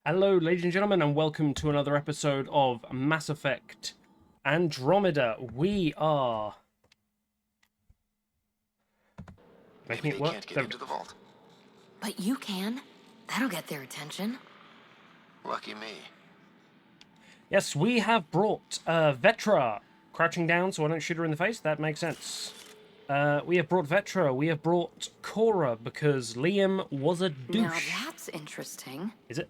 Hello, ladies and gentlemen, and welcome to another episode of Mass Effect Andromeda. We are Maybe making it they work. can't get into the vault. But you can. That'll get their attention. Lucky me. Yes, we have brought Vetra crouching down, so I don't shoot her in the face. That makes sense. We have brought Vetra. We have brought Cora because Liam was a douche. Now that's interesting. Is it?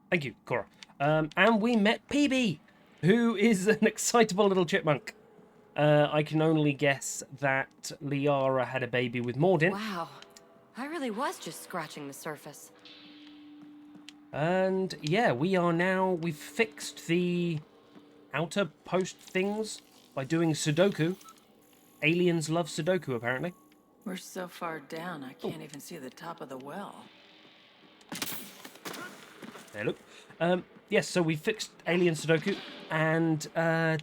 Thank you, Cora. And we met PB, who is an excitable little chipmunk. I can only guess that Liara had a baby with Mordin. Wow. I really was just scratching the surface. And yeah, we've fixed the outer post things by doing Sudoku. Aliens love Sudoku, apparently. We're so far down, I can't even see the top of the well. There, look. Yes, so we fixed Alien Sudoku, and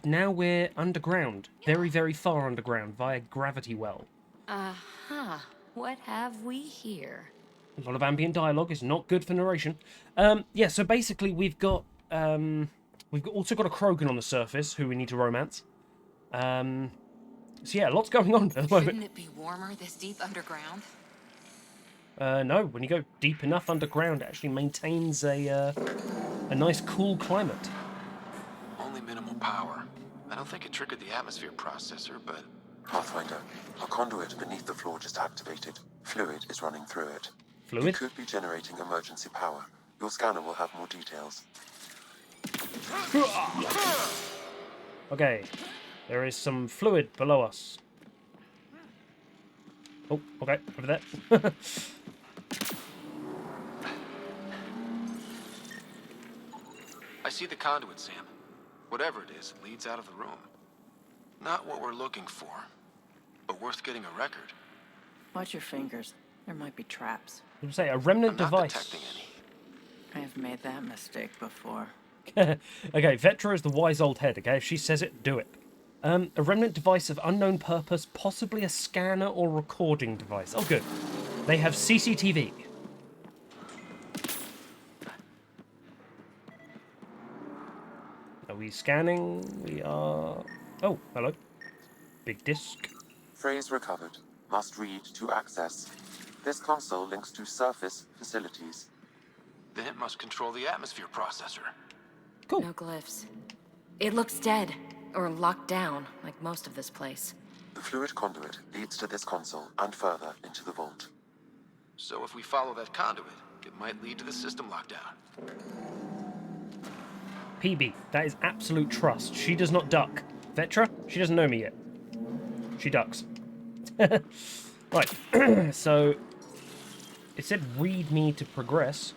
now we're underground. Very, very far underground, via gravity well. Uh-huh. What have we here? A lot of ambient dialogue is not good for narration. Yeah, so basically we've also got a Krogan on the surface who we need to romance. So yeah, lots going on at the moment. Shouldn't it be warmer this deep underground? No, when you go deep enough underground, it actually maintains a nice cool climate. Only minimal power. I don't think it triggered the atmosphere processor, but... Pathfinder, a conduit beneath the floor just activated. Fluid is running through it. Fluid? It could be generating emergency power. Your scanner will have more details. Okay, there is some fluid below us. Oh, okay, over there. I see the conduit, Sam. Whatever it is, it leads out of the room. Not what we're looking for, but worth getting a record. Watch your fingers. There might be traps. I would say a remnant I'm not device. detecting any. I've made that mistake before. Okay, Vetra is the wise old head, okay? If she says it, do it. A remnant device of unknown purpose, possibly a scanner or recording device. Oh, good. They have CCTV. Are we scanning? We are... Oh, hello. Big disc. Phrase recovered. Must read to access. This console links to surface facilities. Then it must control the atmosphere processor. Cool. No glyphs. It looks dead, or locked down, like most of this place. The fluid conduit leads to this console and further into the vault. So if we follow that conduit, it might lead to the system lockdown. PB, that is absolute trust. She does not duck. Vetra, she doesn't know me yet. She ducks. Right, so it said read me to progress.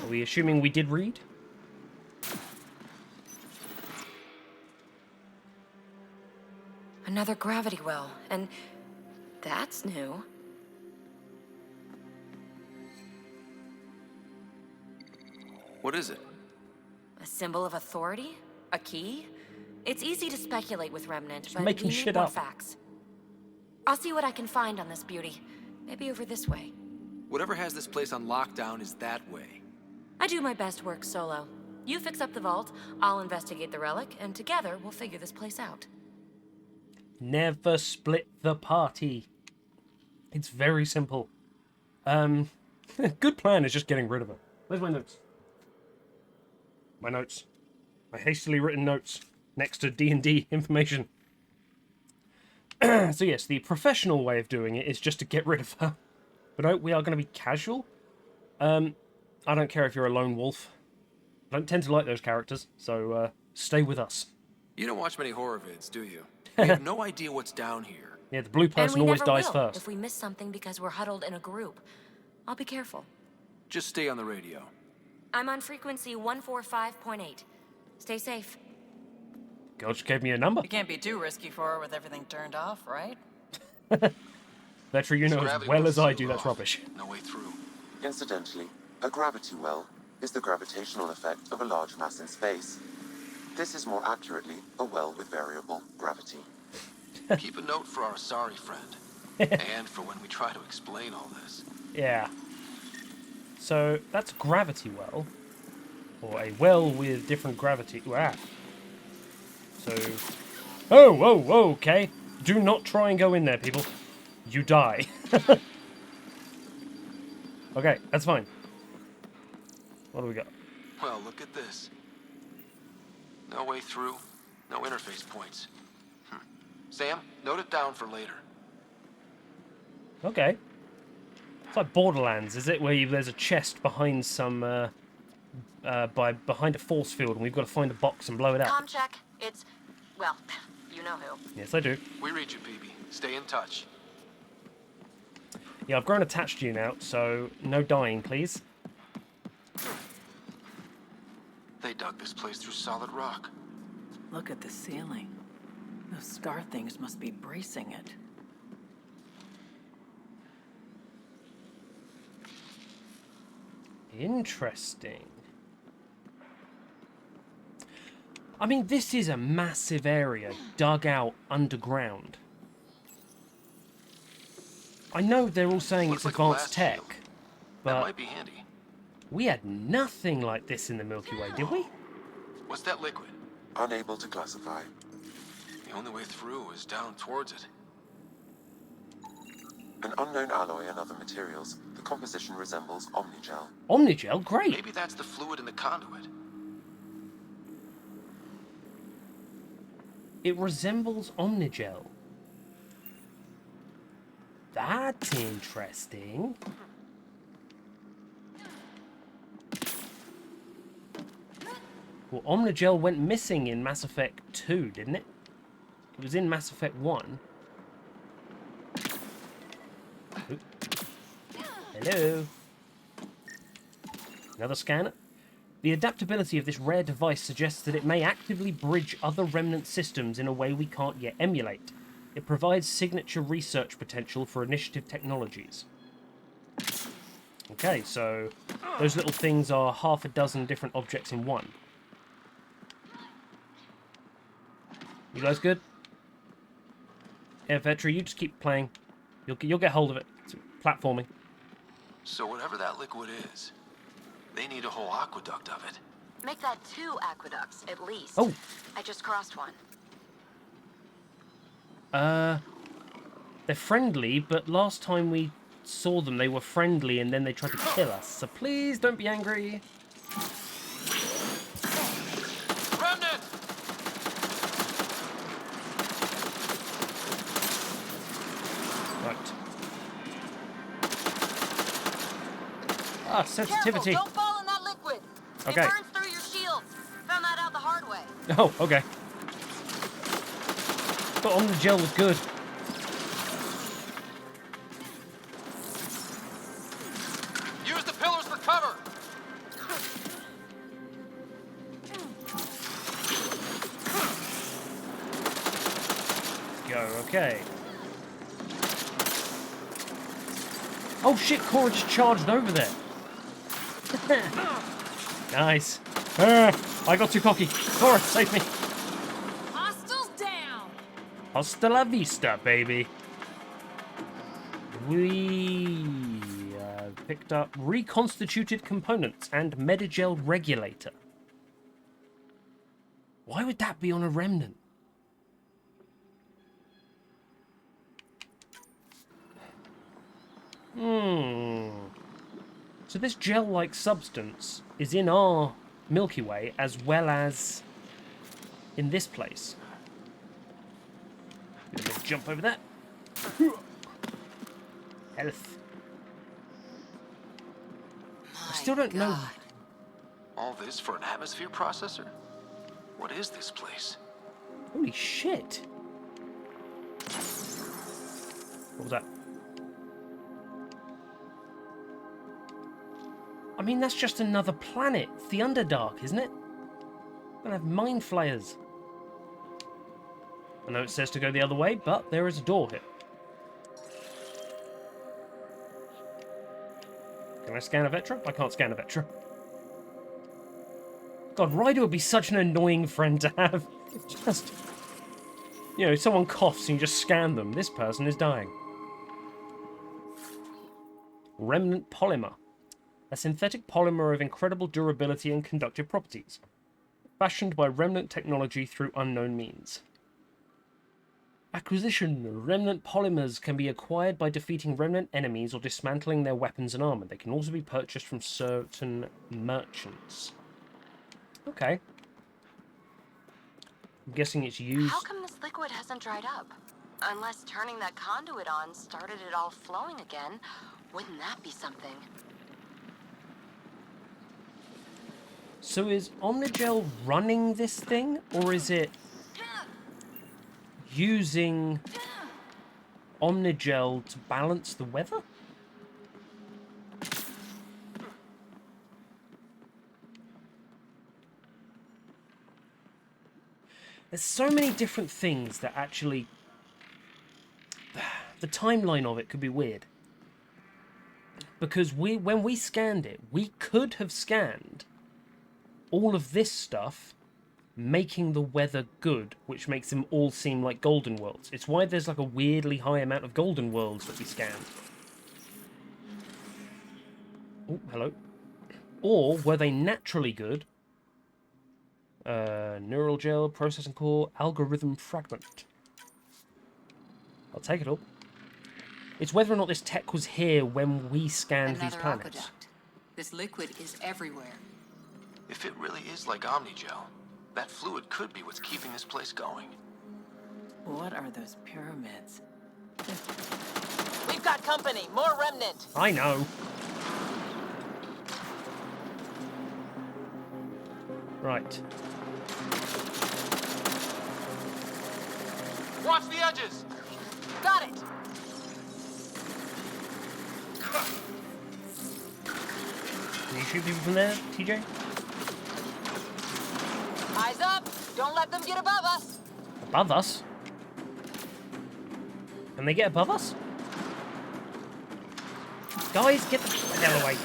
Are we assuming we did read? Another gravity well, and that's new. What is it? A symbol of authority? A key? It's easy to speculate with Remnant, but making we need shit more up. facts. I'll see what I can find on this beauty. Maybe over this way. Whatever has this place on lockdown is that way. I do my best work solo. You fix up the vault, I'll investigate the relic, and together we'll figure this place out. Never split the party. It's very simple. Good plan is just getting rid of her. Where's my notes? My notes. My hastily written notes next to D&D information. So yes, the professional way of doing it is just to get rid of her. But no, we are going to be casual. I don't care if you're a lone wolf. I don't tend to like those characters, so stay with us. You don't watch many horror vids, do you? We have no idea what's down here. Yeah, the blue person and we always never dies will first. if we miss something because we're huddled in a group. I'll be careful. Just stay on the radio. I'm on frequency 145.8. Stay safe. God just gave me a number. You can't be too risky for her with everything turned off, right? Vetra, you know as Gravity well was as I sealed do that's off. rubbish. No way through. Incidentally, a gravity well is the gravitational effect of a large mass in space. This is more accurately a well with variable gravity. Keep a note for our sorry friend. And for when we try to explain all this. Yeah. So that's a gravity well. Or a well with different gravity. Wow. So... Oh, whoa, okay. Do not try and go in there, people. You die. Okay, that's fine. What do we got? Well, look at this. No way through, no interface points. Sam, note it down for later. Okay. It's like Borderlands, is it? Where there's a chest behind some, behind a force field, and we've got to find a box and blow it up. Com check. It's, well, you know who. Yes, I do. We read you, PB. Stay in touch. Yeah, I've grown attached to you now, so no dying, please. They dug this place through solid rock. Look at the ceiling. Those star things must be bracing it. Interesting. I mean, this is a massive area dug out underground. I know they're all saying Looks it's like a advanced blast tech, shield. That but might be handy. we had nothing like this in the Milky Way, did we? What's that liquid? Unable to classify. The only way through is down towards it. An unknown alloy and other materials. The composition resembles omnigel. Omnigel, great. Maybe that's the fluid in the conduit. It resembles Omnigel. That's interesting. Well, Omnigel went missing in Mass Effect 2, didn't it? It was in Mass Effect 1. Oop. Hello. Another scanner. The adaptability of this rare device suggests that it may actively bridge other remnant systems in a way we can't yet emulate. It provides signature research potential for initiative technologies. Okay, so those little things are half a dozen different objects in one. You guys good? Yeah, Vetra, you just keep playing. You'll get hold of it. It's platforming. So whatever that liquid is, they need a whole aqueduct of it. Make that 2 aqueducts, at least. Oh. I just crossed one. They're friendly, but last time we saw them, they were friendly, and then they tried to kill us. So please don't be angry. Remnant! Right. Ah, sensitivity. Careful, don't fall in that liquid. Okay. It burns through your shields. Found that out the hard way. Oh, okay. But on the gel was good. Use the pillars for cover! Go, okay. Oh shit, Cora just charged over there. Nice. I got too cocky. Cora, save me. Hostiles down. Hasta la vista, baby. We picked up reconstituted components and Medigel regulator. Why would that be on a remnant? So this gel-like substance is in our Milky Way as well as in this place. Let me jump over that. Health. I still don't know. All this for an atmosphere processor? What is this place? Holy shit. What was that? I mean, that's just another planet. It's the Underdark, isn't it? We're gonna have mind flayers. I know it says to go the other way, but there is a door here. Can I scan a Vetra? I can't scan a Vetra. God, Ryder would be such an annoying friend to have. Just, you know, someone coughs and you just scan them. This person is dying. Remnant polymer. A synthetic polymer of incredible durability and conductive properties, fashioned by remnant technology through unknown means. Acquisition. Remnant polymers can be acquired by defeating remnant enemies or dismantling their weapons and armor. They can also be purchased from certain merchants. Okay. I'm guessing it's used... How come this liquid hasn't dried up? Unless turning that conduit on started it all flowing again. Wouldn't that be something? So is Omnigel running this thing, or is it using Omnigel to balance the weather? There's so many different things that actually... The timeline of it could be weird. Because when we scanned it, we could have scanned all of this stuff making the weather good, which makes them all seem like golden worlds. It's why there's like a weirdly high amount of golden worlds that we scanned. Oh, hello. Or were they naturally good? Neural gel, processing core, algorithm fragment. I'll take it all. It's whether or not this tech was here when we scanned these planets. Aqueduct. This liquid is everywhere. If it really is like Omnigel, that fluid could be what's keeping this place going. What are those pyramids? We've got company. More remnant. I know. Right. Watch the edges! Got it. Can you shoot people from there, TJ? Eyes up. Don't let them get above us. Above us? Can they get above us? Guys, get the hell away.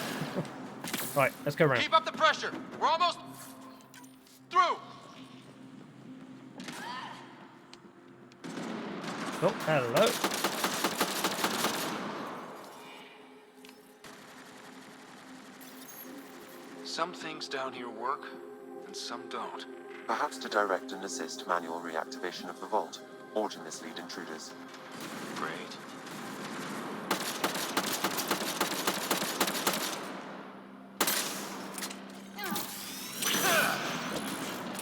Right, let's go around. Keep up the pressure! We're almost... through! Oh, hello. Some things down here work, and some don't. Perhaps to direct and assist manual reactivation of the vault, or to mislead intruders. Great.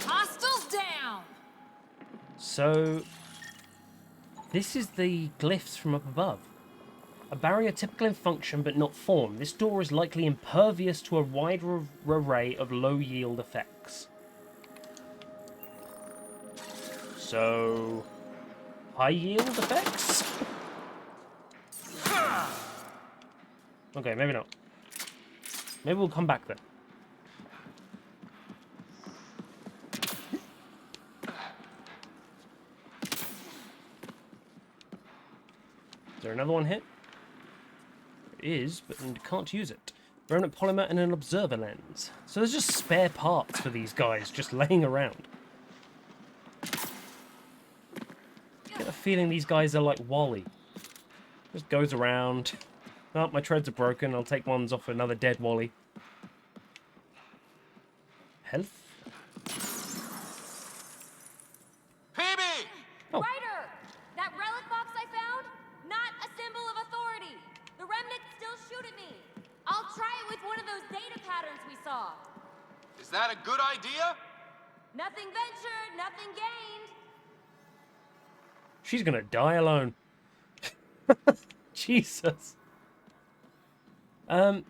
Hostiles down. So, this is the glyphs from up above. A barrier typical in function but not form. This door is likely impervious to a wide array of low-yield effects. So, high-yield effects? Okay, maybe not. Maybe we'll come back then. Is there another one here? There is, but you can't use it. Remnant polymer and an observer lens. So there's just spare parts for these guys just laying around. I get the feeling these guys are like Wally. Just goes around. Oh, my treads are broken. I'll take ones off another dead Wally. Health? PB! Oh. Ryder! That relic box I found? Not a symbol of authority. The remnants still shoot at me. I'll try it with one of those data patterns we saw. Is that a good idea? Nothing ventured, nothing gained. She's gonna die alone. Jesus. Yeah,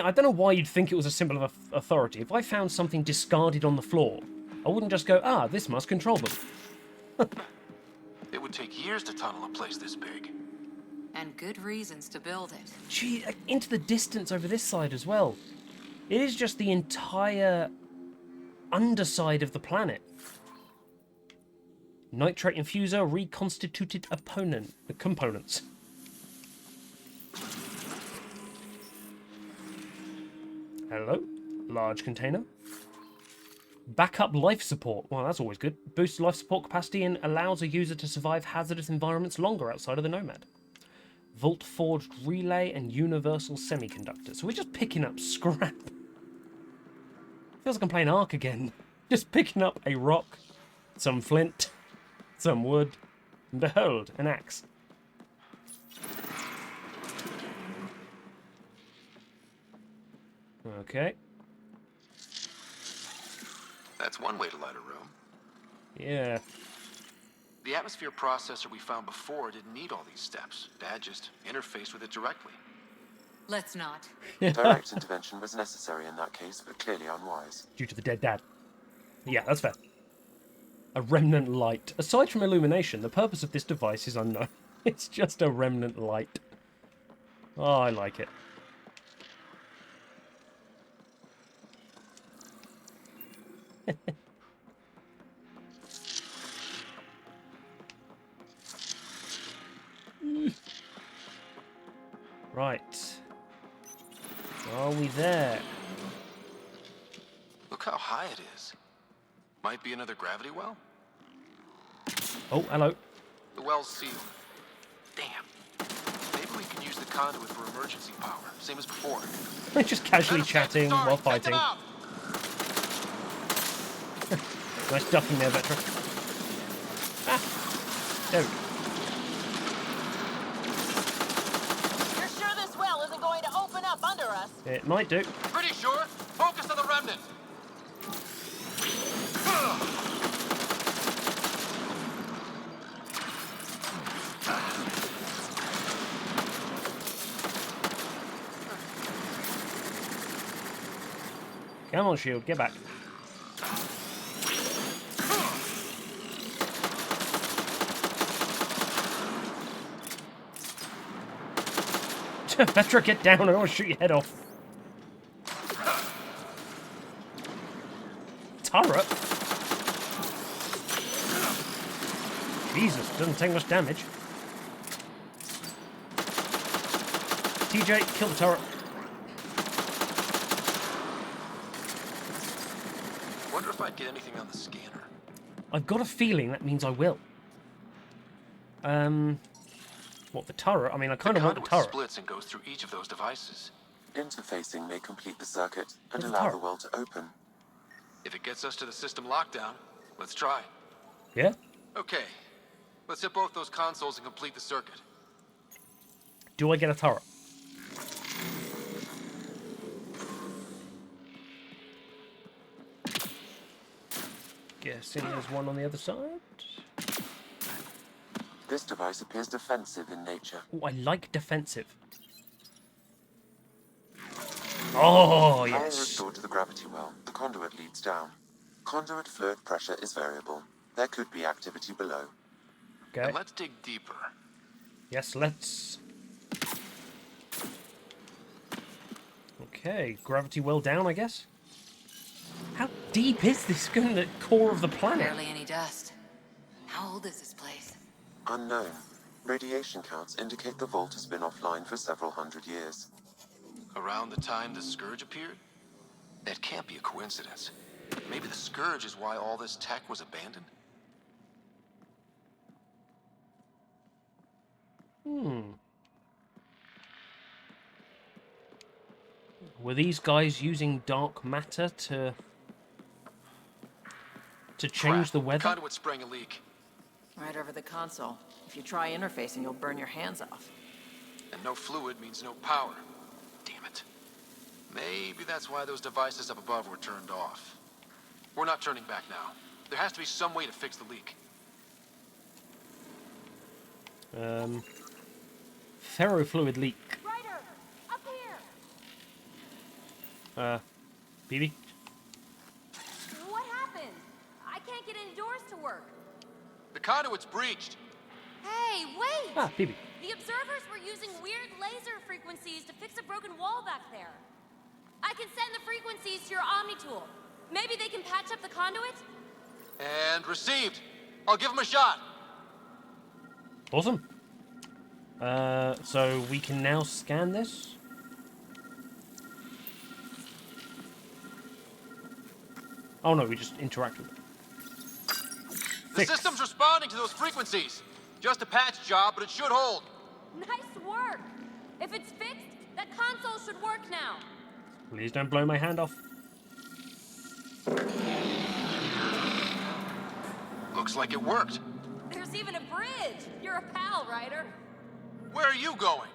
I don't know why you'd think it was a symbol of authority. If I found something discarded on the floor, I wouldn't just go, ah, this must control them. It would take years to tunnel a place this big. And good reasons to build it. Gee, into the distance over this side as well. It is just the entire underside of the planet. Nitrate infuser reconstituted components. Hello, large container. Backup life support. Well, that's always good. Boosts life support capacity and allows a user to survive hazardous environments longer outside of the Nomad. Vault forged relay and universal semiconductor. So we're just picking up scrap. Feels like I'm playing Ark again. Just picking up a rock, some flint, some wood, and behold, an axe. Okay. That's one way to light a room. Yeah. The atmosphere processor we found before didn't need all these steps. Dad just interfaced with it directly. Let's not. Direct intervention was necessary in that case, but clearly unwise. Due to the dead dad. Yeah, that's fair. A remnant light. Aside from illumination, the purpose of this device is unknown. It's just a remnant light. Oh, I like it. Right. Are we there? Look how high it is. Might be another gravity well? Oh, hello. The well's sealed. Damn. Maybe we can use the conduit for emergency power, same as before. We're just casually chatting while fighting. Nice ducking there, Vetra. Ah! No. You're sure this well isn't going to open up under us? It might do. Pretty sure. Focus on the remnant. Come on, Shield, get back. Vetra, get down, I don't want to shoot your head off. Turret? Jesus, doesn't take much damage. TJ, kill the turret. Wonder if I'd get anything on the scanner. I've got a feeling that means I will. What, the turret? I mean, I kind of want the conduit turret. splits and goes through each of those devices. Interfacing may complete the circuit and Where's the allow turret? the well to open. If it gets us to the system lockdown, let's try. Yeah? Okay. Let's hit both those consoles and complete the circuit. Do I get a turret? Guessing there's one on the other side. This device appears defensive in nature. Oh, I like defensive. Oh, Power yes. restored to the gravity well. The conduit leads down. Conduit fluid pressure is variable. There could be activity below. Okay. And let's dig deeper. Yes, let's. Okay, gravity well down, I guess. How deep is this going to the core of the planet? Barely any dust. How old is this place? Unknown. Radiation counts indicate the vault has been offline for several hundred years. Around the time the Scourge appeared? That can't be a coincidence. Maybe the Scourge is why all this tech was abandoned? Were these guys using dark matter to change Crap. the weather? Conduit sprang a leak. Right over the console. If you try interfacing, you'll burn your hands off. And no fluid means no power. Damn it. Maybe that's why those devices up above were turned off. We're not turning back now. There has to be some way to fix the leak. Ferrofluid leak. Ryder, up here! BB? What happened? I can't get any doors to work. The conduit's breached. Hey, wait! Ah, BB. The observers were using weird laser frequencies to fix a broken wall back there. I can send the frequencies to your Omni tool. Maybe they can patch up the conduit? And received. I'll give him a shot. Awesome. So we can now scan this. Oh no, we just interact with it. The Fix. system's responding to those frequencies. Just a patch job, but it should hold. Nice work! fixed, that console should work now. Please don't blow my hand off. Looks like it worked. There's even a bridge. You're a pal, Ryder. Where are you going?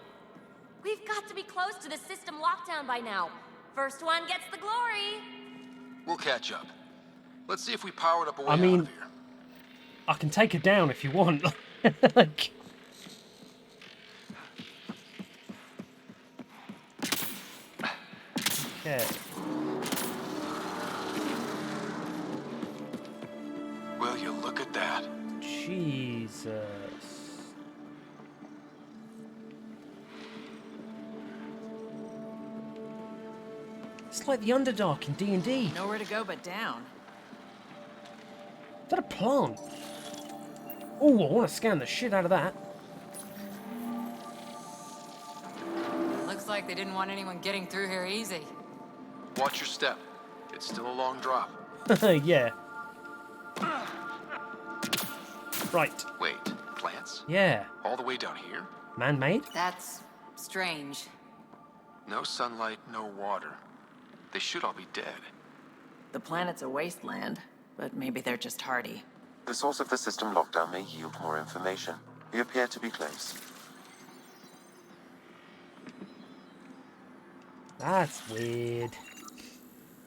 We've got to be close to the system lockdown by now. First one gets the glory. We'll catch up. Let's see if we powered up a way I mean, out of here. I can take it down if you want. Like... Okay. Will you look at that? Jesus. It's like the Underdark in D&D. Nowhere to go but down. Is that a plant? Oh, I want to scan the shit out of that. Looks like they didn't want anyone getting through here easy. Watch your step. It's still a long drop. Yeah. Right. Wait, plants? Yeah. All the way down here? Man-made? That's strange. No sunlight, no water. They should all be dead. The planet's a wasteland, but maybe they're just hardy. The source of the system lockdown may yield more information. We appear to be close. That's weird.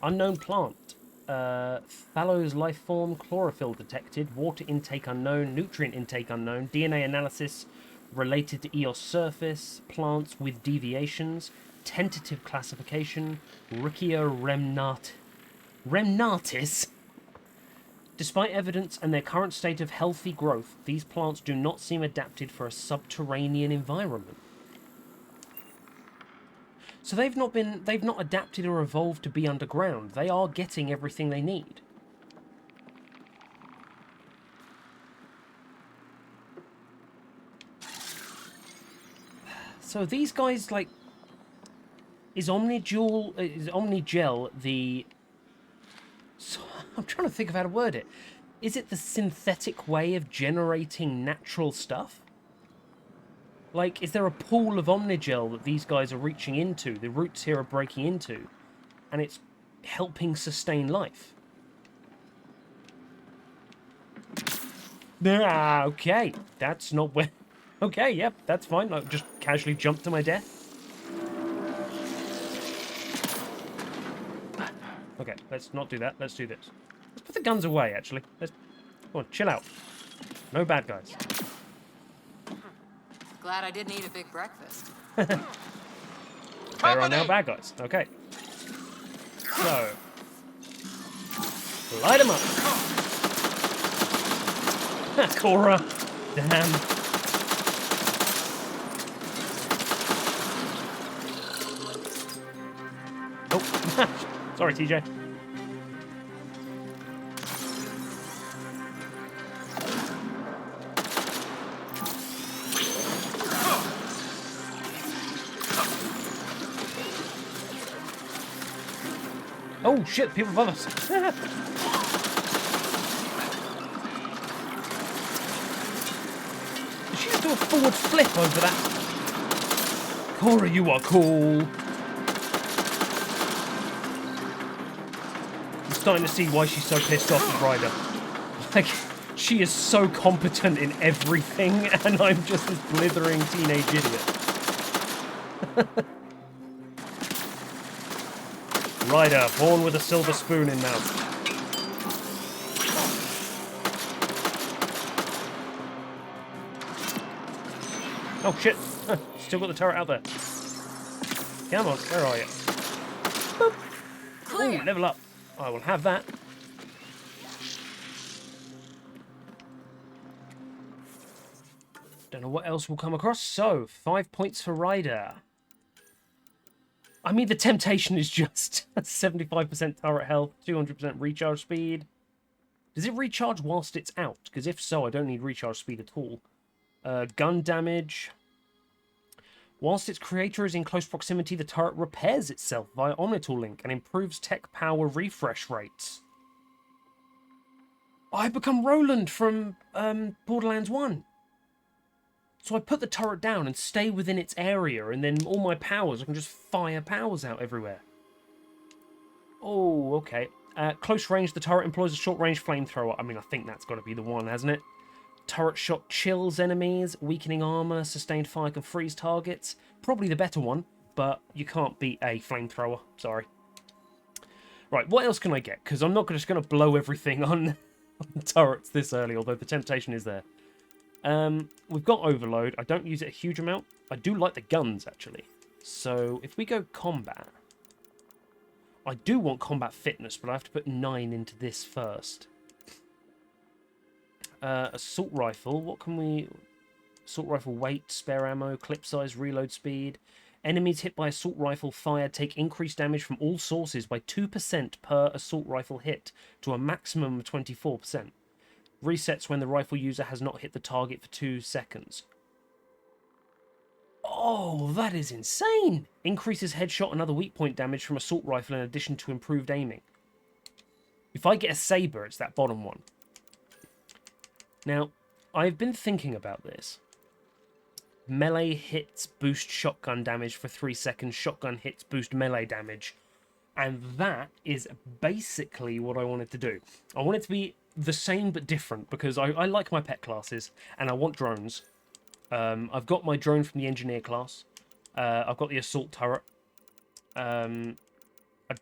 Unknown plant. Thallows life form, chlorophyll detected, water intake unknown, nutrient intake unknown, DNA analysis related to Eos surface, plants with deviations, tentative classification, Riccia remnatis. Despite evidence and their current state of healthy growth, these plants do not seem adapted for a subterranean environment. So they've not adapted or evolved to be underground. They are getting everything they need. So these guys, like, is Omnigel the... So, I'm trying to think of how to word it. Is it the synthetic way of generating natural stuff? Like, is there a pool of Omnigel that these guys are reaching into, the roots here are breaking into, and it's helping sustain life? Ah, okay. That's not where... Okay, yep, that's fine. I'll just casually jump to my death. Okay, let's not do that. Let's do this. Let's put the guns away, actually. Let's... Come on, chill out. No bad guys. Glad I didn't eat a big breakfast. There are now bad guys. Okay. So. Light them up. Cora. Damn. Oh. Sorry, TJ. Oh shit, people above us. Did she just do a forward flip over that? Cora, you are cool. I'm starting to see why she's so pissed off with Ryder. Like, she is so competent in everything, and I'm just this blithering teenage idiot. Ryder, born with a silver spoon in mouth. Oh shit! Still got the turret out there. Come on, where are you? Boop. Ooh, level up. I will have that. Don't know what else we'll come across. So, 5 points for Ryder. I mean, the temptation is just 75% turret health, 200% recharge speed. Does it recharge whilst it's out? Because if so, I don't need recharge speed at all. Gun damage. Whilst its creator is in close proximity, the turret repairs itself via Omnitool link and improves tech power refresh rates. I become Roland from Borderlands 1. So I put the turret down and stay within its area, and then all my powers, I can just fire powers out everywhere. Oh, okay. Close range, the turret employs a short-range flamethrower. I mean, I think that's got to be the one, hasn't it? Turret shot chills enemies, weakening armor, sustained fire can freeze targets. Probably the better one, but you can't beat a flamethrower. Sorry. Right, what else can I get? Because I'm not just going to blow everything on turrets this early, although the temptation is there. We've got overload. I don't use it a huge amount. I do like the guns, actually. So if we go combat, I do want combat fitness, but I have to put 9 into this first. Assault rifle. What can we... Assault rifle weight, spare ammo, clip size, reload speed. Enemies hit by assault rifle fire take increased damage from all sources by 2% per assault rifle hit to a maximum of 24%. Resets when the rifle user has not hit the target for 2 seconds. Oh, that is insane! Increases headshot and other weak point damage from assault rifle in addition to improved aiming. If I get a saber, it's that bottom one. Now, I've been thinking about this. Melee hits boost shotgun damage for 3 seconds. Shotgun hits boost melee damage. And that is basically what I wanted to do. I want it to be the same but different because I like my pet classes and I want drones. I've got my drone from the engineer class. I've got the assault turret. I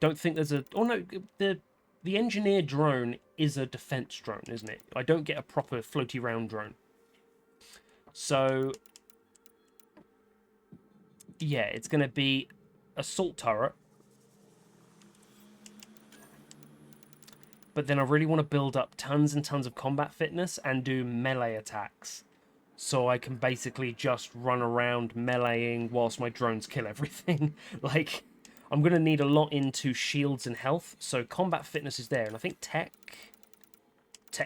don't think there's a... Oh no, the engineer drone is a defense drone, isn't it? I don't get a proper floaty round drone. So... yeah, it's going to be assault turret. But then I really want to build up tons and tons of combat fitness and do melee attacks. So I can basically just run around meleeing whilst my drones kill everything. Like, I'm going to need a lot into shields and health. So combat fitness is there. And I think tech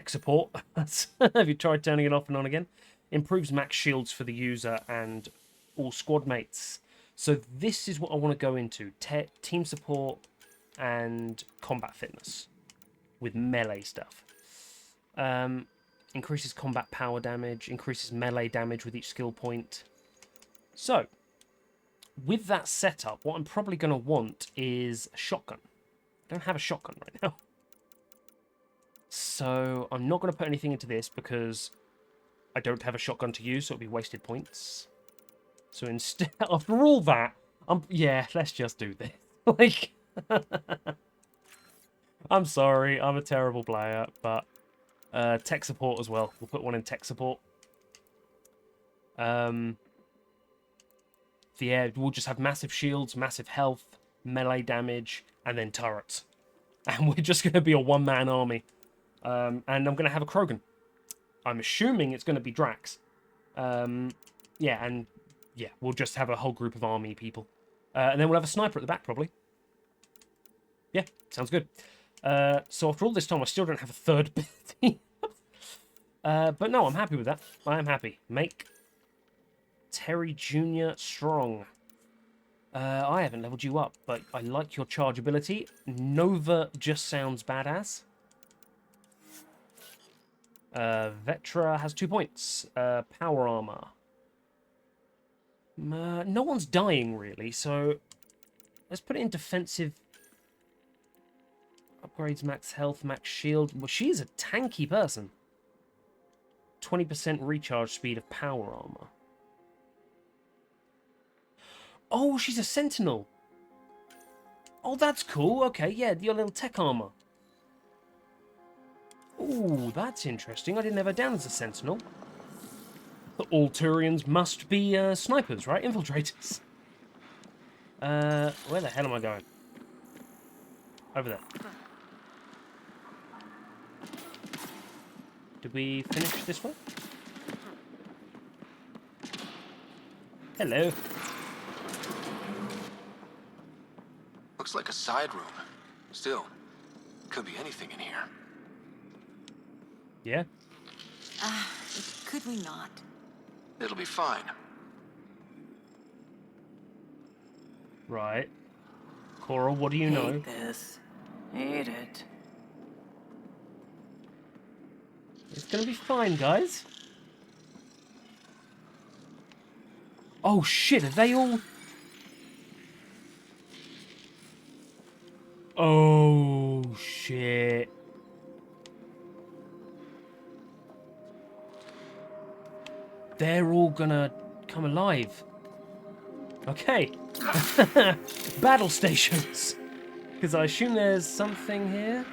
support. Have you tried turning it off and on again? Improves max shields for the user and all squad mates. So this is what I want to go into. Team support and combat fitness with melee stuff. Increases combat power damage, increases melee damage with each skill point. So, with that setup, what I'm probably going to want is a shotgun. I don't have a shotgun right now. So, I'm not going to put anything into this because I don't have a shotgun to use, so it'll be wasted points. So instead, after all that, yeah, let's just do this. Like, I'm sorry, I'm a terrible player, but tech support as well. We'll put one in tech support. Yeah, we'll just have massive shields, massive health, melee damage, and then turrets. And we're just going to be a one-man army. And I'm going to have a Krogan. I'm assuming it's going to be Drax. Yeah, and yeah, we'll just have a whole group of army people. And then we'll have a sniper at the back, probably. Yeah, sounds good. So after all this time, I still don't have a third ability. But no, I'm happy with that. I am happy. Make Terry Jr. strong. I haven't leveled you up, but I like your charge ability. Nova just sounds badass. Vetra has 2 points. Power armor. No one's dying, really, so let's put it in defensive. Upgrades max health, max shield. Well, she's a tanky person. 20% recharge speed of power armor. Oh, she's a sentinel. Oh, that's cool. Okay, yeah, your little tech armor. Ooh, that's interesting. I didn't have her down as a sentinel. But all Turians must be snipers, right? Infiltrators. Where the hell am I going? Over there. Did we finish this one? Hello. Looks like a side room. Still, could be anything in here. Yeah? Could we not? It'll be fine. Right. Coral, what do you know? Hate this. Hate it. It's gonna be fine, guys. Oh shit, are they all... Oh shit. They're all gonna come alive. Okay. Battle stations. Because I assume there's something here.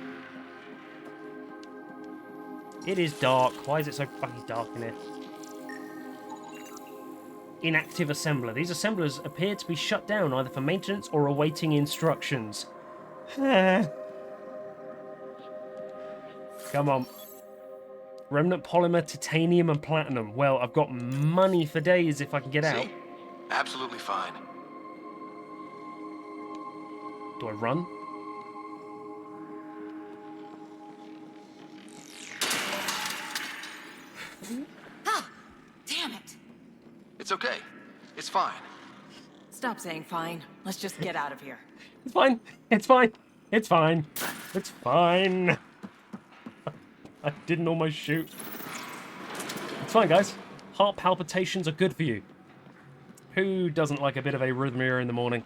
It is dark. Why is it so fucking dark in here? Inactive assembler. These assemblers appear to be shut down either for maintenance or awaiting instructions. Come on. Remnant polymer, titanium, and platinum. Well, I've got money for days if I can get out. See? Absolutely fine. Do I run? Ah, damn it. It's okay. It's fine. Stop saying fine. Let's just get out of here. It's fine. It's fine. It's fine. It's fine. I didn't almost shoot. It's fine, guys. Heart palpitations are good for you. Who doesn't like a bit of arrhythmia in the morning?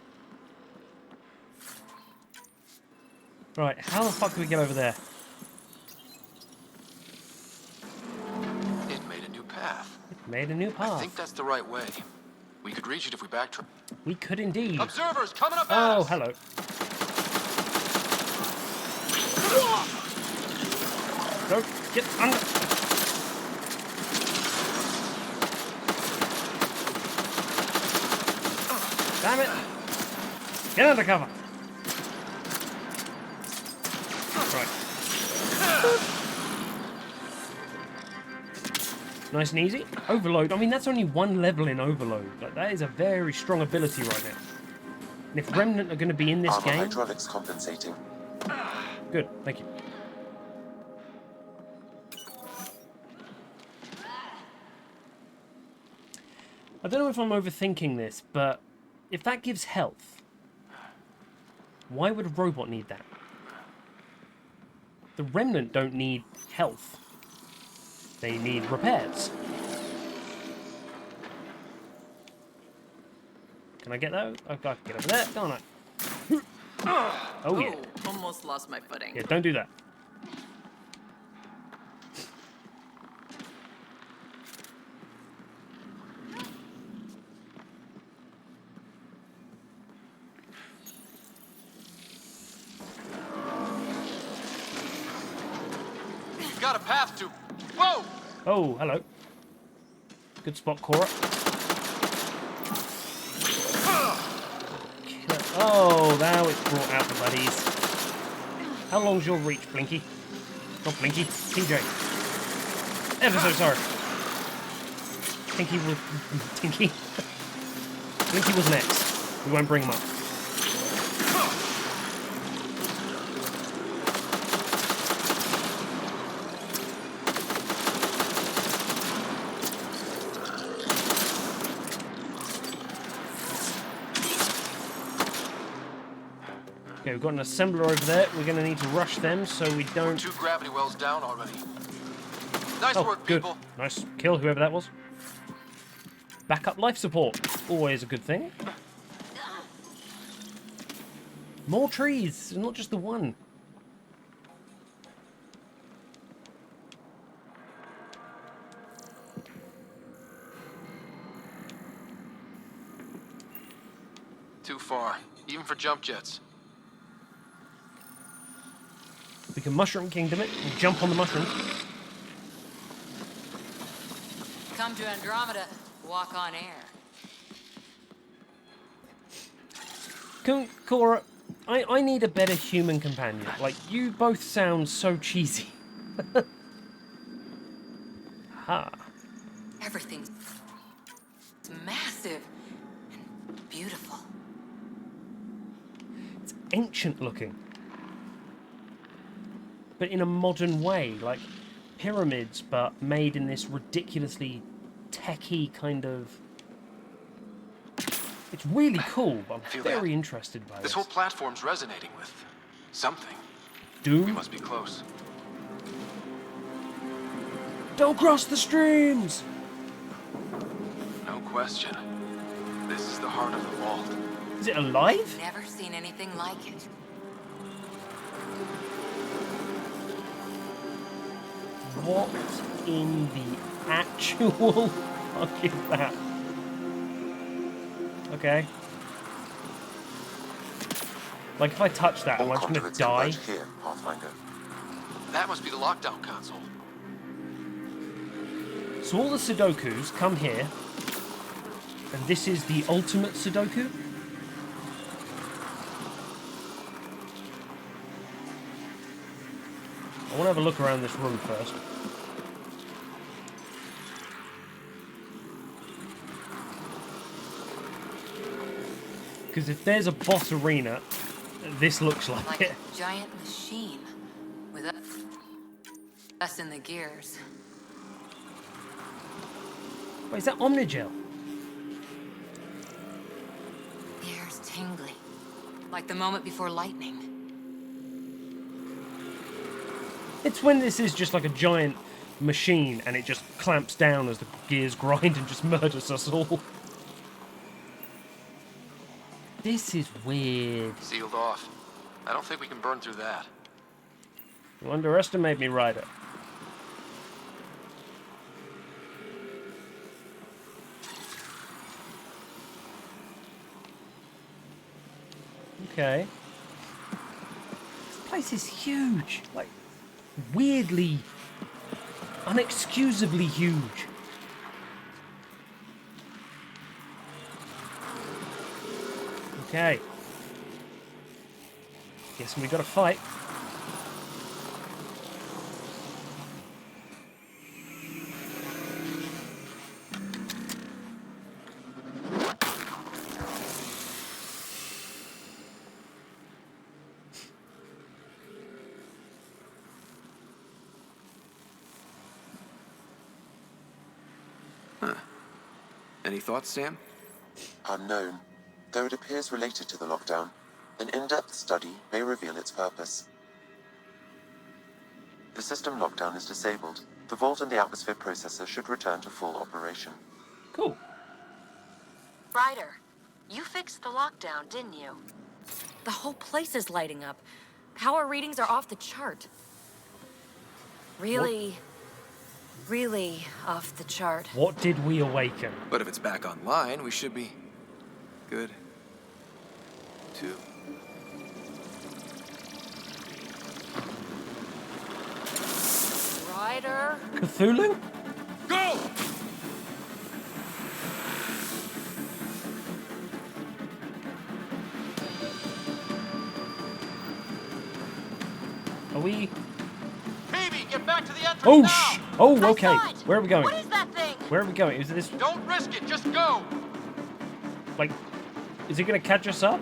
Right, how the fuck do we get over there? It made a new path. It made a new I path. think that's the right way. We could reach it if we backtrack. We could indeed. Observers coming up! Oh, hello. Go, get under. Damn it. Get under cover. Right. Nice and easy. Overload. I mean, that's only one level in Overload. Like, that is a very strong ability right now. And if Remnant are going to be in this Armor game... hydraulics compensating. Good, thank you. I don't know if I'm overthinking this, but if that gives health, why would a robot need that? The Remnant don't need health. They need repairs. Can I get that? I've got to get over there, don't I? Oh yeah. Almost lost my footing. Yeah, don't do that. Got a path to... Whoa! Oh, hello. Good spot, Cora. Oh, now it's brought out the buddies. How long's your reach, Blinky? Not Blinky, TJ. Ever so sorry. Tinky was... Tinky? Blinky was next. We won't bring him up. Okay, we've got an assembler over there. We're going to need to rush them so we don't... 2 gravity wells down already. Nice Oh, work, good. people. Nice kill, whoever that was. Backup life support. Always a good thing. More trees, not just the one. Too far, even for jump jets. We can Mushroom Kingdom it and jump on the mushroom. Come to Andromeda, walk on air. Cora, I need a better human companion. Like, you both sound so cheesy. Ha. Everything's massive and beautiful. It's ancient looking. But in a modern way, like pyramids, but made in this ridiculously techie kind of... It's really cool, but I'm Feel very that? interested by This this. whole platform's resonating with... something. We Doom? must be close. Don't cross the streams! No question. This is the heart of the vault. Is it alive? Never seen anything like it. What in the actual fuck is that? Okay. Like, if I touch that, am All I just gonna conduits die? converge here, Pathfinder. That must be the lockdown console. So all the Sudokus come here, and this is the ultimate Sudoku? I want to have a look around this room first. Because if there's a boss arena, this looks like Like it. a giant machine. With us in the gears. Wait, is that Omnigel? The air's tingly. Like the moment before lightning. It's when this is just like a giant machine and it just clamps down as the gears grind and just murders us all. This is weird. Sealed off. I don't think we can burn through that. You underestimate me, Ryder. Okay. This place is huge. Like, weirdly, unexcusably huge. Okay. Guess we gotta fight. Any thoughts, Sam? Unknown. Though it appears related to the lockdown, an in-depth study may reveal its purpose. The system lockdown is disabled. The vault and the atmosphere processor should return to full operation. Cool. Ryder, you fixed the lockdown, didn't you? The whole place is lighting up. Power readings are off the chart. Really off the chart. What did we awaken? But if it's back online, we should be good too. Ryder? Cthulhu? Go! Are we... Phoebe, get back to the entrance Oh, now! Oh, I okay. saw it. Where are we going? What is that thing? Where are we going? Is this, Don't risk it, just go! like... Is it gonna catch us up?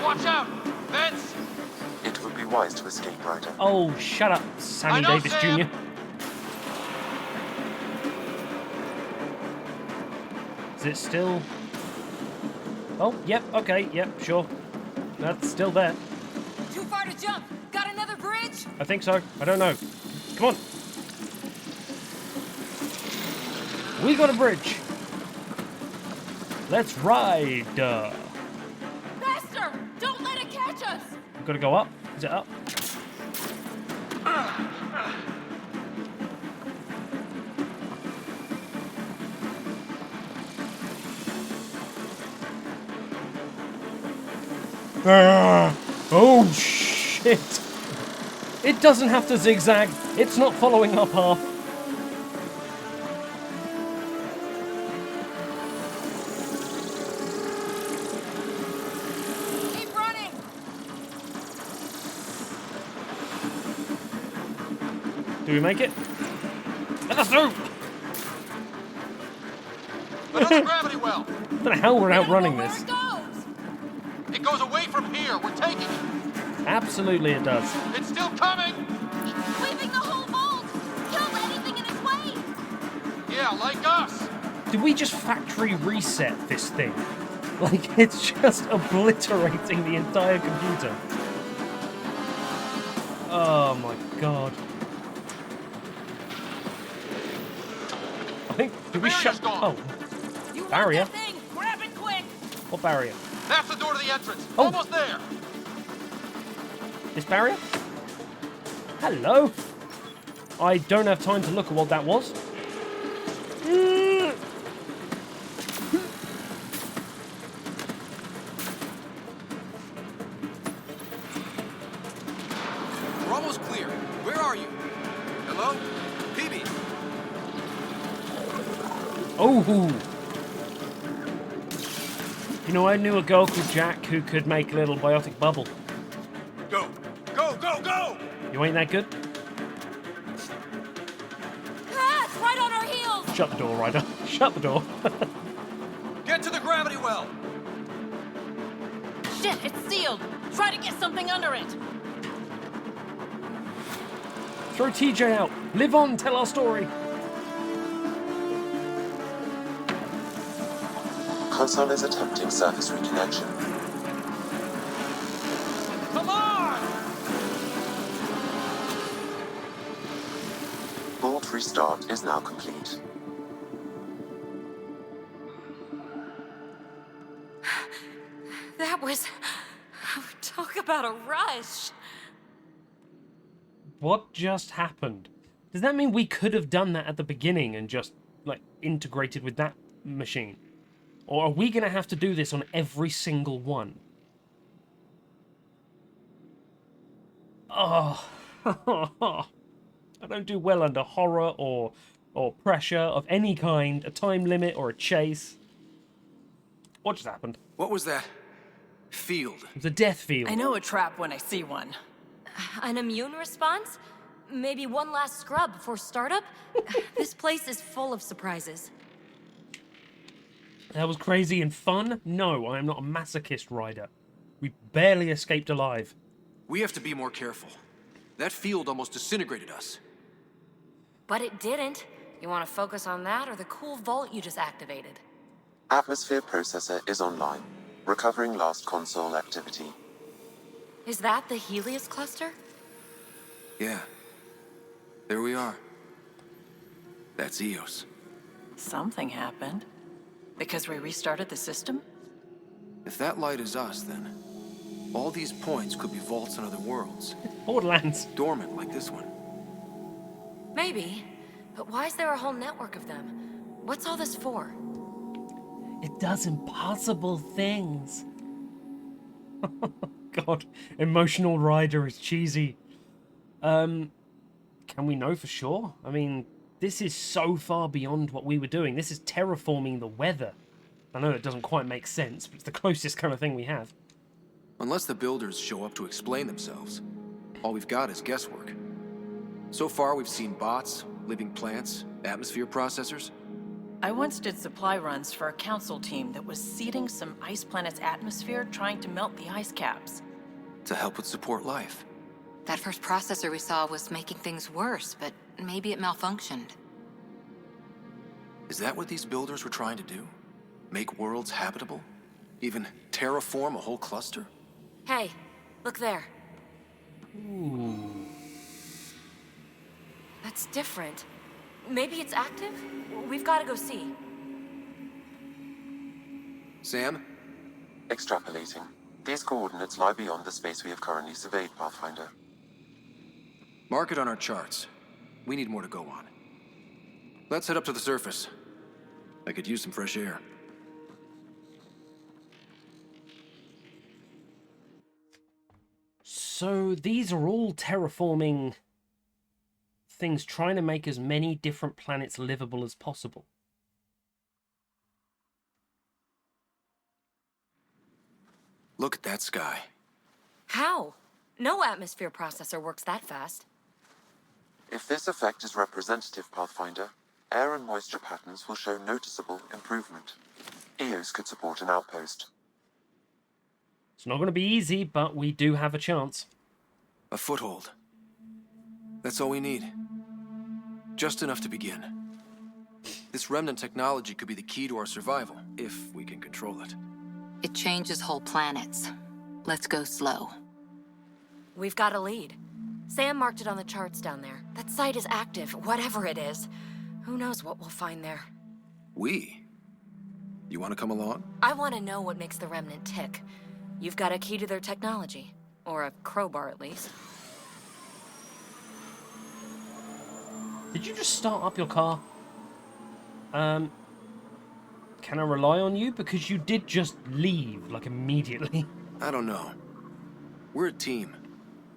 Watch out! Vents! It would be wise to escape, Ryder. Oh, shut up, Sammy I know, Davis Sam. Jr. Is it still... Oh, yep, okay, yep, sure. That's still there. Too far to jump. Got another bridge? I think so. I don't know. Come on. We got a bridge. Let's ride. Faster! Don't let it catch us! We've got to go up. Is it up? Oh, shit. It doesn't have to zigzag. It's not following our path. Keep running! Do we make it? Let us through! Another gravity well! I don't know how we're outrunning Where this. it goes! It goes away from here, we're taking it! Absolutely it does. It's still coming! It's sweeping the whole vault! Kill anything in its way! Yeah, like us! Did we just factory reset this thing? Like, it's just obliterating the entire computer. Oh my god. I think, did we Barrier's shut... gone. Oh, You want barrier? that thing? Grab it quick! What barrier? That's the door to the entrance. Oh. Almost there. This barrier? Hello? I don't have time to look at what that was. We're almost clear. Where are you? Hello? PB. Oh! You know, I knew a girl called Jack who could make a little biotic bubble. Go! Go, go, go! You ain't that good? Ah, it's right on our heels! Shut the door, Ryder. Shut the door. Get to the gravity well! Shit, it's sealed! Try to get something under it! Throw TJ out. Live on, tell our story. Console is attempting surface reconnection. Come on! Vault restart is now complete. That was... Talk about a rush. What just happened? Does that mean we could have done that at the beginning and just, like, integrated with that machine? Or are we going to have to do this on every single one? Oh. I don't do well under horror or pressure of any kind, a time limit or a chase. What just happened? What was that? Field. It was a death field. I know a trap when I see one. An immune response? Maybe one last scrub before startup? This place is full of surprises. That was crazy and fun? No, I am not a masochist, Ryder. We barely escaped alive. We have to be more careful. That field almost disintegrated us. But it didn't. You want to focus on that or the cool vault you just activated? Atmosphere processor is online, recovering last console activity. Is that the Helios cluster? Yeah. There we are. That's Eos. Something happened. Because we restarted the system? If that light is us, then all these points could be vaults in other worlds. Borderlands. Dormant like this one. Maybe. But why is there a whole network of them? What's all this for? It does impossible things. God, emotional Ryder is cheesy. Can we know for sure? I mean, this is so far beyond what we were doing. This is terraforming the weather. I know it doesn't quite make sense, but it's the closest kind of thing we have. Unless the builders show up to explain themselves, all we've got is guesswork. So far, we've seen bots, living plants, atmosphere processors. I once did supply runs for a council team that was seeding some ice planet's atmosphere, trying to melt the ice caps. To help with support life. That first processor we saw was making things worse, but maybe it malfunctioned. Is that what these builders were trying to do? Make worlds habitable? Even terraform a whole cluster? Hey, look there. Ooh. That's different. Maybe it's active? We've got to go see. Sam? Extrapolating. These coordinates lie beyond the space we have currently surveyed, Pathfinder. Mark it on our charts. We need more to go on. Let's head up to the surface. I could use some fresh air. So these are all terraforming things trying to make as many different planets livable as possible. Look at that sky. How? No atmosphere processor works that fast. If this effect is representative, Pathfinder, air and moisture patterns will show noticeable improvement. Eos could support an outpost. It's not going to be easy, but we do have a chance. A foothold. That's all we need. Just enough to begin. This remnant technology could be the key to our survival, if we can control it. It changes whole planets. Let's go slow. We've got a lead. Sam marked it on the charts down there. That site is active, whatever it is. Who knows what we'll find there? We? You want to come along? I want to know what makes the Remnant tick. You've got a key to their technology. Or a crowbar, at least. Did you just start up your car? Can I rely on you? Because you did just leave, like, immediately. I don't know. We're a team.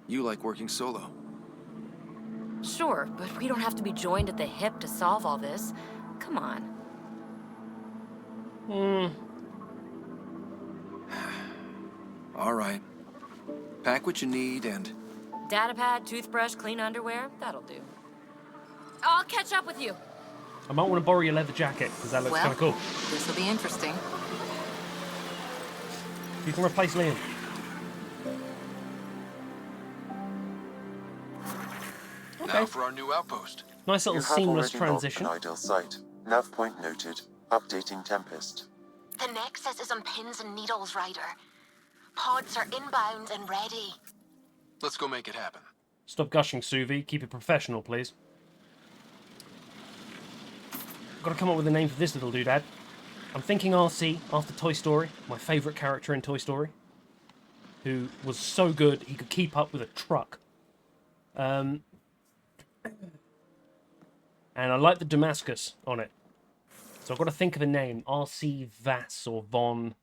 You like working solo. Sure, but we don't have to be joined at the hip to solve all this. Come on. All right. Pack what you need and... Datapad, toothbrush, clean underwear, that'll do. I'll catch up with you. I might want to borrow your leather jacket, because that looks Well, kind of cool. this'll be interesting. You can replace Liam. Now for our new outpost. Nice little You have seamless already transition. logged an ideal site. Nav point noted. Updating Tempest. The Nexus is on pins and needles, Ryder. Pods are inbound and ready. Let's go make it happen. Stop gushing, Suvi. Keep it professional, please. Got to come up with a name for this little doodad. I'm thinking RC after Toy Story, my favourite character in Toy Story, who was so good he could keep up with a truck. And I like the Damascus on it. So I've got to think of a name. RC Vass or Von...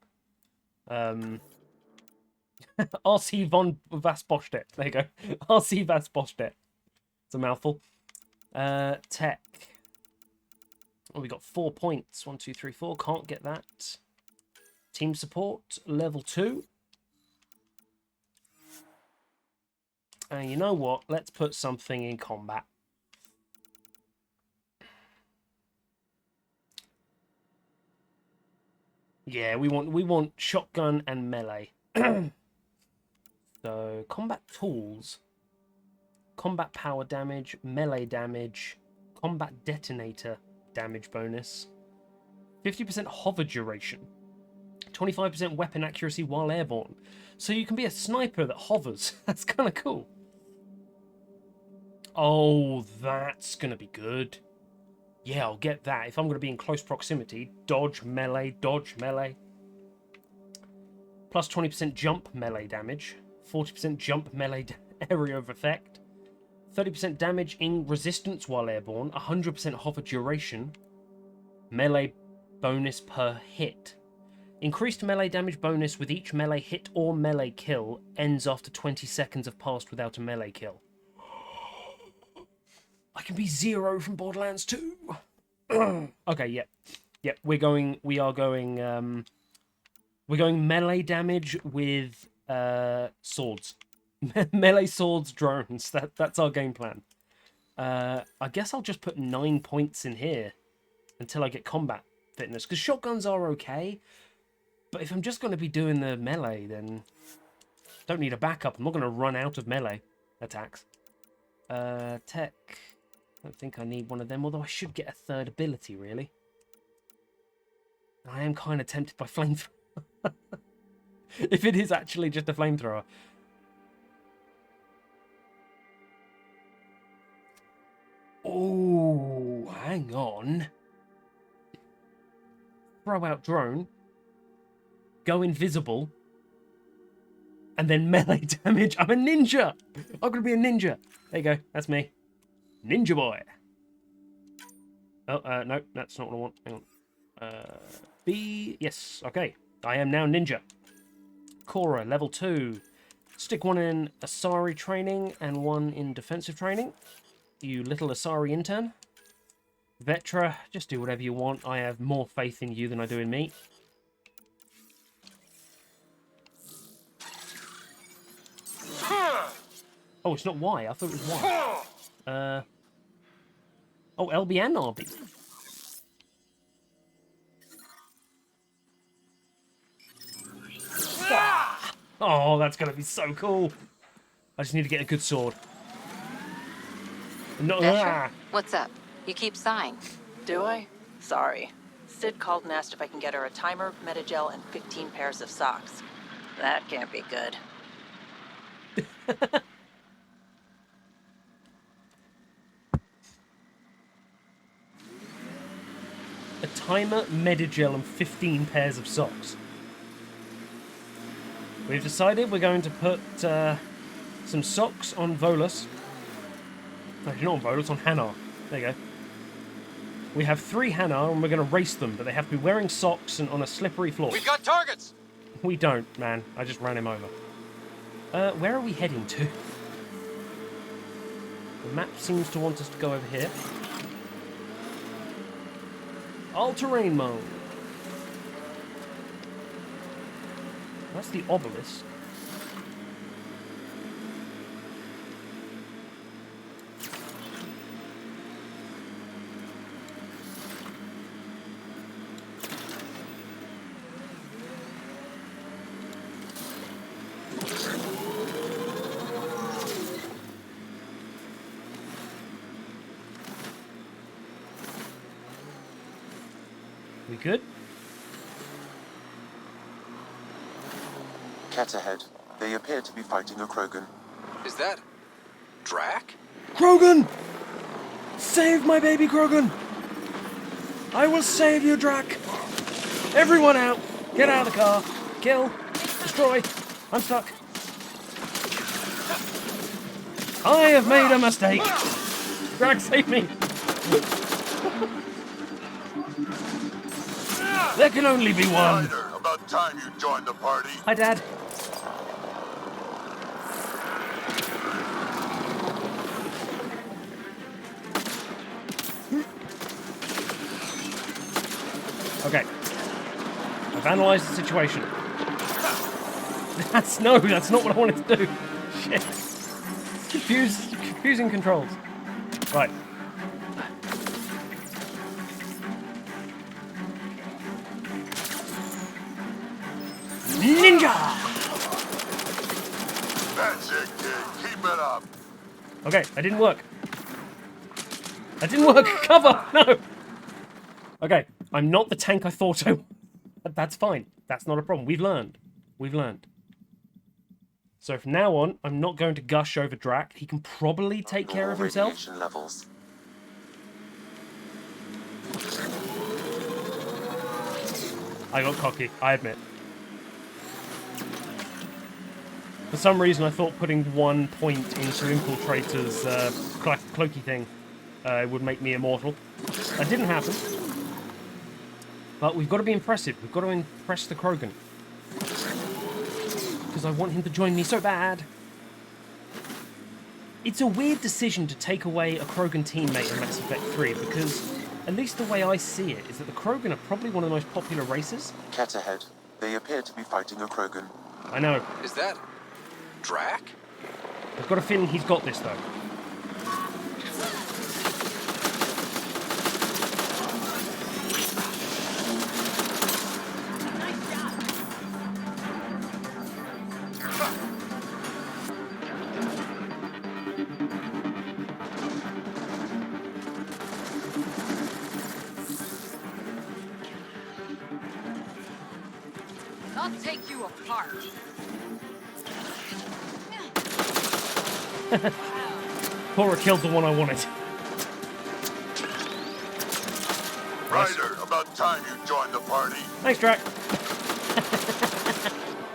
RC Von Vassbostedt. There you go. RC Vassbostedt. It's a mouthful. Tech. Oh, we got 4 points. 1, 2, 3, 4. Can't get that. Team support, level 2. And you know what? Let's put something in combat. Yeah, we want shotgun and melee. So, combat tools. Combat power damage, melee damage, combat detonator damage bonus, 50% hover duration, 25% weapon accuracy while airborne. So you can be a sniper that hovers. That's kind of cool. Oh, that's going to be good. Yeah, I'll get that. If I'm going to be in close proximity, dodge, melee, plus 20% jump melee damage, 40% jump melee area of effect, 30% damage in resistance while airborne, 100% hover duration, melee bonus per hit. Increased melee damage bonus with each melee hit or melee kill ends after 20 seconds have passed without a melee kill. I can be Zero from Borderlands 2. Okay, yep. We're going melee damage with swords. Melee swords, drones. That's our game plan. I guess I'll just put 9 points in here until I get combat fitness, because shotguns are okay, but if I'm just going to be doing the melee, then don't need a backup. I'm not going to run out of melee attacks. Tech. I don't think I need one of them, although I should get a third ability, really. I am kind of tempted by flamethrower. If it is actually just a flamethrower. Oh, hang on. Throw out drone. Go invisible. And then melee damage. I'm a ninja. I'm going to be a ninja. There you go. That's me. Ninja boy. Oh, no. That's not what I want. Hang on. B. Yes. Okay. I am now ninja. Cora, level 2. Stick 1 in Asari training and 1 in defensive training. You little Asari intern. Vetra, just do whatever you want. I have more faith in you than I do in me. Oh, it's not Y. I thought it was Y. Oh, LB and RB. Oh, that's going to be so cool. I just need to get a good sword. No, Vetra, what's up? You keep sighing. Do I? Sorry. Sid called and asked if I can get her a timer, metagel, and 15 pairs of socks. That can't be good. timer, Medigel, and 15 pairs of socks. We've decided we're going to put some socks on Volus. Actually, not on Volus, on Hanar. There you go. We have 3 Hanar, and we're going to race them, but they have to be wearing socks and on a slippery floor. We've got targets! We don't, man. I just ran him over. Where are we heading to? The map seems to want us to go over here. All-terrain mode. That's the obelisk. We good? Cat ahead. They appear to be fighting a Krogan. Is that Drac? Krogan! Save my baby Krogan! I will save you, Drac! Everyone out! Get out of the car! Kill! Destroy! I'm stuck! I have made a mistake! Drac, save me! There can only be one! Ryder, about time you joined the party. Hi, Dad. Okay. I've analysed the situation. That's not what I wanted to do. Shit. Confusing controls. Right. Ninja! That's it, kid. Keep it up. Okay, that didn't work. That didn't work. Cover! No! Okay, I'm not the tank I thought I was. That's fine. That's not a problem. We've learned. We've learned. So from now on, I'm not going to gush over Drac. He can probably take care of himself. Radiation levels. I got cocky, I admit. For some reason, I thought putting 1 point into Infiltrator's cloaky thing would make me immortal. That didn't happen. But we've got to be impressive. We've got to impress the Krogan. Because I want him to join me so bad. It's a weird decision to take away a Krogan teammate in Mass Effect 3, because, at least the way I see it, is that the Krogan are probably one of the most popular races. Cat ahead. They appear to be fighting a Krogan. I know. Is that Drac? I've got a feeling he's got this, though. I'll take you apart. Cora killed the one I wanted. Ryder, about time you joined the party. Thanks, Drac.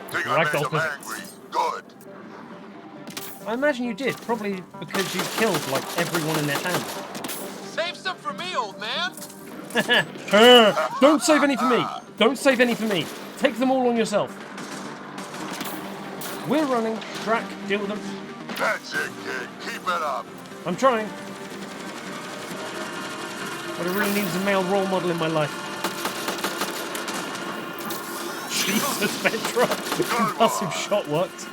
Think I made them angry. Good. I imagine you did, probably because you killed, like, everyone in their family. Save some for me, old man! Don't save any for me! Don't save any for me! Take them all on yourself. We're running. Drac, deal with them. That's it, kid. Keep it up. I'm trying. What I really need is a male role model in my life. Jesus, Vetra. The concussive shot worked.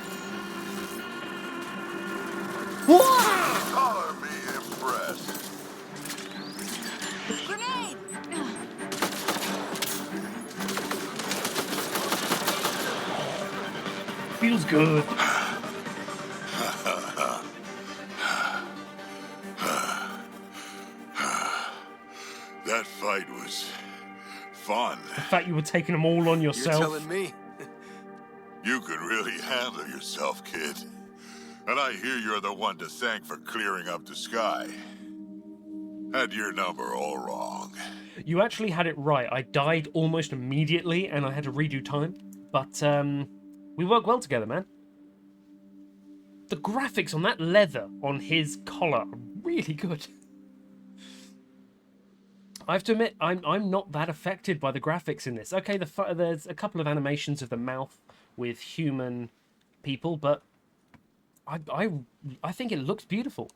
Color me impressed. Grenade! Feels good. That fight was fun. The fact you were taking them all on yourself. You're telling me? You could really handle yourself, kid. And I hear you're the one to thank for clearing up the sky. Had your number all wrong. You actually had it right. I died almost immediately and I had to redo time. But we work well together, man. The graphics on that leather on his collar are really good. I have to admit, I'm not that affected by the graphics in this. Okay, there's a couple of animations of the mouth with human people, but I think it looks beautiful.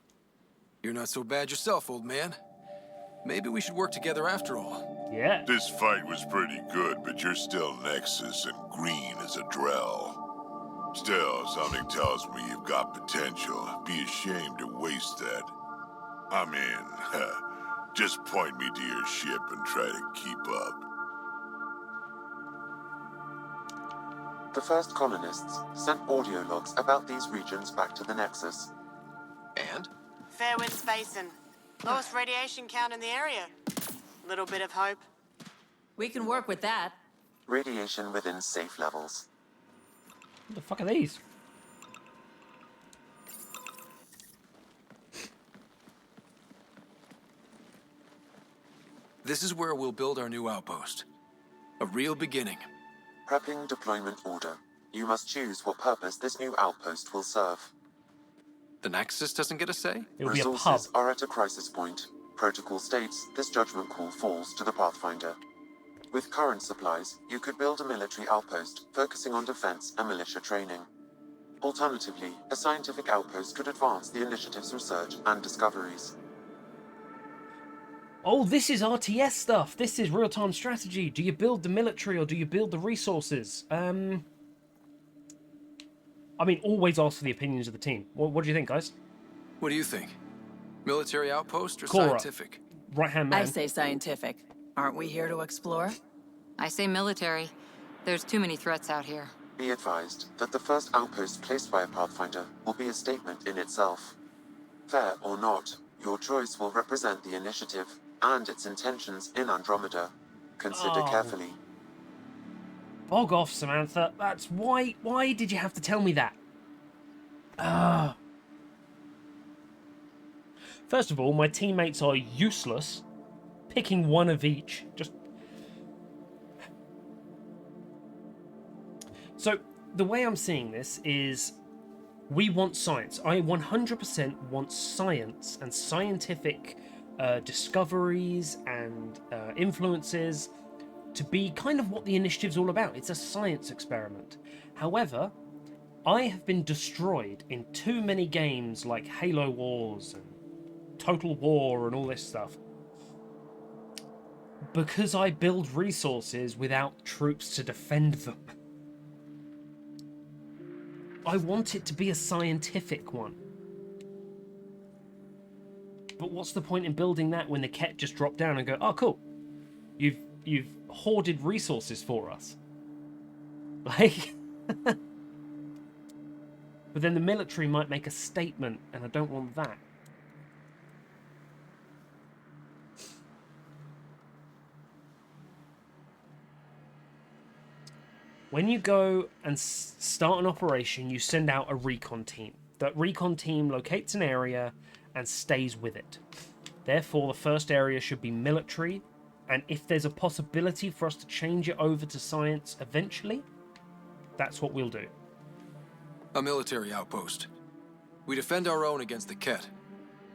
You're not so bad yourself, old man. Maybe we should work together after all. Yeah. This fight was pretty good, but you're still Nexus and green as a Drell. Still, something tells me you've got potential. Be ashamed to waste that. I mean, just point me to your ship and try to keep up. The first colonists sent audio logs about these regions back to the Nexus. And? Fairwinds Basin. Lowest radiation count in the area. Little bit of hope. We can work with that. Radiation within safe levels. What the fuck are these? This is where we'll build our new outpost. A real beginning. Prepping deployment order. You must choose what purpose this new outpost will serve. The Nexus doesn't get a say? It'll be a pub. Resources are at a crisis point. Protocol states this judgment call falls to the Pathfinder. With current supplies, you could build a military outpost focusing on defense and militia training. Alternatively, a scientific outpost could advance the initiative's research and discoveries. Oh, this is RTS stuff. This is real-time strategy. Do you build the military or do you build the resources? I mean, always ask for the opinions of the team. What do you think, guys? What do you think? Military outpost or Cora. Scientific? Right-hand man. I say scientific. Aren't we here to explore? I say military. There's too many threats out here. Be advised that the first outpost placed by a Pathfinder will be a statement in itself. Fair or not, your choice will represent the initiative and its intentions in Andromeda. Consider carefully. Bog off, Samantha. That's why did you have to tell me that? First of all, my teammates are useless. Picking one of each. Just... So, the way I'm seeing this is we want science. I 100% want science and scientific discoveries and influences to be kind of what the initiative's all about. It's a science experiment. However, I have been destroyed in too many games like Halo Wars and Total War and all this stuff because I build resources without troops to defend them. I want it to be a scientific one. But what's the point in building that when the Ket just drop down and go, oh cool, you've hoarded resources for us. Like but then the military might make a statement and I don't want that. When you go and start an operation, you send out a recon team. That recon team locates an area and stays with it. Therefore, the first area should be military, and if there's a possibility for us to change it over to science eventually, that's what we'll do. A military outpost. We defend our own against the Ket,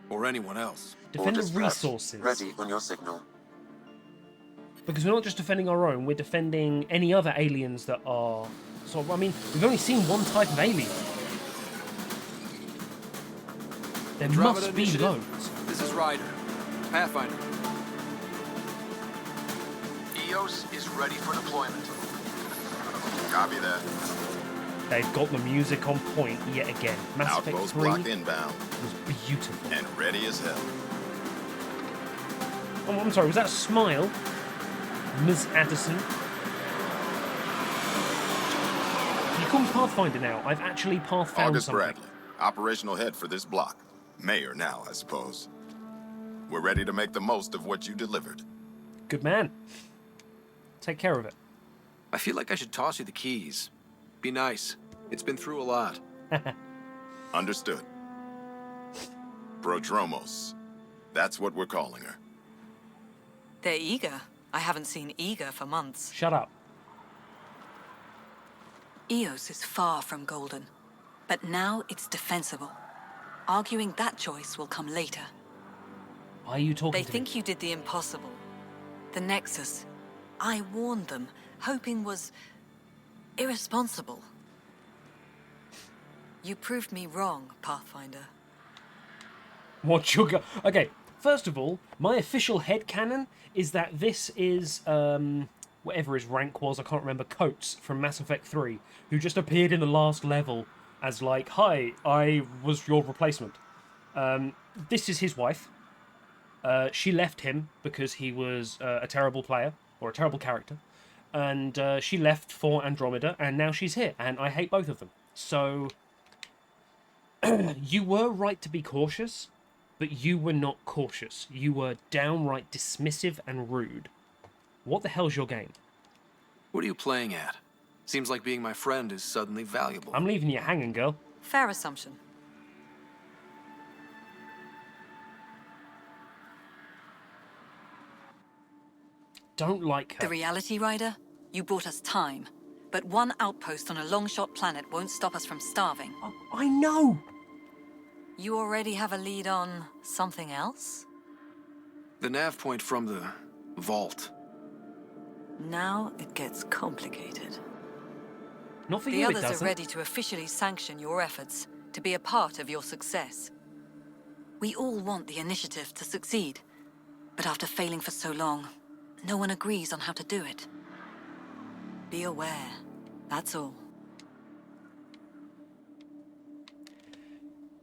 or anyone else. Defend the Orders prepped. resources. Ready on your signal. Because we're not just defending our own, we're defending any other aliens that are... So, I mean, we've only seen one type of alien. There Andromeda must be Initiative. loads. This is Ryder. Pathfinder. EOS is ready for deployment. Copy that. They've got the music on point yet again. Mass Effect Outpost 3 block inbound. was beautiful. And ready as hell. Oh, I'm sorry, was that a smile? Ms. Addison? You call me Pathfinder now. I've actually path found August something. Bradley, operational head for this block. Mayor now, I suppose. We're ready to make the most of what you delivered. Good man. Take care of it. I feel like I should toss you the keys. Be nice. It's been through a lot. Understood. Prodromos. That's what we're calling her. They're eager. I haven't seen eager for months. Shut up. Eos is far from golden, but now it's defensible. Arguing that choice will come later. Why are you talking They to think me? you did the impossible. The Nexus. I warned them, hoping was irresponsible. You proved me wrong, Pathfinder. What you got? Okay, first of all, my official headcanon is that this is, whatever his rank was, I can't remember, Coates from Mass Effect 3, who just appeared in the last level as like, hi, I was your replacement. This is his wife. She left him because he was a terrible player, or a terrible character, and she left for Andromeda, and now she's here, and I hate both of them. So, you were right to be cautious, but you were not cautious. You were downright dismissive and rude. What the hell's your game? What are you playing at? Seems like being my friend is suddenly valuable. I'm leaving you hanging, girl. Fair assumption. Don't like her. The Reality Rider? You brought us time. But one outpost on a long-shot planet won't stop us from starving. I know! You already have a lead on something else? The nav point from the vault. Now it gets complicated. Not for the you, it others doesn't. are ready to officially sanction your efforts, to be a part of your success. We all want the initiative to succeed. But after failing for so long, no one agrees on how to do it. Be aware, that's all.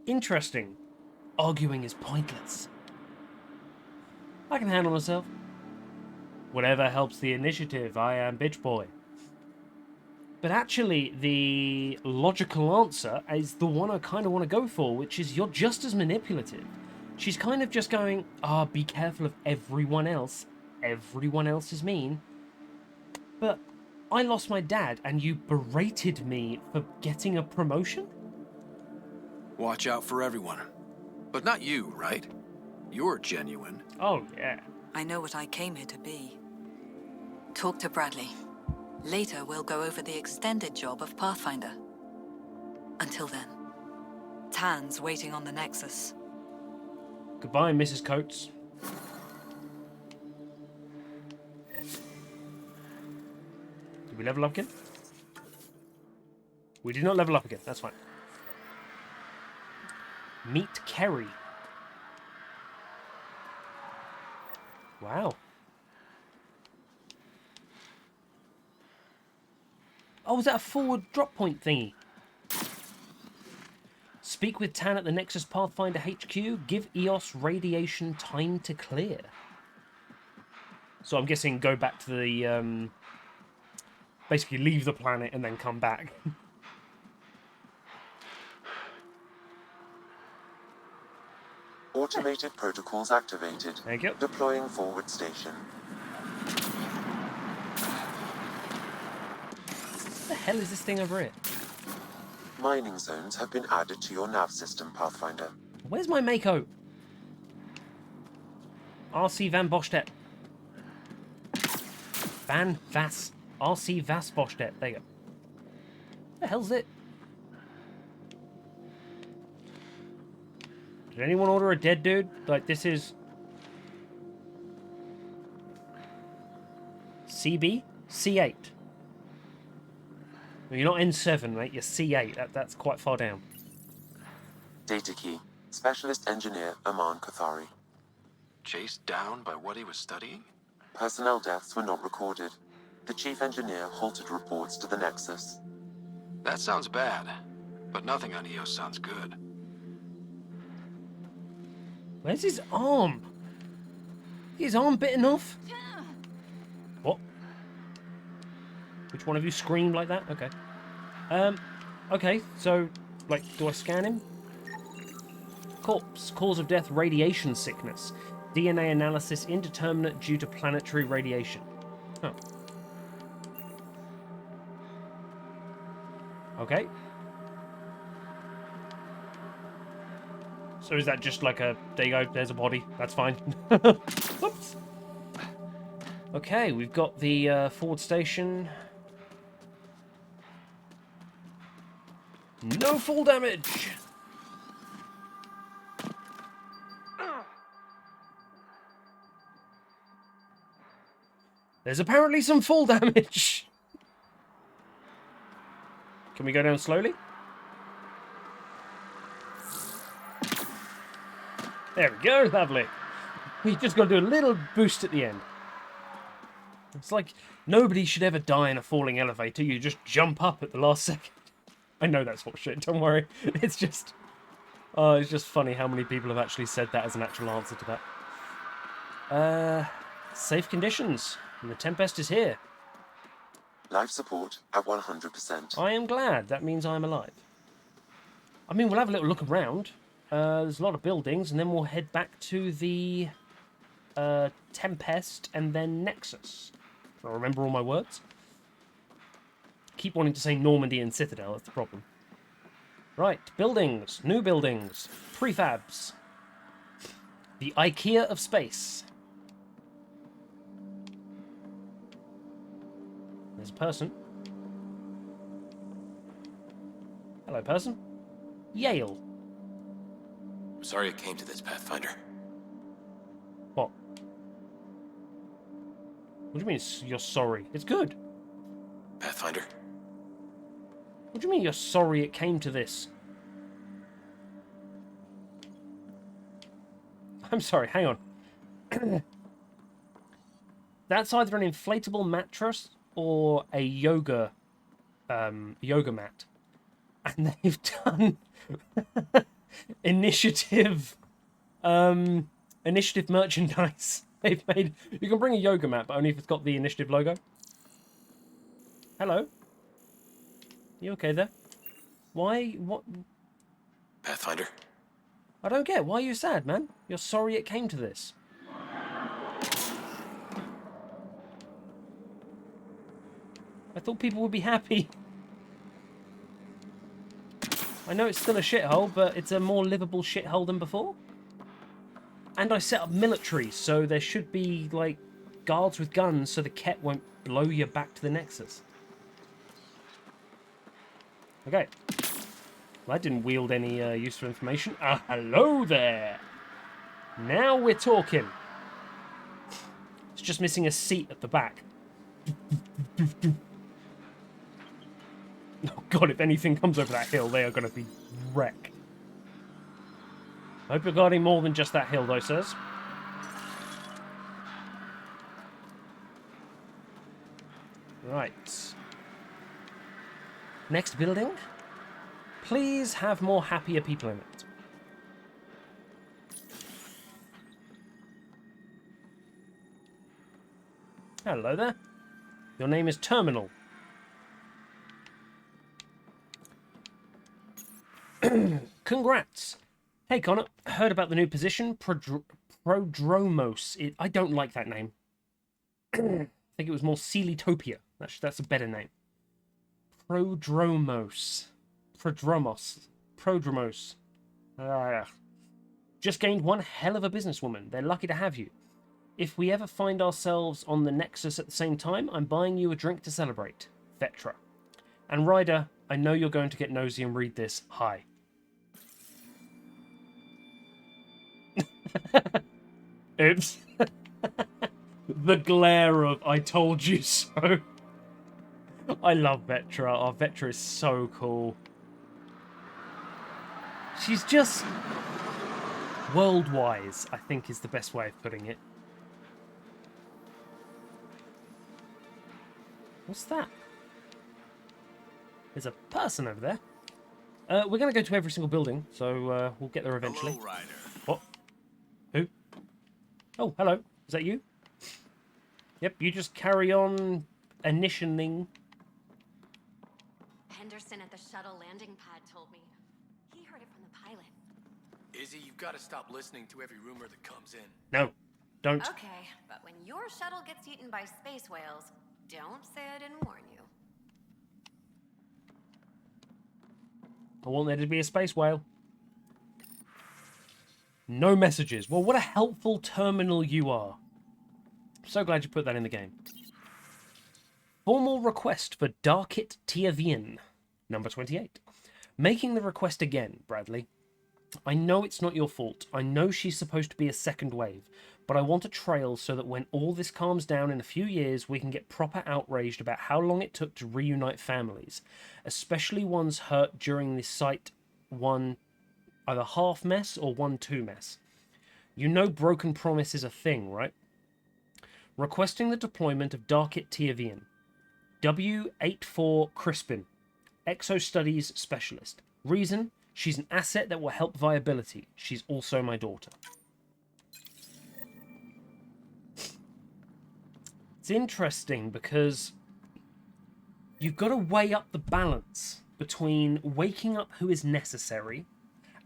Interesting. Arguing is pointless. I can handle myself. Whatever helps the initiative, I am bitch boy. But actually, the logical answer is the one I kind of want to go for, which is you're just as manipulative. She's kind of just going, be careful of everyone else. Everyone else is mean. But I lost my dad and you berated me for getting a promotion? Watch out for everyone. But not you, right? You're genuine. Oh, yeah. I know what I came here to be. Talk to Bradley. Later, we'll go over the extended job of Pathfinder. Until then, Tan's waiting on the Nexus. Goodbye, Mrs. Coates. Did we level up again? We did not level up again. That's fine. Meet Kerry. Wow. Oh, was that a forward drop point thingy? Speak with Tan at the Nexus Pathfinder HQ. Give EOS radiation time to clear. So I'm guessing go back to the... basically leave the planet and then come back. Automated protocols activated. Thank you. Deploying forward station. What the hell is this thing over here? Mining zones have been added to your nav system, Pathfinder. Where's my Mako? RC Van Bostedt. Van Vas. RC Vas Bostedt. There you go. What the hell's it? Did anyone order a dead dude? Like, this is... CB? C8. Well, you're not N7, mate. You're C8. That's quite far down. Data key. Specialist engineer Aman Kathari. Chased down by what he was studying? Personnel deaths were not recorded. The chief engineer halted reports to the Nexus. That sounds bad, but nothing on EOS sounds good. Where's his arm? His arm bitten off? What? Which one of you screamed like that? Okay. Okay, so, like, do I scan him? Corpse, cause of death, radiation sickness. DNA analysis indeterminate due to planetary radiation. Oh. Okay. So is that just like a, there you go, there's a body, that's fine. Whoops. Okay, we've got the forward station. No fall damage! There's apparently some fall damage! Can we go down slowly? There we go, lovely. We just got to do a little boost at the end. It's like nobody should ever die in a falling elevator. You just jump up at the last second. I know that's horseshit, don't worry. It's just funny how many people have actually said that as an actual answer to that. Safe conditions. And the Tempest is here. Life support at 100%. I am glad. That means I'm alive. I mean, we'll have a little look around. There's a lot of buildings, and then we'll head back to the Tempest and then Nexus. Can I remember all my words? Keep wanting to say Normandy and Citadel, that's the problem. Right, buildings, new buildings, prefabs. The IKEA of space. There's a person. Hello, person. Yale. Sorry it came to this, Pathfinder. What? What do you mean you're sorry? It's good. Pathfinder? What do you mean you're sorry it came to this? I'm sorry, hang on. That's either an inflatable mattress or a yoga mat. And they've done initiative merchandise. They've made, you can bring a yoga mat, but only if it's got the initiative logo. Hello? You okay there? Why? What? Pathfinder? I don't get. Why are you sad, man? You're sorry it came to this. I thought people would be happy. I know it's still a shithole, but it's a more livable shithole than before. And I set up military, so there should be, like, guards with guns so the Ket won't blow you back to the Nexus. Okay. Well, I didn't wield any useful information. Hello there! Now we're talking. It's just missing a seat at the back. Oh god, if anything comes over that hill, they are going to be wrecked. I hope you're guarding more than just that hill, though, sirs. Right. Next building. Please have more happier people in it. Hello there. Your name is Terminal. Congrats. Hey, Connor. Heard about the new position, Prodromos. I don't like that name. I think it was more Celitopia. That's a better name. Prodromos. Just gained one hell of a businesswoman. They're lucky to have you. If we ever find ourselves on the Nexus at the same time, I'm buying you a drink to celebrate. Vetra. And Ryder, I know you're going to get nosy and read this. Hi. Oops. The glare of I told you so. I love Vetra. Our Vetra is so cool. She's just world-wise, I think is the best way of putting it. What's that? There's a person over there. We're going to go to every single building, so we'll get there eventually. Hello, Ryder. What? Who? Oh, hello. Is that you? Yep, you just carry on initiating. Henderson at the shuttle landing pad told me. He heard it from the pilot. Izzy, you've got to stop listening to every rumor that comes in. No, don't. Okay, but when your shuttle gets eaten by space whales, don't say I didn't warn you. I want there to be a space whale. No messages. Well, what a helpful terminal you are. So glad you put that in the game. Formal request for Darkit Tiavian, number 28. Making the request again, Bradley. I know it's not your fault. I know she's supposed to be a second wave, but I want a trail so that when all this calms down in a few years, we can get proper outraged about how long it took to reunite families, especially ones hurt during this Site 1 either half mess or 1-2 mess. You know Broken Promise is a thing, right? Requesting the deployment of Darkit Tiavian. W84 Crispin, Exo Studies Specialist. Reason? She's an asset that will help viability. She's also my daughter. It's interesting because you've got to weigh up the balance between waking up who is necessary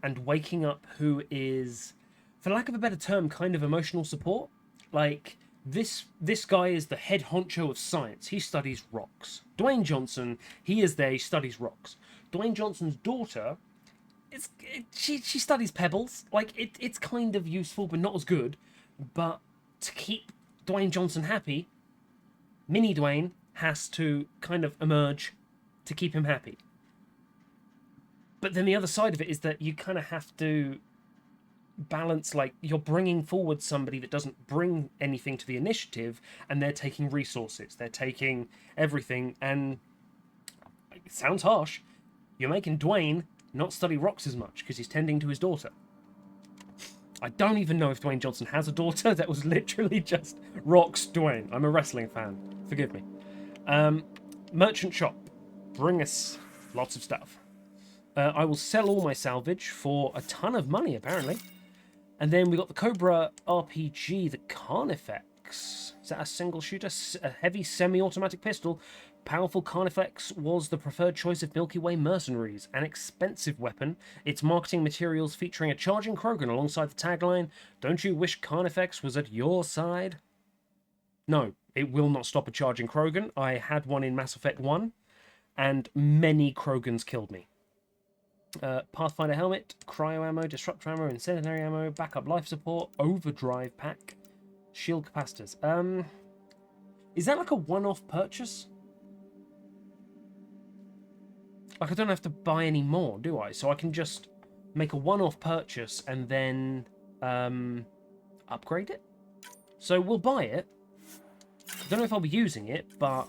and waking up who is, for lack of a better term, kind of emotional support. Like, this guy is the head honcho of science. He studies rocks. Dwayne Johnson, he is there, he studies rocks. Dwayne Johnson's daughter, she studies pebbles. Like, it's kind of useful, but not as good. But to keep Dwayne Johnson happy, Mini Dwayne has to kind of emerge to keep him happy. But then the other side of it is that you kind of have to balance, like, you're bringing forward somebody that doesn't bring anything to the initiative, and they're taking resources, they're taking everything, and it sounds harsh, you're making Dwayne not study rocks as much because he's tending to his daughter. I don't even know if Dwayne Johnson has a daughter. That was literally just rocks Dwayne. I'm a wrestling fan, forgive me. Merchant shop, bring us lots of stuff. I will sell all my salvage for a ton of money, apparently. And then we got the Cobra RPG, the Carnifex. Is that a single shooter? A heavy semi-automatic pistol. Powerful Carnifex was the preferred choice of Milky Way mercenaries. An expensive weapon. Its marketing materials featuring a charging Krogan alongside the tagline, "Don't you wish Carnifex was at your side?" No, it will not stop a charging Krogan. I had one in Mass Effect 1, and many Krogans killed me. Pathfinder helmet, cryo ammo, disruptor ammo, incendiary ammo, backup life support, overdrive pack, shield capacitors. Is that like a one-off purchase? Like, I don't have to buy any more, do I? So I can just make a one-off purchase and then upgrade it? So we'll buy it. I don't know if I'll be using it, but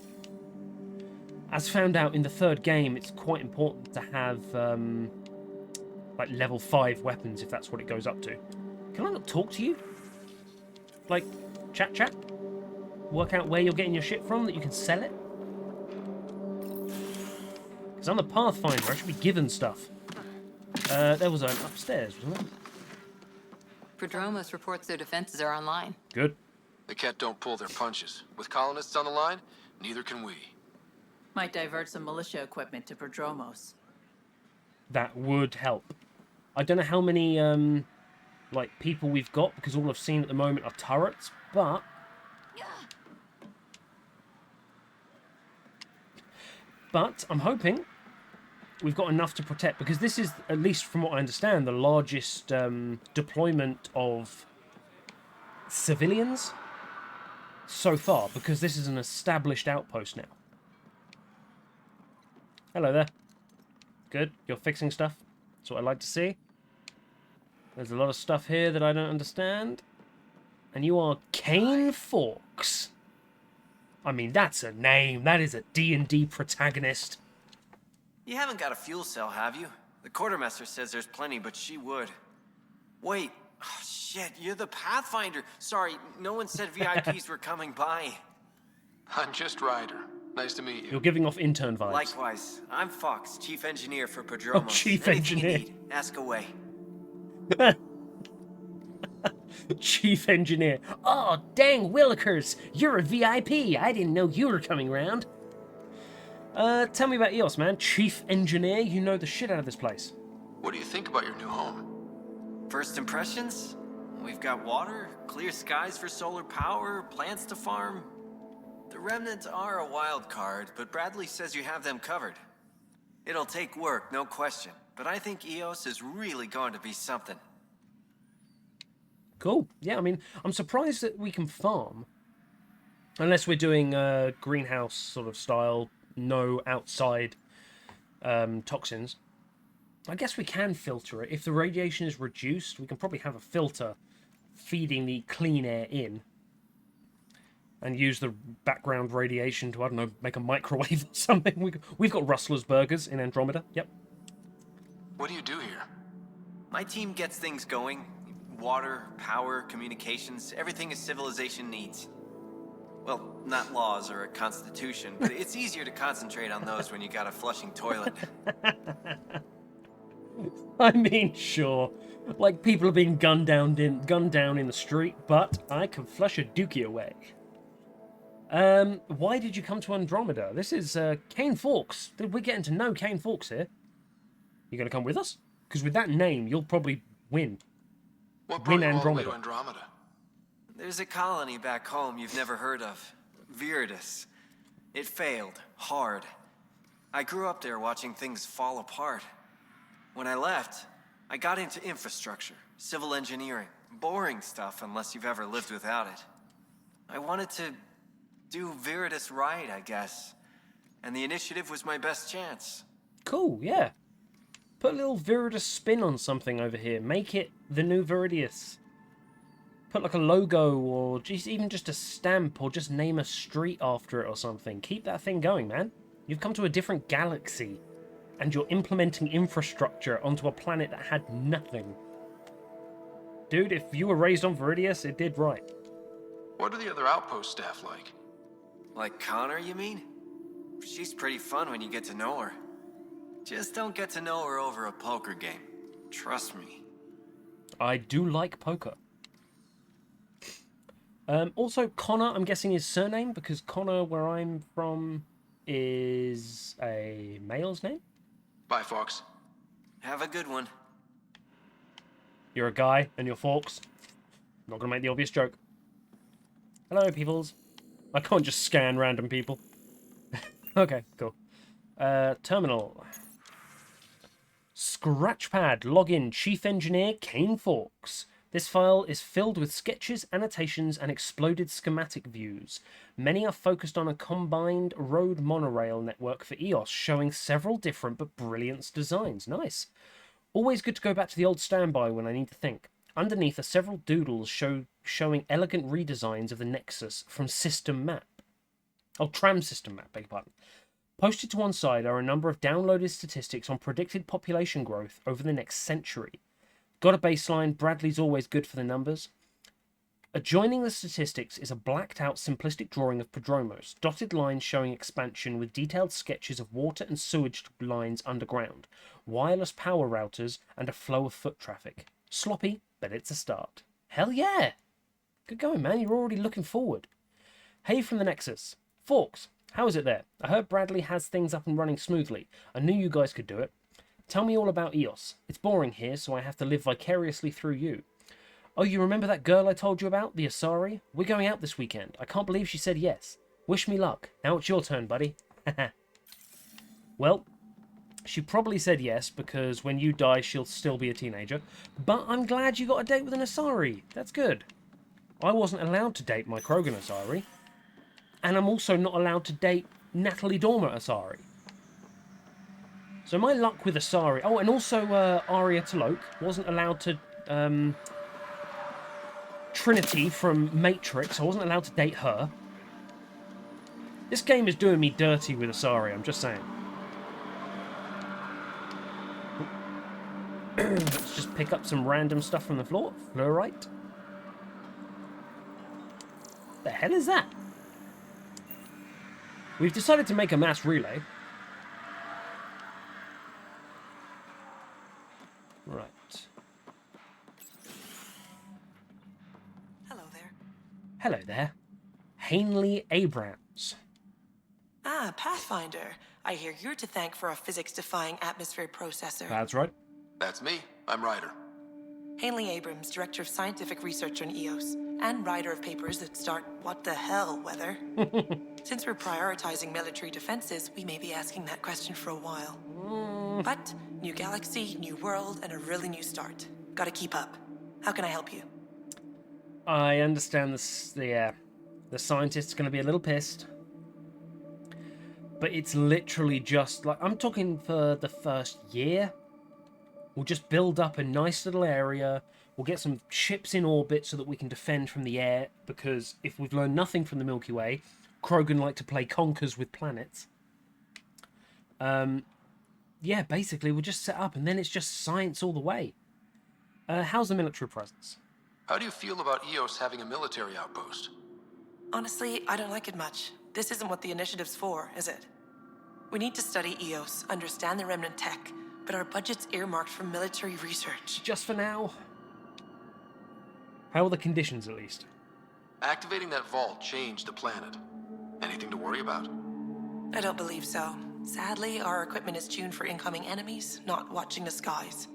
as found out in the third game, it's quite important to have like level 5 weapons if that's what it goes up to. Can I not talk to you? Like, chat? Work out where you're getting your shit from that you can sell it? Because I'm the Pathfinder, I should be given stuff. There was an upstairs, wasn't there? Prodromos reports their defenses are online. Good. The Ket don't pull their punches. With colonists on the line, neither can we. Might divert some militia equipment to Prodromos. That would help. I don't know how many like people we've got, because all I've seen at the moment are turrets, but I'm hoping we've got enough to protect, because this is, at least from what I understand, the largest deployment of civilians so far, because this is an established outpost now. Hello there. Good, you're fixing stuff. That's what I like to see. There's a lot of stuff here that I don't understand. And you are Kane Forks. I mean, that's a name. That is a D&D protagonist. You haven't got a fuel cell, have you? The quartermaster says there's plenty, but she would. Wait. Oh, shit, you're the Pathfinder. Sorry, no one said VIPs were coming by. I'm just Ryder. Nice to meet you. You're giving off intern vibes. Likewise. I'm Fox, chief engineer for Prodromos. Oh, chief Anything engineer. you need, ask away. Chief engineer. Oh, dang Willikers. You're a VIP. I didn't know you were coming round. Tell me about EOS, man. Chief engineer, you know the shit out of this place. What do you think about your new home? First impressions? We've got water, clear skies for solar power, plants to farm. The remnants are a wild card, but Bradley says you have them covered. It'll take work, no question, but I think EOS is really going to be something. Cool. Yeah, I mean, I'm surprised that we can farm Unless we're doing a greenhouse sort of style, no outside toxins. I guess we can filter it. If the radiation is reduced, we can probably have a filter feeding the clean air in. And use the background radiation to, I don't know, make a microwave or something. We've got Rustler's Burgers in Andromeda. Yep. What do you do here? My team gets things going. Water, power, communications, everything a civilization needs. Well, not laws or a constitution, but it's easier to concentrate on those when you got a flushing toilet. I mean, sure. Like, people are being gunned down in the street, but I can flush a dookie away. Why did you come to Andromeda? This is Kane Fawkes. We're getting to know Kane Fawkes here. You gonna come with us? Because with that name, you'll probably win. What brought Win you all the way Andromeda. to Andromeda? There's a colony back home you've never heard of. Viridis. It failed. Hard. I grew up there watching things fall apart. When I left, I got into infrastructure, civil engineering. Boring stuff unless you've ever lived without it. I wanted to do Viridis right, I guess. And the initiative was my best chance. Cool, yeah. Put a little Viridis spin on something over here. Make it the new Viridius. Put like a logo or even just a stamp or just name a street after it or something. Keep that thing going, man. You've come to a different galaxy and you're implementing infrastructure onto a planet that had nothing. Dude, if you were raised on Viridius, it did right. What are the other outpost staff like? Like Connor, you mean? She's pretty fun when you get to know her. Just don't get to know her over a poker game. Trust me. I do like poker. Also, Connor, I'm guessing his surname, because Connor, where I'm from, is a male's name? Bye, Fox. Have a good one. You're a guy, and you're Fawkes. Not gonna make the obvious joke. Hello, peoples. I can't just scan random people. Okay, cool. Terminal. Scratchpad. Login. Chief Engineer Kane Fawkes. This file is filled with sketches, annotations, and exploded schematic views. Many are focused on a combined road monorail network for EOS, showing several different but brilliant designs. Nice. Always good to go back to the old standby when I need to think. Underneath are several doodles showing elegant redesigns of the Nexus from System Map. Oh, Tram System Map, beg your pardon. Posted to one side are a number of downloaded statistics on predicted population growth over the next century. Got a baseline, Bradley's always good for the numbers. Adjoining the statistics is a blacked out simplistic drawing of Prodromos, dotted lines showing expansion with detailed sketches of water and sewage lines underground, wireless power routers, and a flow of foot traffic. Sloppy, but it's a start. Hell yeah! Good going, man. You're already looking forward. Hey from the Nexus. Fawkes, how is it there? I heard Bradley has things up and running smoothly. I knew you guys could do it. Tell me all about EOS. It's boring here, so I have to live vicariously through you. Oh, you remember that girl I told you about, the Asari? We're going out this weekend. I can't believe she said yes. Wish me luck. Now it's your turn, buddy. Well, she probably said yes, because when you die, she'll still be a teenager. But I'm glad you got a date with an Asari. That's good. I wasn't allowed to date my Krogan Asari. And I'm also not allowed to date Natalie Dormer Asari. So my luck with Asari... Oh, and also Arya T'Loak wasn't allowed to... Trinity from Matrix, I wasn't allowed to date her. This game is doing me dirty with Asari, I'm just saying. Let's just pick up some random stuff from the floor. Fluorite. The hell is that? We've decided to make a mass relay. Right. Hello there. Hello there. Hanley Abrams. Ah, Pathfinder. I hear you're to thank for a physics-defying atmosphere processor. That's right. That's me. I'm Ryder. Hanley Abrams, Director of Scientific Research on EOS, and writer of papers that start what the hell weather. Since we're prioritizing military defenses, we may be asking that question for a while. But, new galaxy, new world, and a really new start. Gotta keep up. How can I help you? I understand this. Yeah. The scientist's going to be a little pissed. But it's literally just like, I'm talking for the first year. We'll just build up a nice little area. We'll get some ships in orbit so that we can defend from the air. Because if we've learned nothing from the Milky Way, Krogan like to play conkers with planets. Yeah, basically we'll just set up and then it's just science all the way. How's the military presence? How do you feel about EOS having a military outpost? Honestly, I don't like it much. This isn't what the initiative's for, is it? We need to study EOS, understand the remnant tech, but our budget's earmarked for military research. Just for now. How are the conditions, at least? Activating that vault changed the planet. Anything to worry about? I don't believe so. Sadly, our equipment is tuned for incoming enemies, not watching the skies.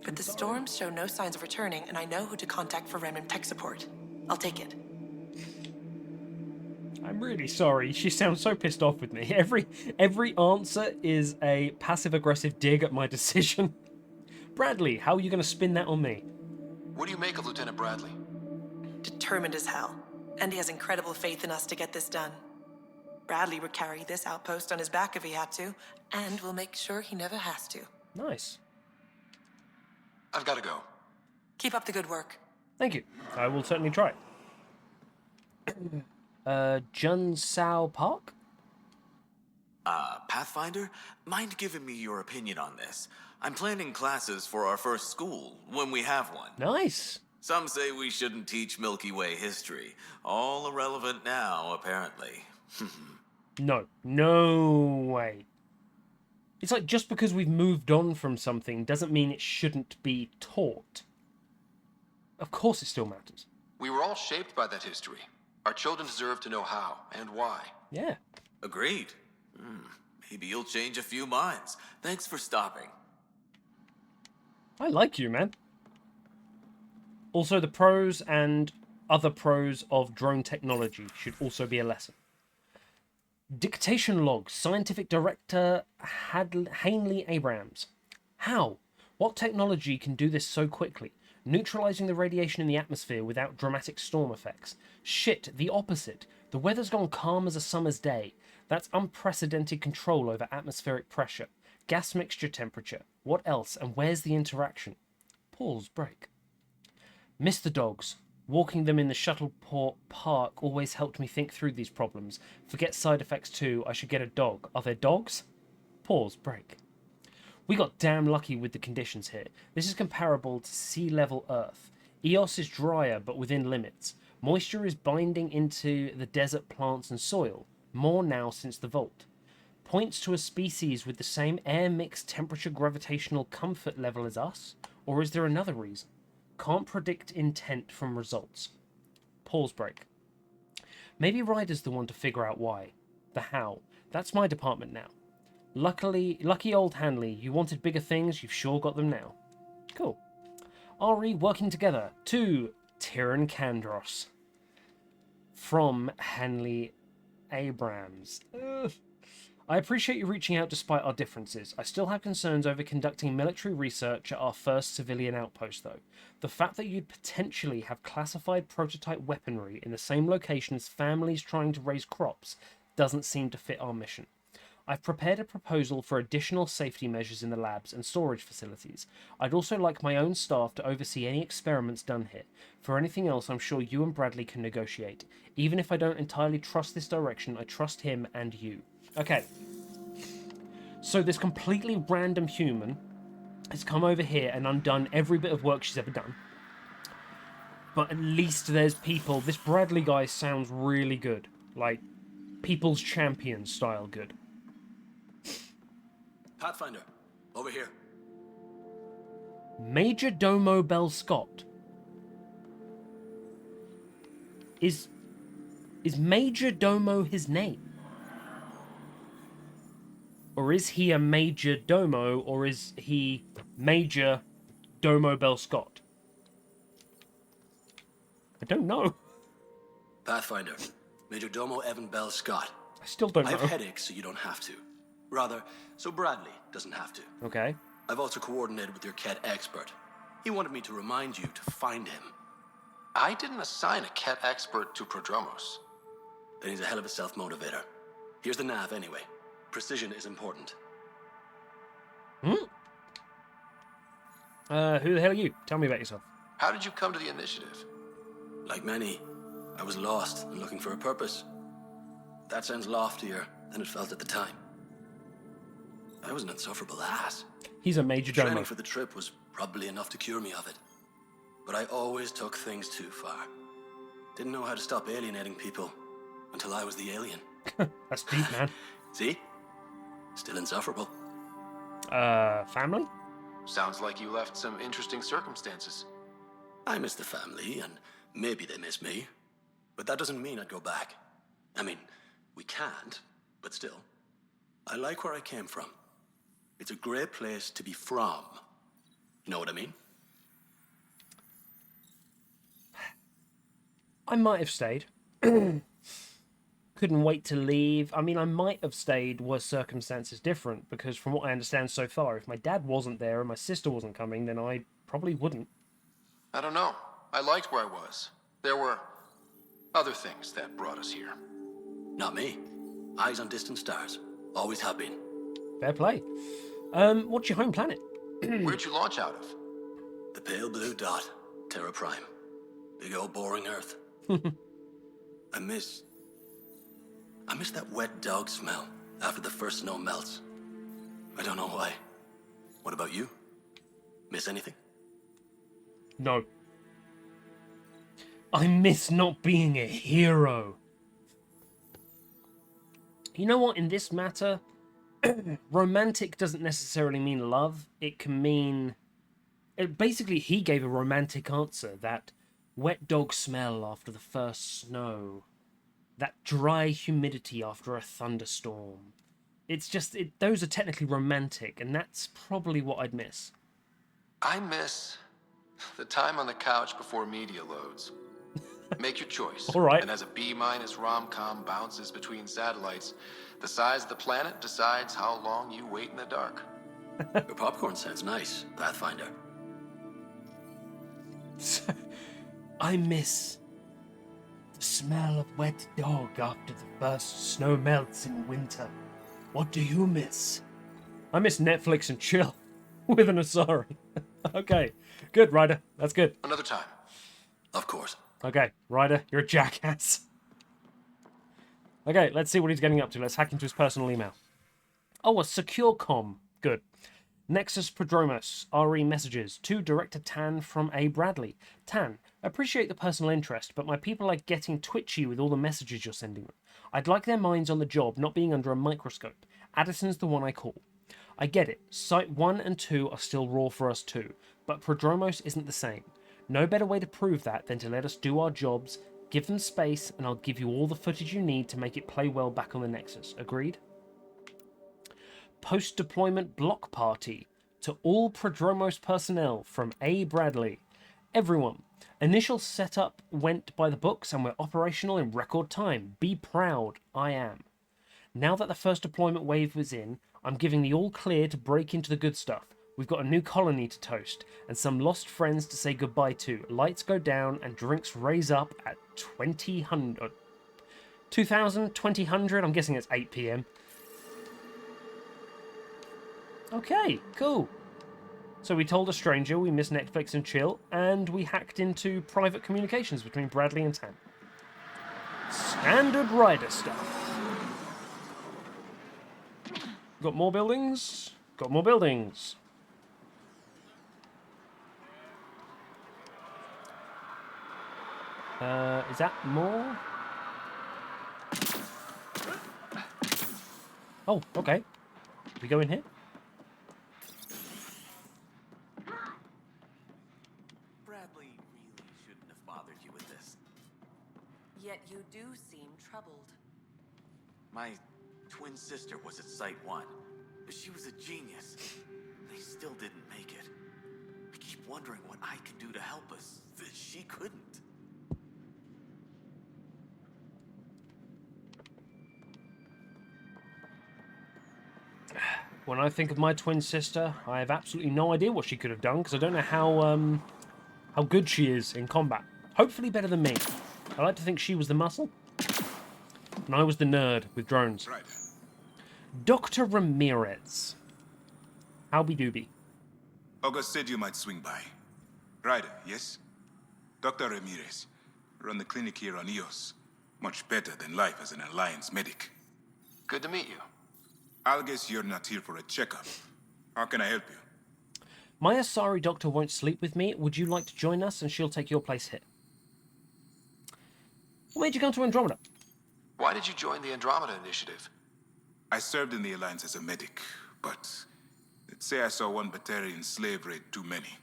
But the storms show no signs of returning, and I know who to contact for remnant tech support. I'll take it. I'm really sorry. She sounds so pissed off with me. Every answer is a passive-aggressive dig at my decision. Bradley, how are you going to spin that on me? What do you make of Lieutenant Bradley? Determined as hell. And he has incredible faith in us to get this done. Bradley would carry this outpost on his back if he had to, and we'll make sure he never has to. Nice. I've got to go. Keep up the good work. Thank you. I will certainly try. Junsao Park? Pathfinder, mind giving me your opinion on this? I'm planning classes for our first school, when we have one. Nice. Some say we shouldn't teach Milky Way history. All irrelevant now, apparently. No way. It's like just because we've moved on from something doesn't mean it shouldn't be taught. Of course it still matters. We were all shaped by that history. Our children deserve to know how and why. Yeah. Agreed. Maybe you'll change a few minds. Thanks for stopping. I like you, man. Also, the pros and other pros of drone technology should also be a lesson. Dictation log, Scientific Director Hanley Abrams. How? What technology can do this so quickly? Neutralizing the radiation in the atmosphere without dramatic storm effects. Shit, the opposite. The weather's gone calm as a summer's day. That's unprecedented control over atmospheric pressure. Gas mixture temperature. What else, and where's the interaction? Pause, break. Miss the dogs. Walking them in the Shuttleport Park always helped me think through these problems. Forget side effects too. I should get a dog. Are there dogs? Pause, break. We got damn lucky with the conditions here. This is comparable to sea level Earth. Eos is drier, but within limits. Moisture is binding into the desert plants and soil. More now since the vault. Points to a species with the same air mix temperature gravitational comfort level as us? Or is there another reason? Can't predict intent from results. Pause break. Maybe Ryder's the one to figure out why. The how. That's my department now. Lucky old Hanley, you wanted bigger things, you've sure got them now. Cool. Ari working together to Tyran Kandros. From Hanley Abrams. I appreciate you reaching out despite our differences. I still have concerns over conducting military research at our first civilian outpost, though. The fact that you'd potentially have classified prototype weaponry in the same location as families trying to raise crops doesn't seem to fit our mission. I've prepared a proposal for additional safety measures in the labs and storage facilities. I'd also like my own staff to oversee any experiments done here. For anything else, I'm sure you and Bradley can negotiate. Even if I don't entirely trust this direction, I trust him and you. Okay. So this completely random human has come over here and undone every bit of work she's ever done. But at least there's people. This Bradley guy sounds really good. Like, people's champion style good. Pathfinder, over here. Major Domo Bell Scott. Is Major Domo his name? Or is he a Major Domo, or is he Major Domo Bell Scott? I don't know. Pathfinder, Major Domo Evan Bell Scott. I still don't know. I have headaches, so you don't have to. Rather, so Bradley doesn't have to. Okay. I've also coordinated with your Ket expert. He wanted me to remind you to find him. I didn't assign a Ket expert to Prodromos. then he's a hell of a self-motivator. Here's the nav anyway. Precision is important. Hmm? Who the hell are you? Tell me about yourself. How did you come to the initiative? Like many, I was lost and looking for a purpose. That sounds loftier than it felt at the time. I was an insufferable ass. He's a major Training domo. for the trip was probably enough to cure me of it. But I always took things too far. Didn't know how to stop alienating people until I was the alien. That's deep, man. See? Still insufferable. Family? Sounds like you left some interesting circumstances. I miss the family, and maybe they miss me. But that doesn't mean I'd go back. I mean, we can't, but still. I like where I came from. It's a great place to be from. You know what I mean? I might have stayed. Couldn't wait to leave. I mean, I might have stayed were circumstances different, because from what I understand so far, if my dad wasn't there and my sister wasn't coming, then I probably wouldn't. I don't know. I liked where I was. There were other things that brought us here. Not me. Eyes on distant stars. Always have been. Fair play. What's your home planet? Where'd you launch out of? The pale blue dot. Terra Prime. Big old boring Earth. I miss that wet dog smell after the first snow melts. I don't know why. What about you? Miss anything? No. I miss not being a hero. You know what? In this matter, romantic doesn't necessarily mean love. It can mean... basically, he gave a romantic answer. That wet dog smell after the first snow. That dry humidity after a thunderstorm. It's just... those are technically romantic, and that's probably what I'd miss. I miss the time on the couch before media loads. Make your choice. All right. And as a B-minus rom-com bounces between satellites, the size of the planet decides how long you wait in the dark. Your popcorn sounds nice, Pathfinder. I miss the smell of wet dog after the first snow melts in winter. What do you miss? I miss Netflix and chill with an Asari. Okay, good, Ryder. That's good. Another time. Of course. Okay, Ryder, you're a jackass. Okay, let's see what he's getting up to. Let's hack into his personal email. Oh, a secure comm. Good. Nexus Prodromos, RE messages to Director Tan from A. Bradley. Tan, appreciate the personal interest, but my people are getting twitchy with all the messages you're sending them. I'd like their minds on the job, not being under a microscope. Addison's the one I call. I get it. Site 1 and 2 are still raw for us too, but Prodromos isn't the same. No better way to prove that than to let us do our jobs, give them space, and I'll give you all the footage you need to make it play well back on the Nexus. Agreed? Post-deployment block party to all Prodromos personnel from A. Bradley. Everyone, initial setup went by the books and we're operational in record time. Be proud, I am. Now that the first deployment wave was in, I'm giving the all clear to break into the good stuff. We've got a new colony to toast, and some lost friends to say goodbye to. Lights go down, and drinks raise up at 2000. I'm guessing it's 8 p.m. Okay, cool. So we told a stranger we miss Netflix and chill, and we hacked into private communications between Bradley and Tan. Standard Rider stuff. Got more buildings? Got more buildings. Is that more? Oh, okay. We go in here? Bradley really shouldn't have bothered you with this. Yet you do seem troubled. My twin sister was at Site 1. She was a genius. They still didn't make it. I keep wondering what I can do to help us that she couldn't. When I think of my twin sister, I have absolutely no idea what she could have done, because I don't know how good she is in combat. Hopefully better than me. I like to think she was the muscle. And I was the nerd with drones. Right. Dr. Ramirez. Howby doobie. August said you might swing by. Ryder, yes? Dr. Ramirez. Run the clinic here on Eos. Much better than life as an Alliance medic. Good to meet you. I'll guess you're not here for a checkup. How can I help you? My Asari doctor won't sleep with me. Would you like to join us and she'll take your place here? What made you come to Andromeda? Why did you join the Andromeda Initiative? I served in the Alliance as a medic, but let's say I saw one Batarian slave raid too many.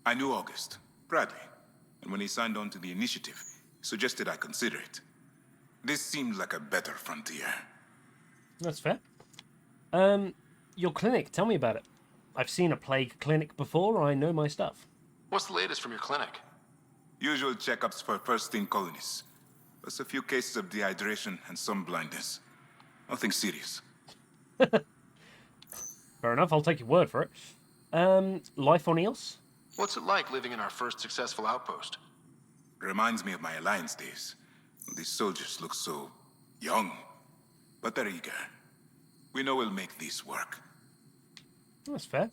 I knew August, Bradley, and when he signed on to the initiative, he suggested I consider it. This seemed like a better frontier. That's fair. Your clinic, tell me about it. I've seen a plague clinic before, I know my stuff. What's the latest from your clinic? Usual checkups for first-team colonists. Plus a few cases of dehydration and some blindness. Nothing serious. Fair enough, I'll take your word for it. Life on Eos? What's it like living in our first successful outpost? Reminds me of my Alliance days. These soldiers look so young, but they're eager. We know we'll make this work. That's fair.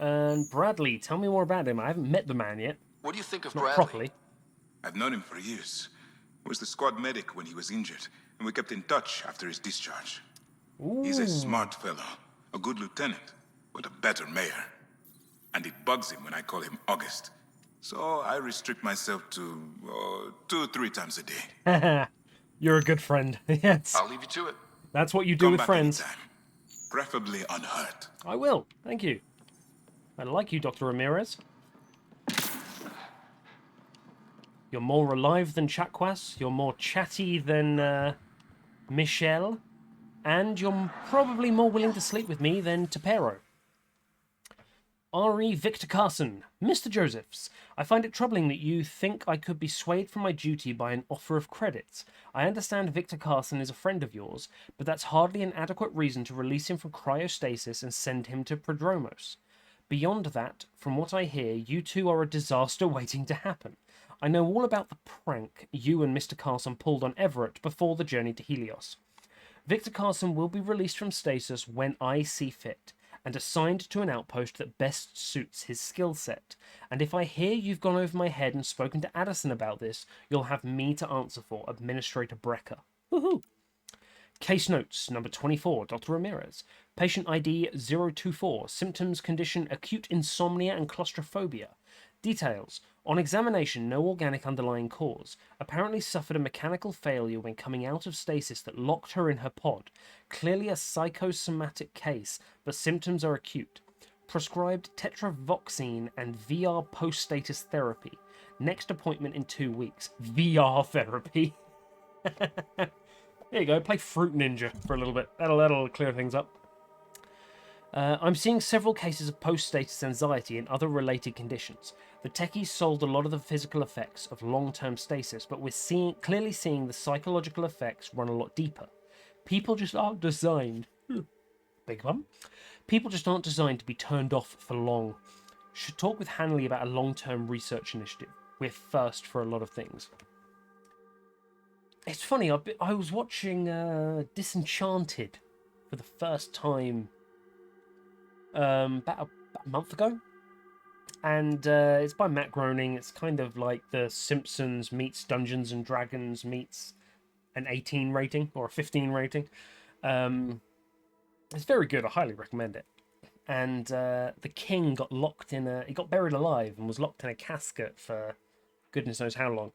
And Bradley, tell me more about him. I haven't met the man yet. What do you think of Not Bradley? properly. I've known him for years. He was the squad medic when he was injured, and we kept in touch after his discharge. Ooh. He's a smart fellow, a good lieutenant, but a better mayor. And it bugs him when I call him August. So I restrict myself to 2-3 times a day. You're a good friend. Yes. I'll leave you to it. That's what you do Come with back friends. anytime, preferably unhurt. I will. Thank you. I like you, Dr. Ramirez. You're more alive than Chakwas. You're more chatty than Michelle. And you're probably more willing to sleep with me than Tapero. R.E. Victor Carson. Mr. Josephs, I find it troubling that you think I could be swayed from my duty by an offer of credits. I understand Victor Carson is a friend of yours, but that's hardly an adequate reason to release him from cryostasis and send him to Prodromos. Beyond that, from what I hear, you two are a disaster waiting to happen. I know all about the prank you and Mr. Carson pulled on Everett before the journey to Helios. Victor Carson will be released from stasis when I see fit, and assigned to an outpost that best suits his skill set. And if I hear you've gone over my head and spoken to Addison about this, you'll have me to answer for, Administrator Brecker. Woohoo! Case notes, number 24, Dr. Ramirez. Patient ID 024, symptoms, condition, acute insomnia and claustrophobia. Details, on examination, no organic underlying cause. Apparently suffered a mechanical failure when coming out of stasis that locked her in her pod. Clearly a psychosomatic case, but symptoms are acute. Prescribed tetravoxine and VR post-status therapy. Next appointment in 2 weeks. VR therapy. There you go, play Fruit Ninja for a little bit. That'll clear things up. I'm seeing several cases of post-status anxiety and other related conditions. The techies solved a lot of the physical effects of long-term stasis, but we're clearly seeing the psychological effects run a lot deeper. People just aren't designed... Big one. People just aren't designed to be turned off for long. Should talk with Hanley about a long-term research initiative. We're first for a lot of things. It's funny, I was watching Disenchanted for the first time about a month ago. And it's by Matt Groening. It's kind of like The Simpsons meets Dungeons and Dragons meets an 18 rating or a 15 rating. It's very good. I highly recommend it. And the king got locked in he got buried alive and was locked in a casket for goodness knows how long.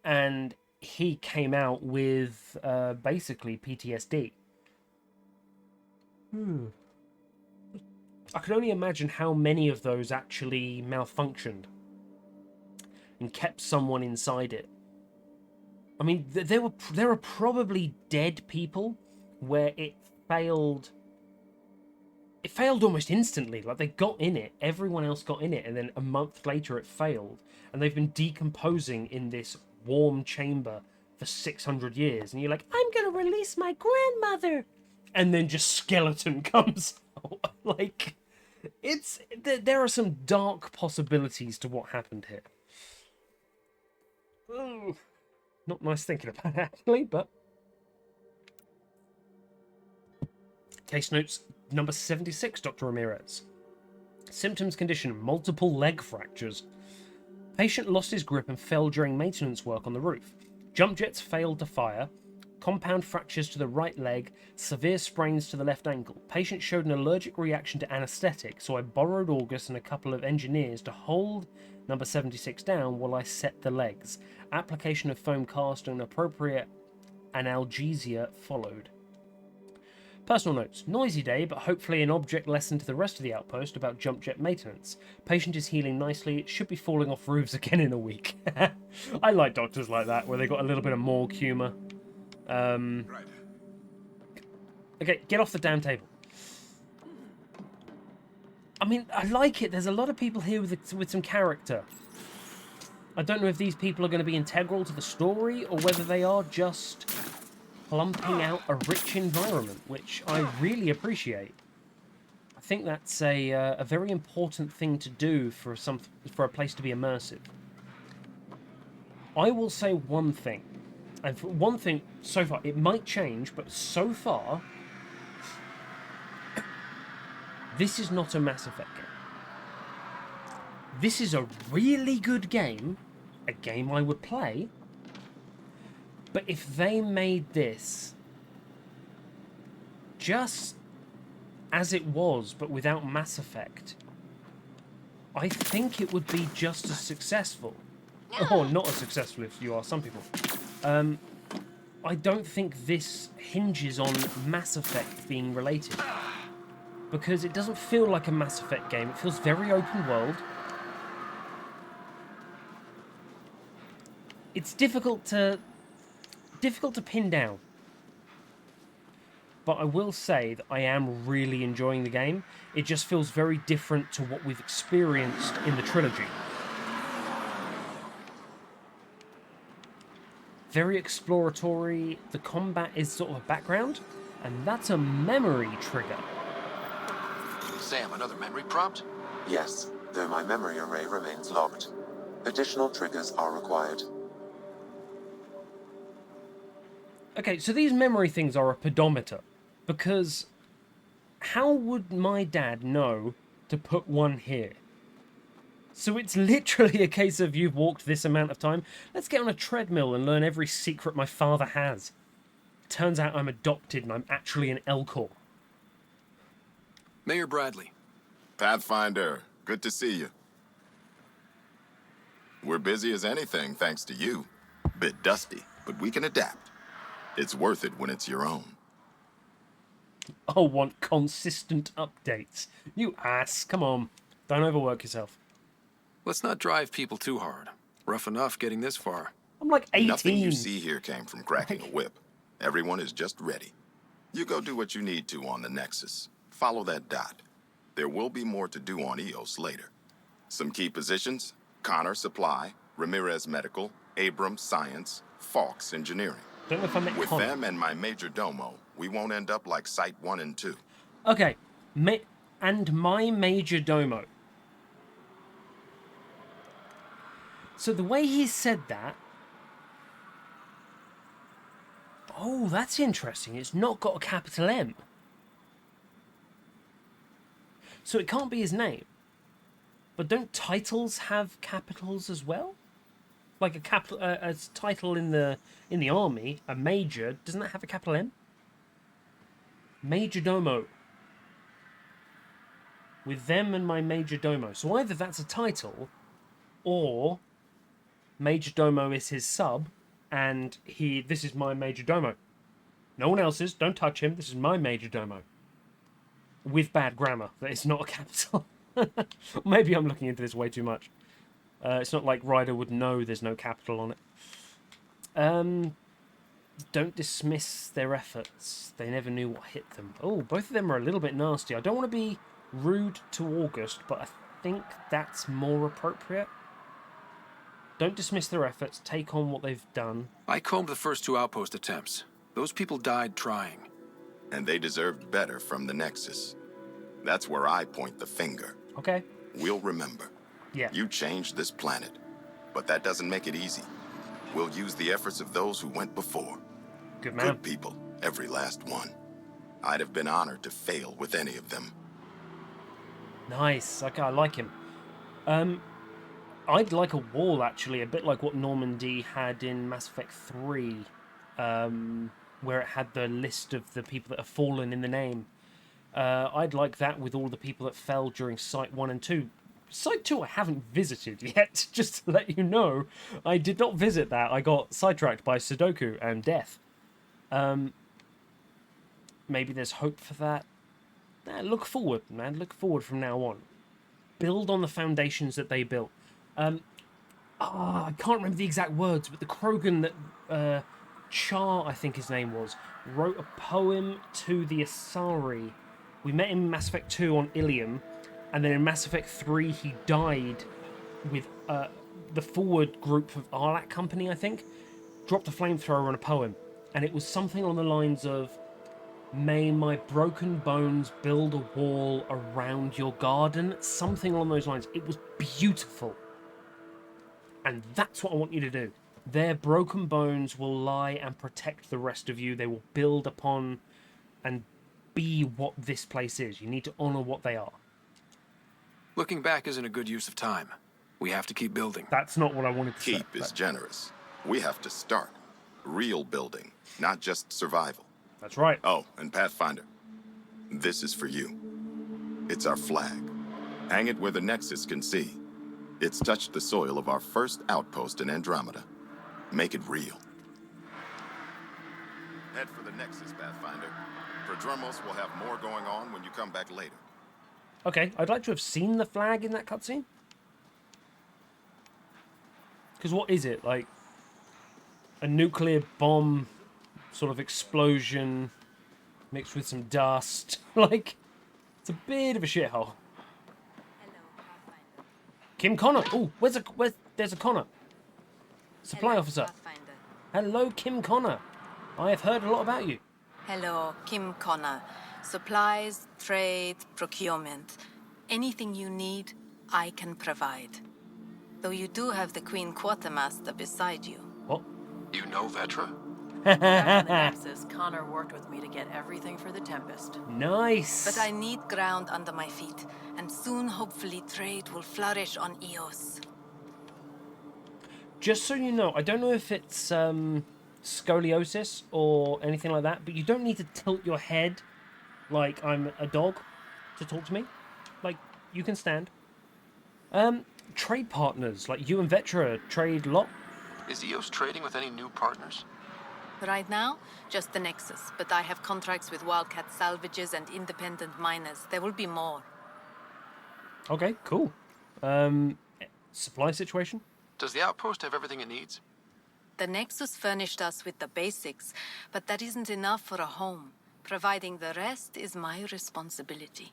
And he came out with basically PTSD. I can only imagine how many of those actually malfunctioned and kept someone inside it. I mean, there are probably dead people where it failed. It failed almost instantly. Like, they got in it, everyone else got in it, and then a month later it failed. And they've been decomposing in this warm chamber for 600 years. And you're like, I'm going to release my grandmother. And then just skeleton comes out. Like, there are some dark possibilities to what happened here. Ooh. Not nice thinking about it, actually, but Case notes number 76, Dr. Ramirez. Symptoms condition, multiple leg fractures. Patient lost his grip and fell during maintenance work on the roof. Jump jets failed to fire. Compound fractures to the right leg. Severe sprains to the left ankle. Patient showed an allergic reaction to anesthetic, so I borrowed August and a couple of engineers to hold number 76 down while I set the legs. Application of foam cast and appropriate analgesia followed. Personal notes. Noisy day, but hopefully an object lesson to the rest of the outpost about jump jet maintenance. Patient is healing nicely. It should be falling off roofs again in a week. I like doctors like that, where they got a little bit of morgue humour. Okay, get off the damn table. I mean, I like it. There's a lot of people here with some character. I don't know if these people are going to be integral to the story, or whether they are just plumping out a rich environment, which I really appreciate. I think that's a very important thing to do for a place to be immersive. I will say one thing, and for one thing so far, it might change, but so far, this is not a Mass Effect game. This is a really good game, a game I would play. But if they made this just as it was, but without Mass Effect, I think it would be just as successful. Or not as successful if you are some people. I don't think this hinges on Mass Effect being related. Because it doesn't feel like a Mass Effect game. It feels very open world. It's difficult to pin down. But I will say that I am really enjoying the game. It just feels very different to what we've experienced in the trilogy. Very exploratory. The combat is sort of a background, and that's a memory trigger. Sam, another memory prompt? Yes, though my memory array remains locked. Additional triggers are required. Okay, so these memory things are a pedometer, because how would my dad know to put one here? So it's literally a case of you've walked this amount of time. Let's get on a treadmill and learn every secret my father has. Turns out I'm adopted and I'm actually an Elcor. Mayor Bradley. Pathfinder, good to see you. We're busy as anything thanks to you. Bit dusty, but we can adapt. It's worth it when it's your own. I want consistent updates. You ass, come on. Don't overwork yourself. Let's not drive people too hard. Rough enough getting this far. I'm like 18. Nothing you see here came from cracking a whip. Everyone is just ready. You go do what you need to on the Nexus. Follow that dot. There will be more to do on EOS later. Some key positions: Connor Supply, Ramirez Medical, Abrams Science, Fawkes Engineering. Don't know if I met With Connor. them and my major domo, we won't end up like Site 1 and 2. Okay, and my major domo. So the way he said that... Oh, that's interesting. It's not got a capital M. So it can't be his name. But don't titles have capitals as well? Like a capital, a title in the army, a major, doesn't that have a capital M? Major domo. With them and my major domo. So either that's a title, or major domo is his sub, and this is my major domo. No one else's. Don't touch him. This is my major domo. With bad grammar. That it's not a capital. Maybe I'm looking into this way too much. It's not like Ryder would know there's no capital on it. Don't dismiss their efforts. They never knew what hit them. Oh, both of them are a little bit nasty. I don't want to be rude to August, but I think that's more appropriate. Don't dismiss their efforts. Take on what they've done. I combed the first 2 outpost attempts. Those people died trying. And they deserved better from the Nexus. That's where I point the finger. Okay. We'll remember. Yeah. You changed this planet, but that doesn't make it easy. We'll use the efforts of those who went before. Good man. Good people, every last one. I'd have been honored to fail with any of them. Nice. Okay, I like him. I'd like a wall, actually, a bit like what Normandy had in Mass Effect 3, where it had the list of the people that have fallen in the name. I'd like that with all the people that fell during Site 1 and 2. Site 2 I haven't visited yet, just to let you know. I did not visit that. I got sidetracked by Sudoku and death. Maybe there's hope for that. Look forward, man. Look forward from now on. Build on the foundations that they built. I can't remember the exact words, but the Krogan that Char, I think his name was, wrote a poem to the Asari. We met him in Mass Effect 2 on Ilium, and then in Mass Effect 3 he died with the forward group of Arlac Company, I think, dropped a flamethrower on a poem, and it was something on the lines of, "May my broken bones build a wall around your garden," something along those lines. It was beautiful. And that's what I want you to do. Their broken bones will lie and protect the rest of you. They will build upon and be what this place is. You need to honor what they are. Looking back isn't a good use of time. We have to keep building. That's not what I wanted to say. Keep is generous. We have to start. Real building, not just survival. That's right. Oh, and Pathfinder, this is for you. It's our flag. Hang it where the Nexus can see. It's touched the soil of our first outpost in Andromeda. Make it real. Head for the Nexus, Pathfinder. Prodromos will have more going on when you come back later. Okay, I'd like to have seen the flag in that cutscene. Because what is it? Like, a nuclear bomb sort of explosion mixed with some dust. Like, it's a bit of a shithole. Kim Connor. Oh, there's a Connor. Supply officer. Hello, Kim Connor. I have heard a lot about you. Hello, Kim Connor. Supplies, trade, procurement. Anything you need, I can provide. Though you do have the Queen Quartermaster beside you. What? You know Vetra? Back on the Nexus, Connor worked with me to get everything for the Tempest. Nice. But I need ground under my feet, and soon, hopefully, trade will flourish on Eos. Just so you know, I don't know if it's scoliosis or anything like that, but you don't need to tilt your head like I'm a dog to talk to me. Like, you can stand. Trade partners, like you and Vetra trade a lot. Is Eos trading with any new partners? Right now, just the Nexus, but I have contracts with Wildcat salvages and independent miners. There will be more. Okay, cool. Supply situation? Does the outpost have everything it needs? The Nexus furnished us with the basics, but that isn't enough for a home. Providing the rest is my responsibility.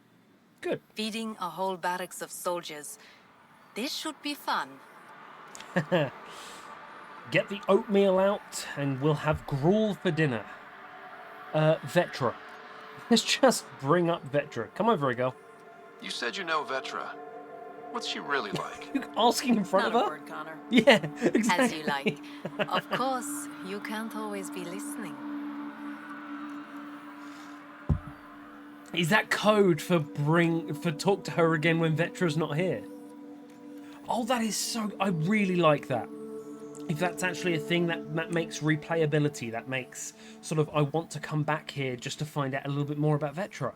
Good. Feeding a whole barracks of soldiers. This should be fun. Get the oatmeal out and we'll have gruel for dinner. Vetra. Let's just bring up Vetra. Come over here, girl. You said you know Vetra. What's she really like? You asking in front Not of a her? word, Connor. Yeah, exactly. As you like. Of course, you can't always be listening. Is that code for talk to her again when Vetra's not here? Oh, that is so... I really like that. If that's actually a thing, that makes replayability. That makes sort of, I want to come back here just to find out a little bit more about Vetra.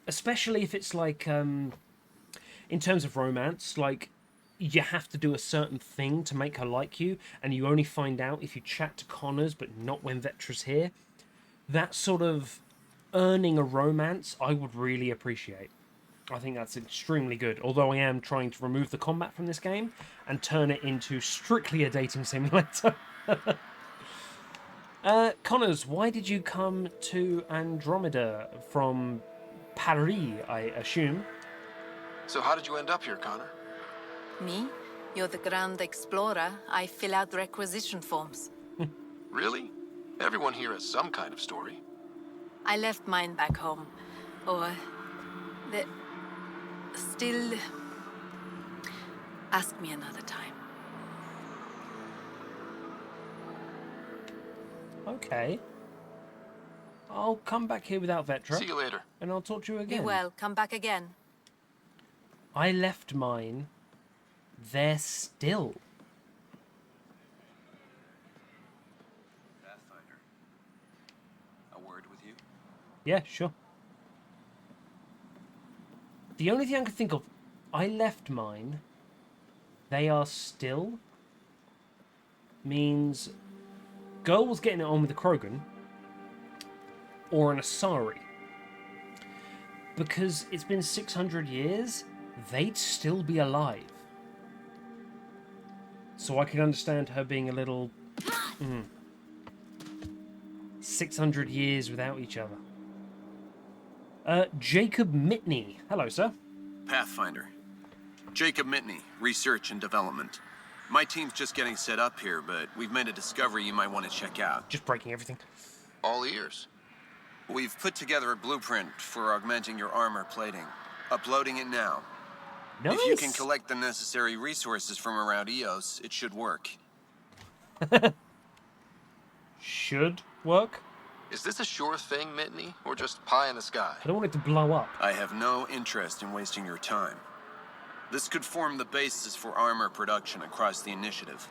Especially if it's like, in terms of romance, like, you have to do a certain thing to make her like you, and you only find out if you chat to Connors, but not when Vetra's here. That sort of earning a romance, I would really appreciate. I think that's extremely good, although I am trying to remove the combat from this game and turn it into strictly a dating simulator. Connors, why did you come to Andromeda from Paris, I assume? So how did you end up here, Connor? Me? You're the Grand Explorer. I fill out requisition forms. Really? Everyone here has some kind of story. I left mine back home. Or... Still... Ask me another time. Okay. I'll come back here without Vetra. See you later. And I'll talk to you again. Be well. Come back again. I left mine. They're still. Pathfinder, a word with you? Yeah, sure. The only thing I can think of, I left mine. They are still. Means girl was getting it on with the Krogan. Or an Asari. Because it's been 600 years, they'd still be alive. So I can understand her being a little... 600 years without each other. Jacob Mitney. Hello, sir. Pathfinder. Jacob Mitney, Research and Development. My team's just getting set up here, but we've made a discovery you might want to check out. Just breaking everything. All ears. We've put together a blueprint for augmenting your armor plating. Uploading it now. Nice. If you can collect the necessary resources from around Eos, it should work. Should work? Is this a sure thing, Mitney, or just pie in the sky? I don't want it to blow up. I have no interest in wasting your time. This could form the basis for armor production across the initiative.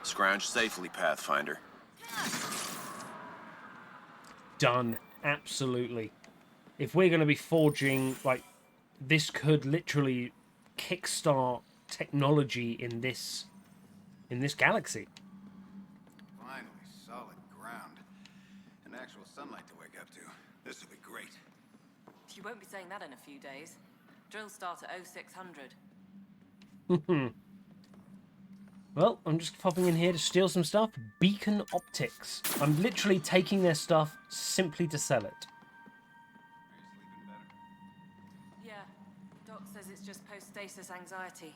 Scrounge safely, Pathfinder. Done. Absolutely. If we're going to be forging, like, this could literally kickstart technology in this galaxy. Finally, solid ground. And actual sunlight to wake up to. This will be great. You won't be saying that in a few days. Drills start at 0600. Well, I'm just popping in here to steal some stuff. Beacon Optics. I'm literally taking their stuff simply to sell it. Yeah, Doc says it's just post-stasis anxiety.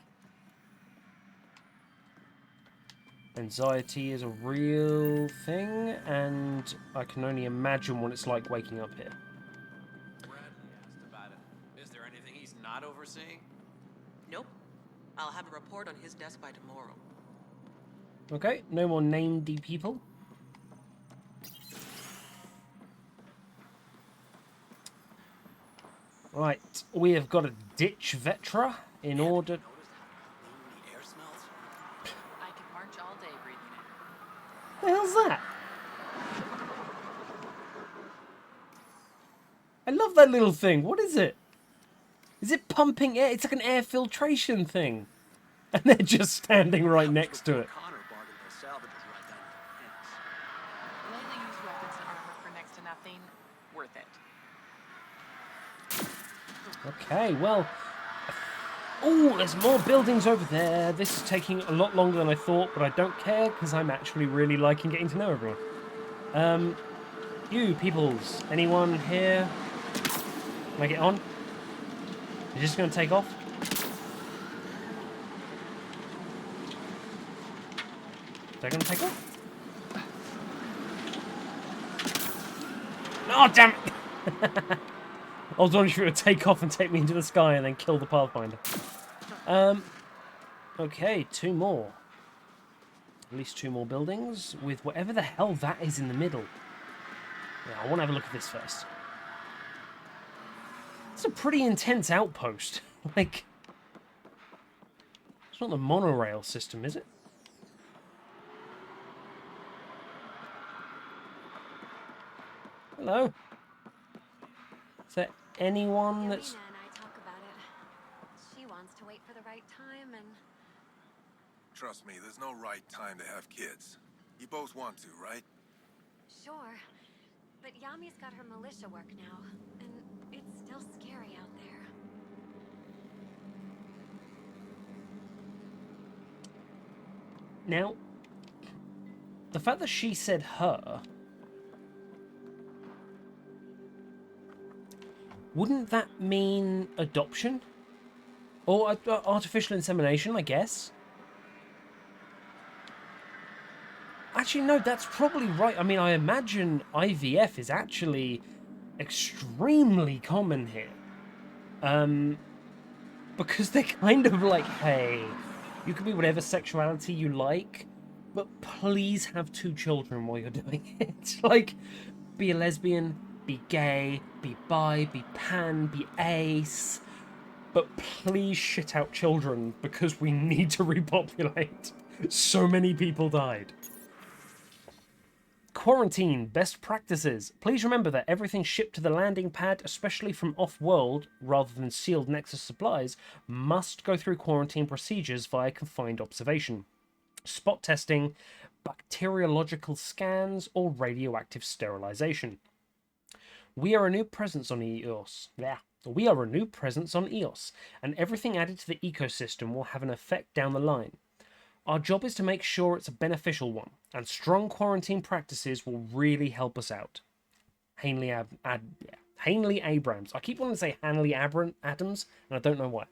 Anxiety is a real thing, and I can only imagine what it's like waking up here. Bradley asked about it. Is there anything he's not overseeing? Nope. I'll have a report on his desk by tomorrow. Okay, no more named people. Right, we have got to ditch Vetra in order... I could march all day breathing it. What the hell's that? I love that little thing. What is it? Is it pumping air? It's like an air filtration thing. And they're just standing right next to it. Lately used weapons and armor for next to nothing. Worth it. Okay, well... Oh, there's more buildings over there. This is taking a lot longer than I thought, but I don't care, because I'm actually really liking getting to know everyone. You peoples, anyone here? Can I get on? You're just going to take off? They're going to take off? Oh, damn it! I was wondering if you would take off and take me into the sky and then kill the Pathfinder. Okay, two more. At least two more buildings with whatever the hell that is in the middle. Yeah, I want to have a look at this first. It's a pretty intense outpost. Like, it's not the monorail system, is it? Hello? Is there anyone that's... Yarina and I talk about it. She wants to wait for the right time and... Trust me, there's no right time to have kids. You both want to, right? Sure. But Yami's got her militia work now, and it's still scary out there. Now, the fact that she said her... Wouldn't that mean adoption? Or artificial insemination, I guess? Actually, no, that's probably right. I mean, I imagine IVF is actually extremely common here. Because they're kind of like, hey, you can be whatever sexuality you like, but please have 2 children while you're doing it. Like, Be a lesbian, be gay, be bi, be pan, be ace. But please shit out children, because we need to repopulate. So many people died. Quarantine best practices. Please remember that everything shipped to the landing pad, especially from off-world rather than sealed Nexus supplies, must go through quarantine procedures via confined observation, spot testing, bacteriological scans, or radioactive sterilization. We are a new presence on EOS. Yeah. We are a new presence on EOS, and everything added to the ecosystem will have an effect down the line. Our job is to make sure it's a beneficial one, and strong quarantine practices will really help us out. Hanley Abrams. I keep wanting to say Hanley Adams, and I don't know why.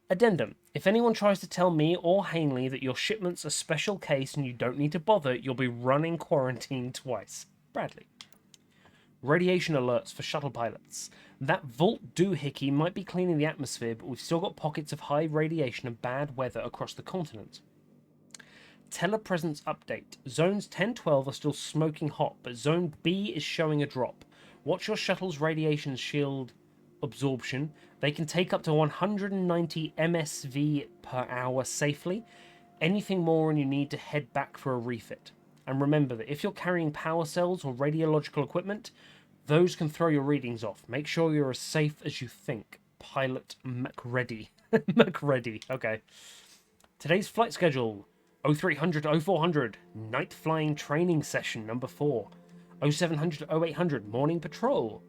Addendum. If anyone tries to tell me or Hanley that your shipment's a special case and you don't need to bother, you'll be running quarantine twice. Bradley. Radiation alerts for shuttle pilots. That Vault doohickey might be cleaning the atmosphere, but we've still got pockets of high radiation and bad weather across the continent. Telepresence update. Zones 10-12 are still smoking hot, but Zone B is showing a drop. Watch your shuttle's radiation shield absorption. They can take up to 190 MSV per hour safely. Anything more and you need to head back for a refit. And remember that if you're carrying power cells or radiological equipment, those can throw your readings off. Make sure you're as safe as you think. Pilot McReady. McReady, okay. Today's flight schedule. 0300 to 0400, night flying training session number 4. 0700 to 0800, morning patrol.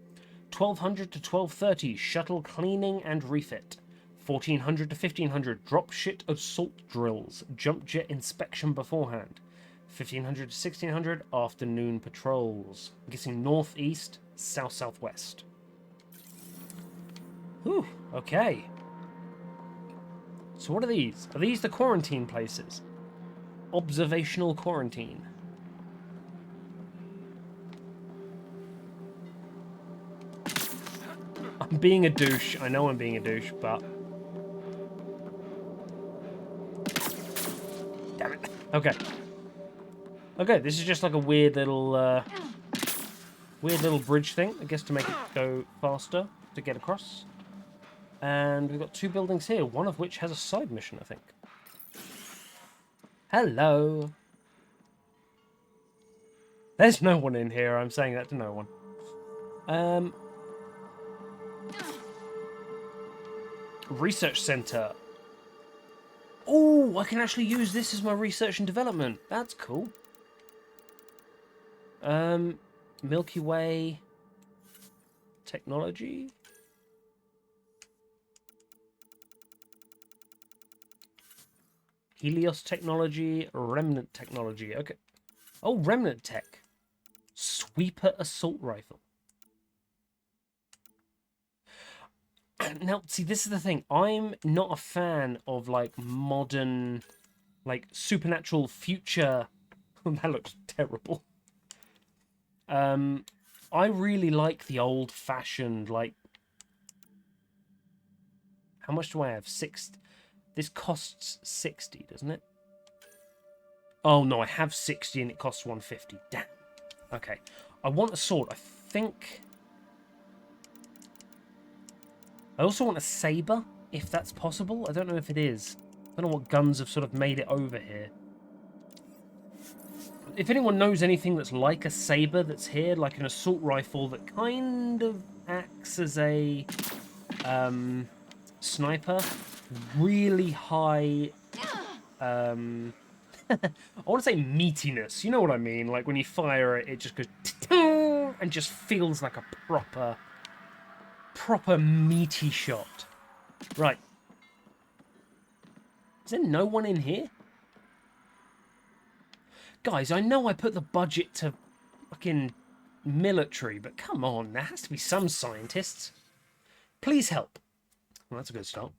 1200 to 1230, shuttle cleaning and refit. 1400 to 1500, drop shit assault drills, jump jet inspection beforehand. 1500 to 1600, afternoon patrols. I'm guessing northeast, south-southwest. Whew, okay. So what are these? Are these the quarantine places? Observational quarantine. I'm being a douche. I know I'm being a douche, but... Damn it. Okay. Okay, this is just like a weird little bridge thing, I guess, to make it go faster to get across. And we've got 2 buildings here, one of which has a side mission, I think. Hello. There's no one in here. I'm saying that to no one. Research center. Oh, I can actually use this as my research and development. That's cool. Milky Way technology. Helios technology, Remnant technology. Okay. Oh, Remnant tech. Sweeper assault rifle. Now, see, this is the thing. I'm not a fan of, like, modern, like, supernatural future... That looks terrible. I really like the old-fashioned, like... How much do I have? 6... This costs 60, doesn't it? Oh, no, I have 60 and it costs 150. Damn. Okay. I want a sword. I think... I also want a saber, if that's possible. I don't know if it is. I don't know what guns have sort of made it over here. If anyone knows anything that's like a saber that's here, like an assault rifle that kind of acts as a sniper, really high, I want to say meatiness. You know what I mean? Like when you fire it, it just goes and just feels like a proper meaty shot. Right. Is there no one in here? Guys, I know I put the budget to fucking military, but come on, there has to be some scientists. Please help. Well, that's a good start.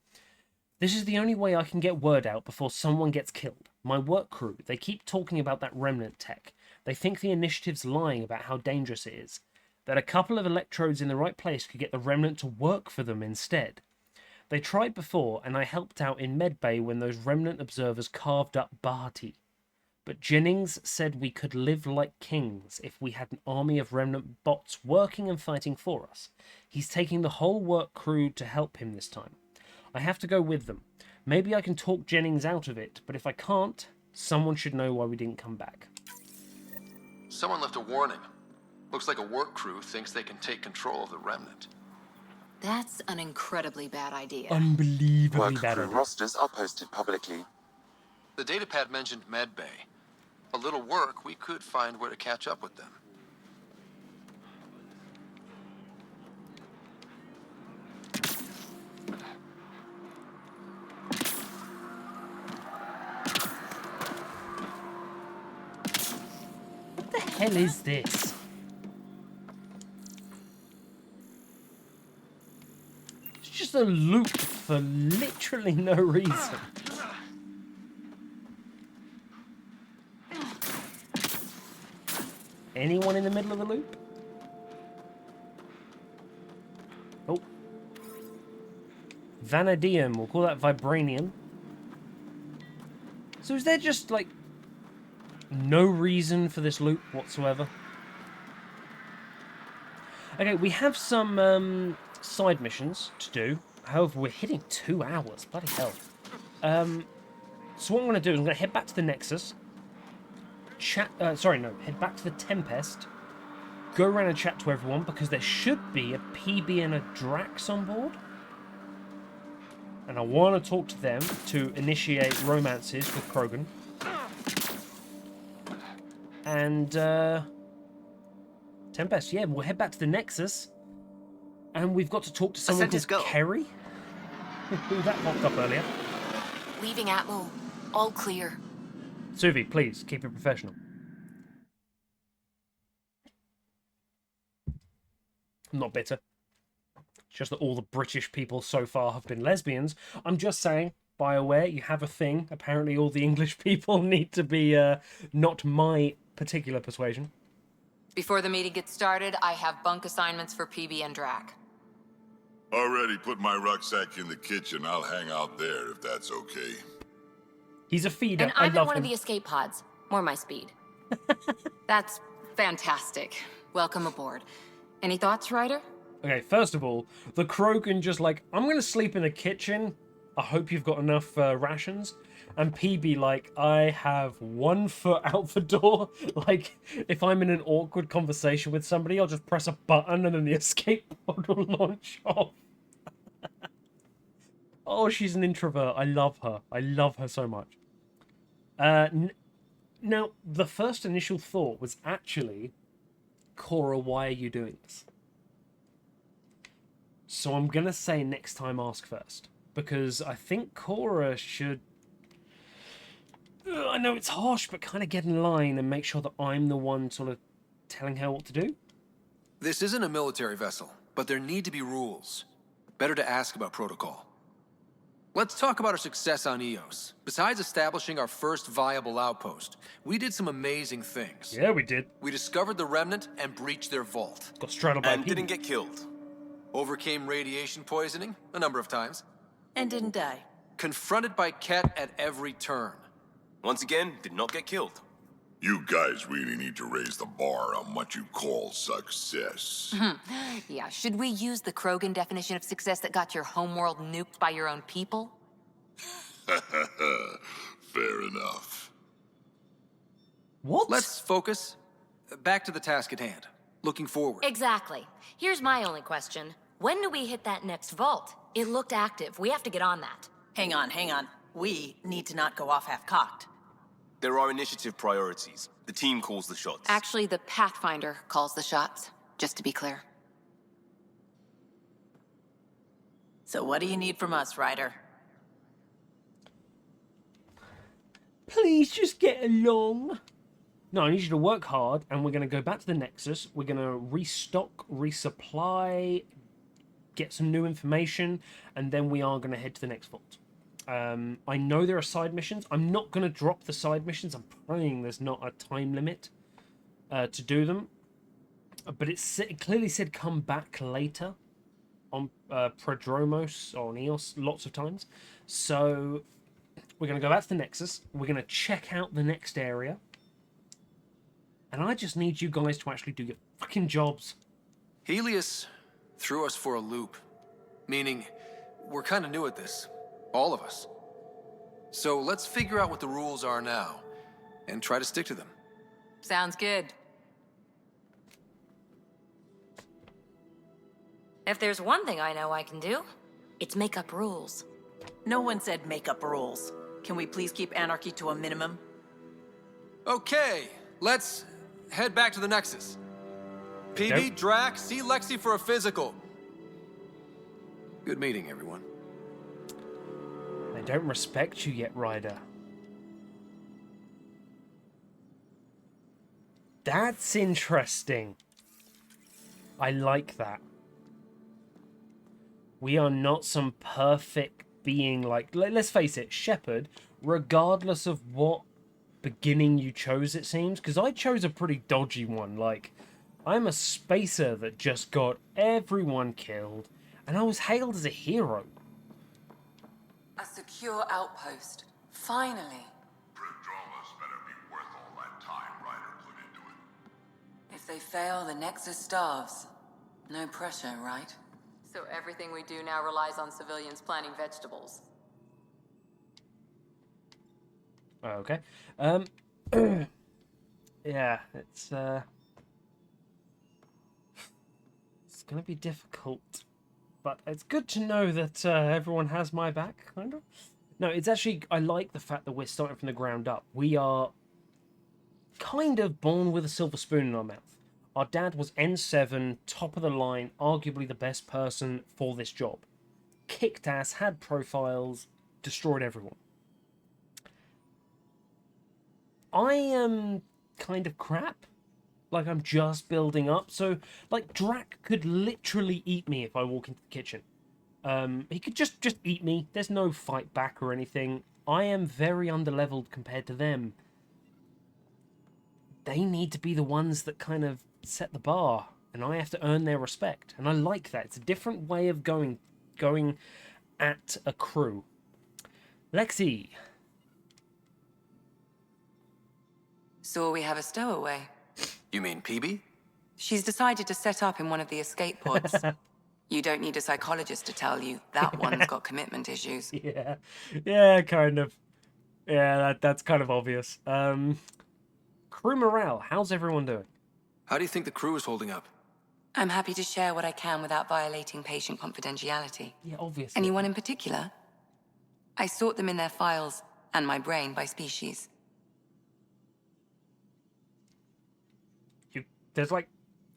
This is the only way I can get word out before someone gets killed. My work crew, they keep talking about that remnant tech. They think the initiative's lying about how dangerous it is. That a couple of electrodes in the right place could get the remnant to work for them instead. They tried before, and I helped out in medbay when those remnant observers carved up Barty. But Jennings said we could live like kings if we had an army of remnant bots working and fighting for us. He's taking the whole work crew to help him this time. I have to go with them. Maybe I can talk Jennings out of it, but if I can't, someone should know why we didn't come back. Someone left a warning. Looks like a work crew thinks they can take control of the remnant. That's an incredibly bad idea. Unbelievably Work bad crew idea. rosters are posted publicly. The datapad mentioned medbay. A little work, we could find where to catch up with them. What the hell is this? It's just a loop for literally no reason. Anyone in the middle of the loop? Oh. Vanadium, we'll call that vibranium. So is there just, like, no reason for this loop whatsoever? Okay, we have some side missions to do. However, we're hitting 2 hours. Bloody hell. So what I'm going to do is I'm going to head back to the Nexus. Head back to the Tempest. Go around and chat to everyone, because there should be a PB and a Drax on board. And I want to talk to them to initiate romances with Krogan. And, Tempest, yeah, we'll head back to the Nexus. And we've got to talk to someone called Kerry. Who that popped up earlier. Leaving Atmo. All clear. Suvi, please, keep it professional. I'm not bitter. It's just that all the British people so far have been lesbians. I'm just saying, BioWare, you have a thing. Apparently all the English people need to be not my particular persuasion. Before the meeting gets started, I have bunk assignments for PB and Drac. Already put my rucksack in the kitchen. I'll hang out there if that's okay. He's a feeder. And I'm in one of the escape pods. More my speed. That's fantastic. Welcome aboard. Any thoughts, Ryder? Okay, first of all, the Krogan just like, I'm going to sleep in the kitchen. I hope you've got enough rations. And PB like, I have 1 foot out the door. Like, if I'm in an awkward conversation with somebody, I'll just press a button and then the escape pod will launch off. Oh, she's an introvert. I love her. I love her so much. Now, the first initial thought was actually, Cora, why are you doing this? So I'm going to say next time ask first. Because I think Cora should... I know it's harsh, but kind of get in line and make sure that I'm the one sort of telling her what to do. This isn't a military vessel, but there need to be rules. Better to ask about protocol. Let's talk about our success on Eos. Besides establishing our first viable outpost, we did some amazing things. Yeah, we did. We discovered the Remnant and breached their vault. Got straddled by and didn't get killed. Overcame radiation poisoning a number of times. And didn't die. Confronted by Ket at every turn. Once again, did not get killed. You guys really need to raise the bar on what you call success. Yeah, should we use the Krogan definition of success that got your homeworld nuked by your own people? Fair enough. What? Let's focus. Back to the task at hand. Looking forward. Exactly. Here's my only question. When do we hit that next vault? It looked active. We have to get on that. Hang on. We need to not go off half-cocked. There are initiative priorities. The team calls the shots. Actually, the Pathfinder calls the shots, just to be clear. So what do you need from us, Ryder? Please just get along. No, I need you to work hard, and we're going to go back to the Nexus. We're going to restock, resupply, get some new information, and then we are going to head to the next vault. I know there are side missions. I'm not going to drop the side missions. I'm praying there's not a time limit to do them. But it clearly said come back later on Prodromos or on Eos lots of times. So We're going to go back to the Nexus. We're going to check out the next area. And I just need you guys to actually do your fucking jobs. Helios threw us for a loop. Meaning, we're kind of new at this. All of us. So let's figure out what the rules are now. And try to stick to them. Sounds good. If there's one thing I know I can do, it's make up rules. No one said make up rules. Can we please keep anarchy to a minimum? Okay, let's head back to the Nexus. PB, Drac, see Lexi for a physical. Good meeting, everyone. They don't respect you yet, Ryder. That's interesting. I like that. We are not some perfect being like... Let's face it, Shepard, regardless of what beginning you chose, it seems, because I chose a pretty dodgy one. Like, I'm a spacer that just got everyone killed, and I was hailed as a hero. A secure outpost. Finally. Prodromus better be worth all that time Ryder put into it. If they fail, the Nexus starves. No pressure, right? So everything we do now relies on civilians planting vegetables. Okay. Yeah, it's gonna be difficult, but it's good to know that everyone has my back, kind of. No, it's actually, I like the fact that we're starting from the ground up. We are kind of born with a silver spoon in our mouth. Our dad was N7, top of the line, arguably the best person for this job. Kicked ass, had profiles, destroyed everyone. I am kind of crap. Like, I'm just building up. So, like, Drac could literally eat me if I walk into the kitchen. He could just eat me. There's no fight back or anything. I am very underleveled compared to them. They need to be the ones that kind of set the bar, and I have to earn their respect. And I like that. It's a different way of going at a crew. Lexi. So we have a stowaway. You mean PB? She's decided to set up in one of the escape pods. You don't need a psychologist to tell you that one's got commitment issues. Yeah, kind of. Yeah, that's kind of obvious. Crew morale, how's everyone doing? How do you think the crew is holding up? I'm happy to share what I can without violating patient confidentiality. Yeah, obviously. Anyone in particular? I sort them in their files and my brain by species. There's like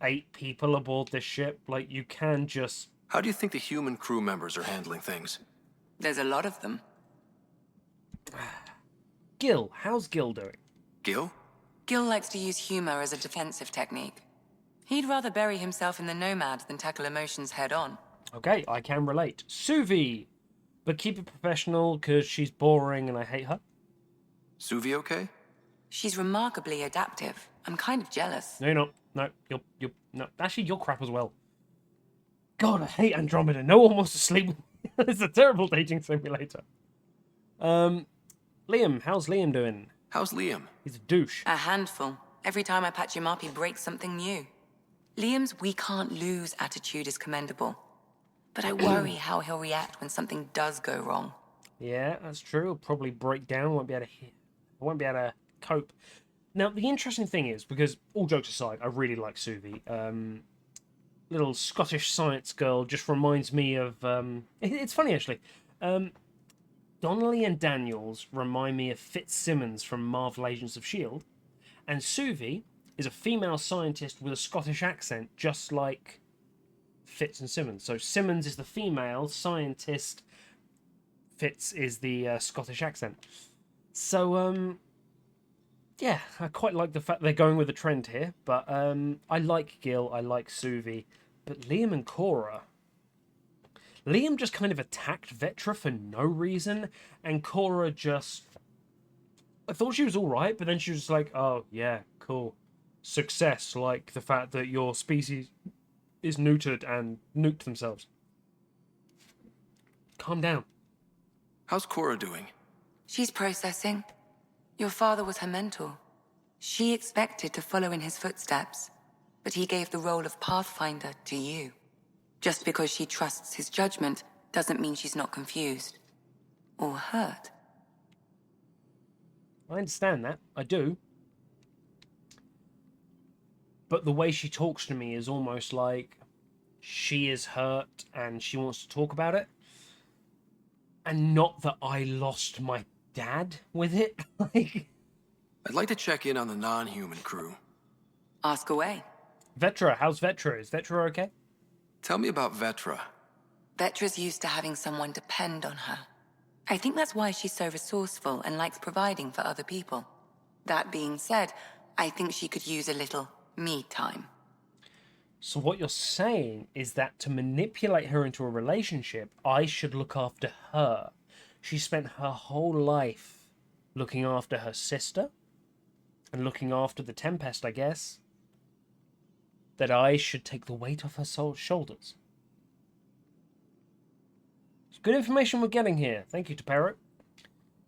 8 people aboard this ship. Like, you can just... How do you think the human crew members are handling things? There's a lot of them. Gil, how's Gil doing? Gil? Gil likes to use humor as a defensive technique. He'd rather bury himself in the Nomad than tackle emotions head-on. Okay, I can relate. Suvi, but keep it professional, because she's boring and I hate her. Suvi okay? She's remarkably adaptive. I'm kind of jealous. No, you're not. No, you're no. Actually, you're crap as well. God, I hate Andromeda. No one wants to sleep with me. It's a terrible dating simulator. Liam, how's Liam doing? How's Liam? He's a douche. A handful. Every time I patch him up, he breaks something new. Liam's we can't lose attitude is commendable. But I worry how he'll react when something does go wrong. Yeah, that's true. He'll probably break down. Won't be able to cope. Now, the interesting thing is, because all jokes aside, I really like Suvi. Little Scottish science girl just reminds me of... it's funny, actually. Donnelly and Daniels remind me of Fitzsimmons from Marvel Agents of S.H.I.E.L.D. And Suvi is a female scientist with a Scottish accent, just like Fitz and Simmons. So Simmons is the female scientist, Fitz is the Scottish accent. So, yeah, I quite like the fact they're going with a trend here, but I like Gil, I like Suvi, but Liam and Cora... Liam just kind of attacked Vetra for no reason, and Cora just... I thought she was alright, but then she was like, oh, yeah, cool. Success, like the fact that your species is neutered and nuked themselves. Calm down. How's Cora doing? She's processing. Your father was her mentor. She expected to follow in his footsteps, but he gave the role of Pathfinder to you. Just because she trusts his judgment doesn't mean she's not confused. Or hurt. I understand that. I do. But the way she talks to me is almost like she is hurt and she wants to talk about it. And not that I lost my dad with it. Like, I'd like to check in on the non-human crew. Ask away. Vetra, how's Vetra? Is Vetra okay? Tell me about Vetra. Vetra's used to having someone depend on her. I think that's why she's so resourceful and likes providing for other people. That being said, I think she could use a little me time. So what you're saying is that to manipulate her into a relationship, I should look after her. She spent her whole life looking after her sister and looking after the Tempest, I guess. That I should take the weight off her shoulders. It's good information we're getting here. Thank you, Tapero.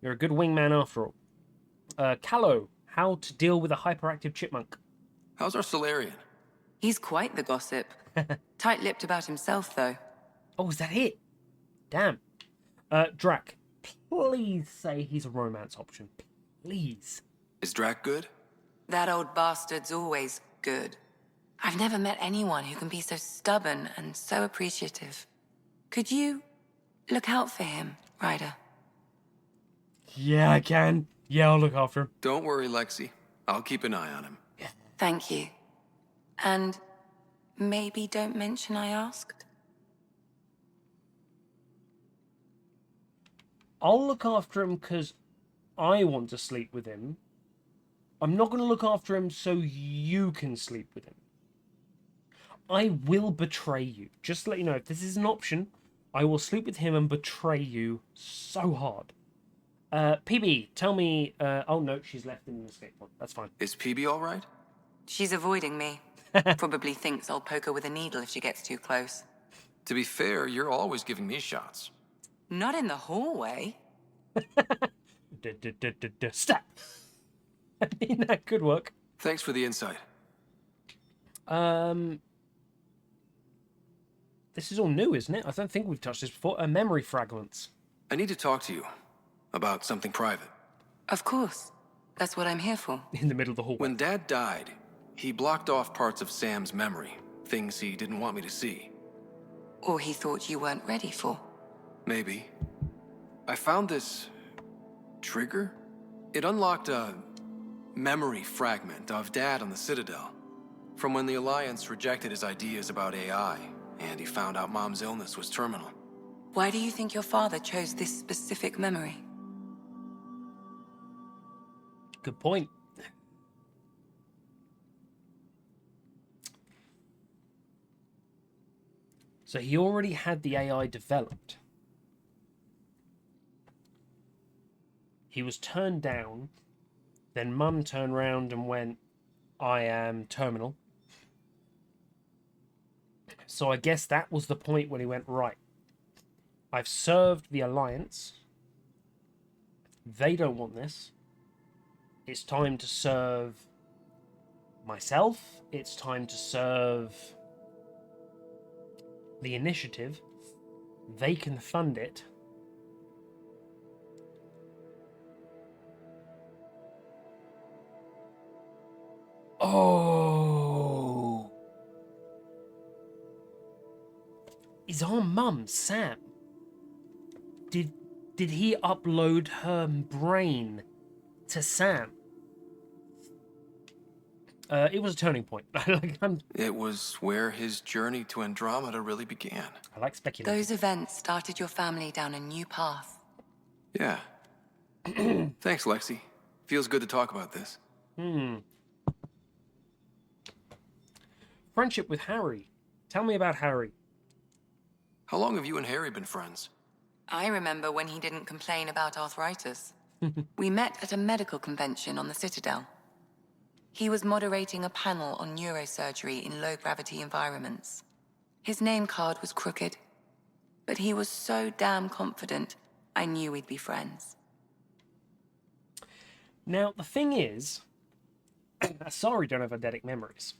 You're a good wingman after all. Callow, how to deal with a hyperactive chipmunk. How's our Solarian? He's quite the gossip. Tight-lipped about himself, though. Oh, is that it? Damn. Drac, please say he's a romance option. Please. Is Drac good? That old bastard's always good. I've never met anyone who can be so stubborn and so appreciative. Could you look out for him, Ryder? Yeah, I can. Yeah, I'll look after him. Don't worry, Lexi. I'll keep an eye on him. Thank you. And maybe don't mention I asked? I'll look after him because I want to sleep with him. I'm not going to look after him so you can sleep with him. I will betray you. Just to let you know, if this is an option, I will sleep with him and betray you so hard. PB, tell me... oh, no, she's left in the escape pod. That's fine. Is PB all right? She's avoiding me. Probably thinks I'll poke her with a needle if she gets too close. To be fair, you're always giving me shots. Not in the hallway. Stop. I mean, that could work. Thanks for the insight. This is all new, isn't it? I don't think we've touched this before. Memory fragments. I need to talk to you about something private. Of course. That's what I'm here for. In the middle of the hallway. When Dad died, he blocked off parts of Sam's memory. Things he didn't want me to see. Or he thought you weren't ready for. Maybe. I found this... trigger? It unlocked a... memory fragment of Dad on the Citadel. From when the Alliance rejected his ideas about AI, and he found out Mom's illness was terminal. Why do you think your father chose this specific memory? Good point. So he already had the AI developed. He was turned down. Then Mum turned round and went, I am terminal. So I guess that was the point when he went, right, I've served the Alliance. They don't want this. It's time to serve myself. It's time to serve the Initiative. They can fund it. Oh. Is our mum, Sam? Did he upload her brain to Sam? It was a turning point. It was where his journey to Andromeda really began. I like speculating. Those events started your family down a new path. Yeah. Thanks, Lexi. Feels good to talk about this. Friendship with Harry. Tell me about Harry. How long have you and Harry been friends? I remember when he didn't complain about arthritis. We met at a medical convention on the Citadel. He was moderating a panel on neurosurgery in low-gravity environments. His name card was crooked, but he was so damn confident, I knew we'd be friends. Now, the thing is, Asari don't have eidetic memories.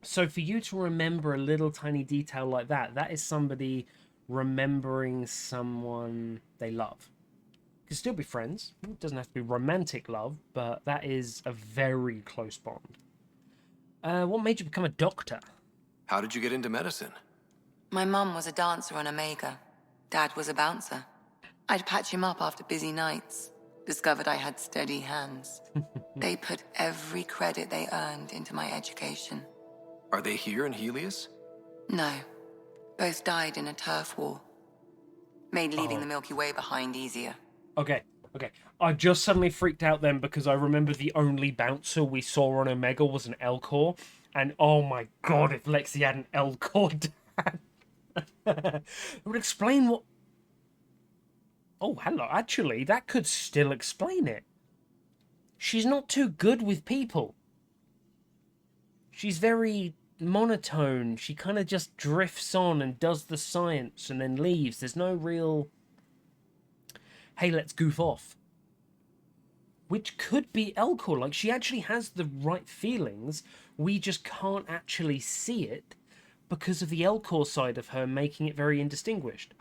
So for you to remember a little tiny detail like that, that is somebody remembering someone they love. You can still be friends. It doesn't have to be romantic love, but that is a very close bond. What made you become a doctor? How did you get into medicine? My mum was a dancer on Omega. Dad was a bouncer. I'd patch him up after busy nights. Discovered I had steady hands. They put every credit they earned into my education. Are they here in Helios? No. Both died in a turf war. Made leaving the Milky Way behind easier. Okay. I just suddenly freaked out then because I remember the only bouncer we saw on Omega was an Elcor. And oh my god, if Lexi had an Elcor dad. It would explain what... Oh, hello. Actually, that could still explain it. She's not too good with people. She's very monotone. She kind of just drifts on and does the science and then leaves. There's no real... Hey, let's goof off. Which could be Elcor. Like, she actually has the right feelings. We just can't actually see it because of the Elcor side of her making it very indistinguished.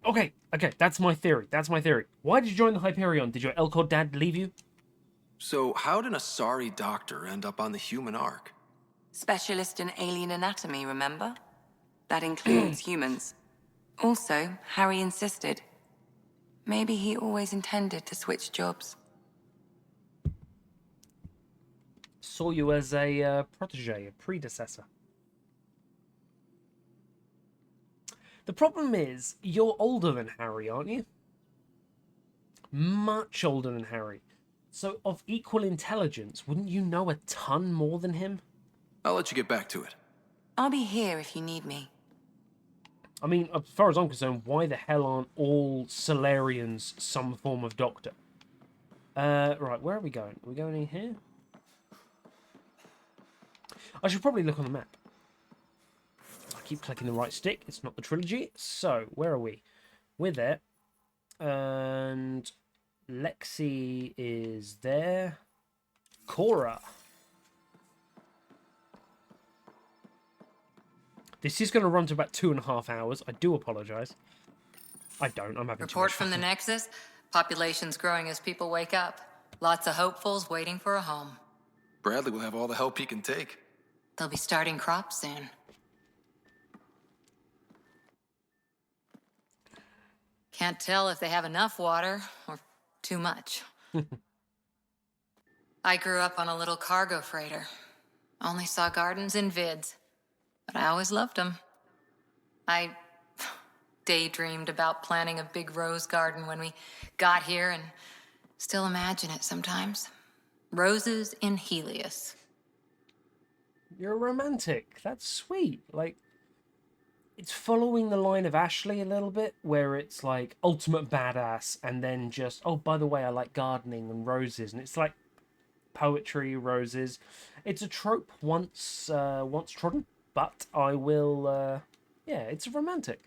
Okay, that's my theory. Why did you join the Hyperion? Did your Elcor dad leave you? So how did an Asari doctor end up on the human ark? Specialist in alien anatomy, remember? That includes humans. Also, Harry insisted. Maybe he always intended to switch jobs. Saw you as a protege, a predecessor. The problem is, you're older than Harry, aren't you? Much older than Harry. So, of equal intelligence, wouldn't you know a ton more than him? I'll let you get back to it. I'll be here if you need me. I mean, as far as I'm concerned, why the hell aren't all Solarians some form of doctor? Right, where are we going? Are we going in here? I should probably look on the map. I keep clicking the right stick. It's not the trilogy. So, where are we? We're there. And Lexi is there. Cora. This is going to run to about 2.5 hours. I do apologize. I don't. I'm having Report from the Nexus. Population's growing as people wake up. Lots of hopefuls waiting for a home. Bradley will have all the help he can take. They'll be starting crops soon. Can't tell if they have enough water or too much. I grew up on a little cargo freighter. Only saw gardens in vids, but I always loved them. I daydreamed about planting a big rose garden when we got here and still imagine it sometimes. Roses in Helios. You're a romantic. That's sweet. Like, it's following the line of Ashley a little bit, where it's like ultimate badass, and then just, oh, by the way, I like gardening and roses, and it's like poetry, roses. It's a trope once trodden, but I will, yeah, it's a romantic.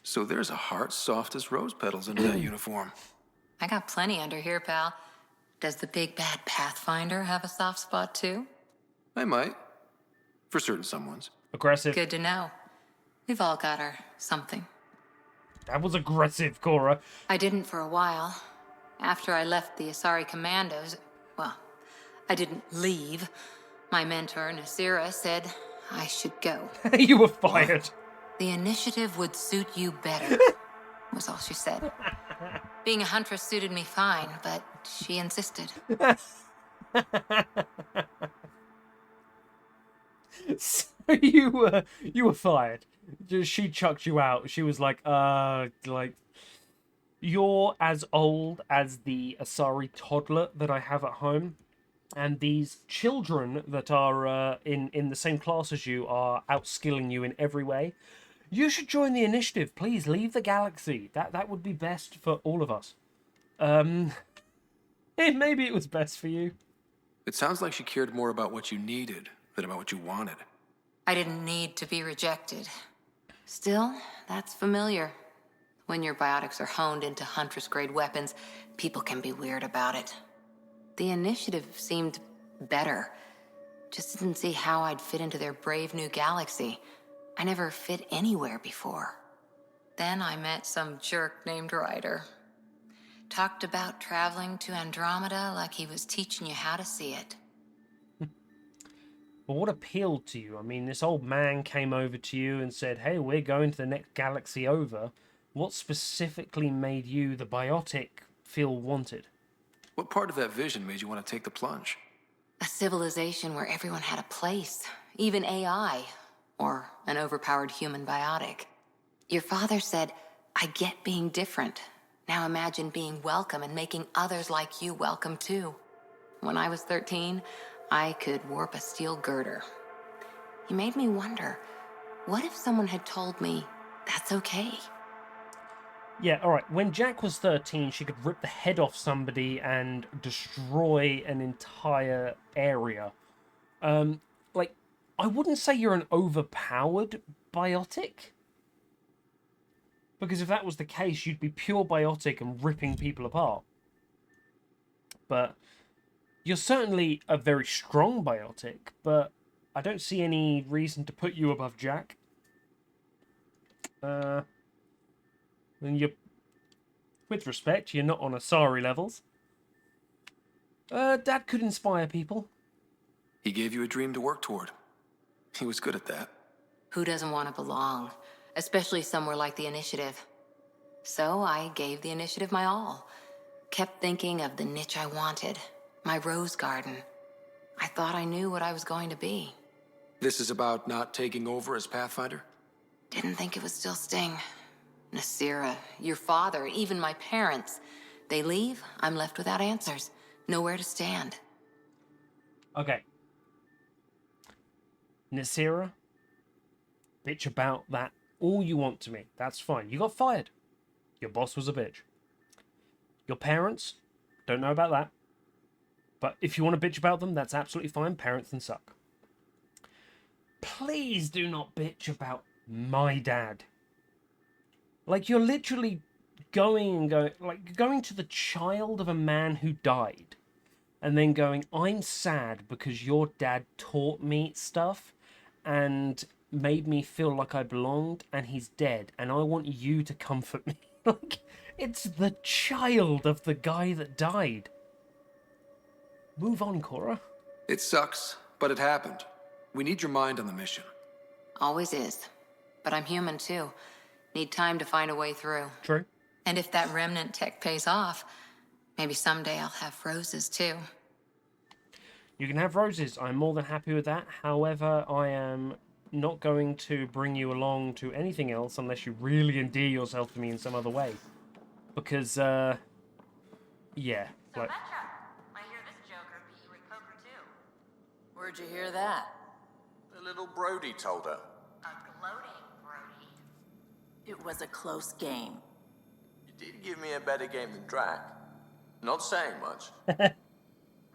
So there's a heart soft as rose petals under that uniform. I got plenty under here, pal. Does the big bad Pathfinder have a soft spot too? I might. For certain someones. Aggressive. Good to know. We've all got our something. That was aggressive, Cora. I didn't for a while. After I left the Asari Commandos, well, I didn't leave. My mentor, Nasira, said I should go. You were fired. The initiative would suit you better, was all she said. Being a huntress suited me fine, but she insisted. So you were fired. She chucked you out. She was like, you're as old as the Asari toddler that I have at home, and these children that are in the same class as you are outskilling you in every way. You should join the initiative. Please leave the galaxy. That would be best for all of us. Maybe it was best for you. It sounds like she cared more about what you needed than about what you wanted. I didn't need to be rejected. Still, that's familiar. When your biotics are honed into Huntress-grade weapons, people can be weird about it. The initiative seemed better. Just didn't see how I'd fit into their brave new galaxy. I never fit anywhere before. Then I met some jerk named Ryder. Talked about traveling to Andromeda like he was teaching you how to see it. But what appealed to you? I mean, this old man came over to you and said, hey, we're going to the next galaxy over. What specifically made you, the biotic, feel wanted? What part of that vision made you want to take the plunge? A civilization where everyone had a place, even AI, or an overpowered human biotic. Your father said, I get being different. Now imagine being welcome and making others like you welcome too. When I was 13, I could warp a steel girder. He made me wonder, what if someone had told me that's okay? Yeah, alright. When Jack was 13, she could rip the head off somebody and destroy an entire area. Like, I wouldn't say you're an overpowered biotic. Because if that was the case, you'd be pure biotic and ripping people apart. But you're certainly a very strong biotic, but I don't see any reason to put you above Jack. And you're, with respect, you're not on Asari levels. Dad could inspire people. He gave you a dream to work toward. He was good at that. Who doesn't want to belong? Especially somewhere like the Initiative. So I gave the Initiative my all. Kept thinking of the niche I wanted. My rose garden. I thought I knew what I was going to be. This is about not taking over as Pathfinder? Didn't think it would still sting. Nasira, your father, even my parents. They leave, I'm left without answers. Nowhere to stand. Okay. Nasira, bitch about that all you want to me. That's fine. You got fired. Your boss was a bitch. Your parents, don't know about that. But if you want to bitch about them, that's absolutely fine. Parents can suck. Please do not bitch about my dad. Like, you're literally going to the child of a man who died. And then going, I'm sad because your dad taught me stuff and made me feel like I belonged, and he's dead, and I want you to comfort me. Like, it's the child of the guy that died. Move on, Cora. It sucks, but it happened. We need your mind on the mission. Always is. But I'm human too. Need time to find a way through. True. And if that remnant tech pays off, maybe someday I'll have roses too. You can have roses. I'm more than happy with that. However, I am not going to bring you along to anything else unless you really endear yourself to me in some other way. Because, yeah. So, Like, Vetra, I hear this joker beat you at poker too. Where'd you hear that? The little Brody told her. A gloating Brody. It was a close game. You did give me a better game than Drac. Not saying much.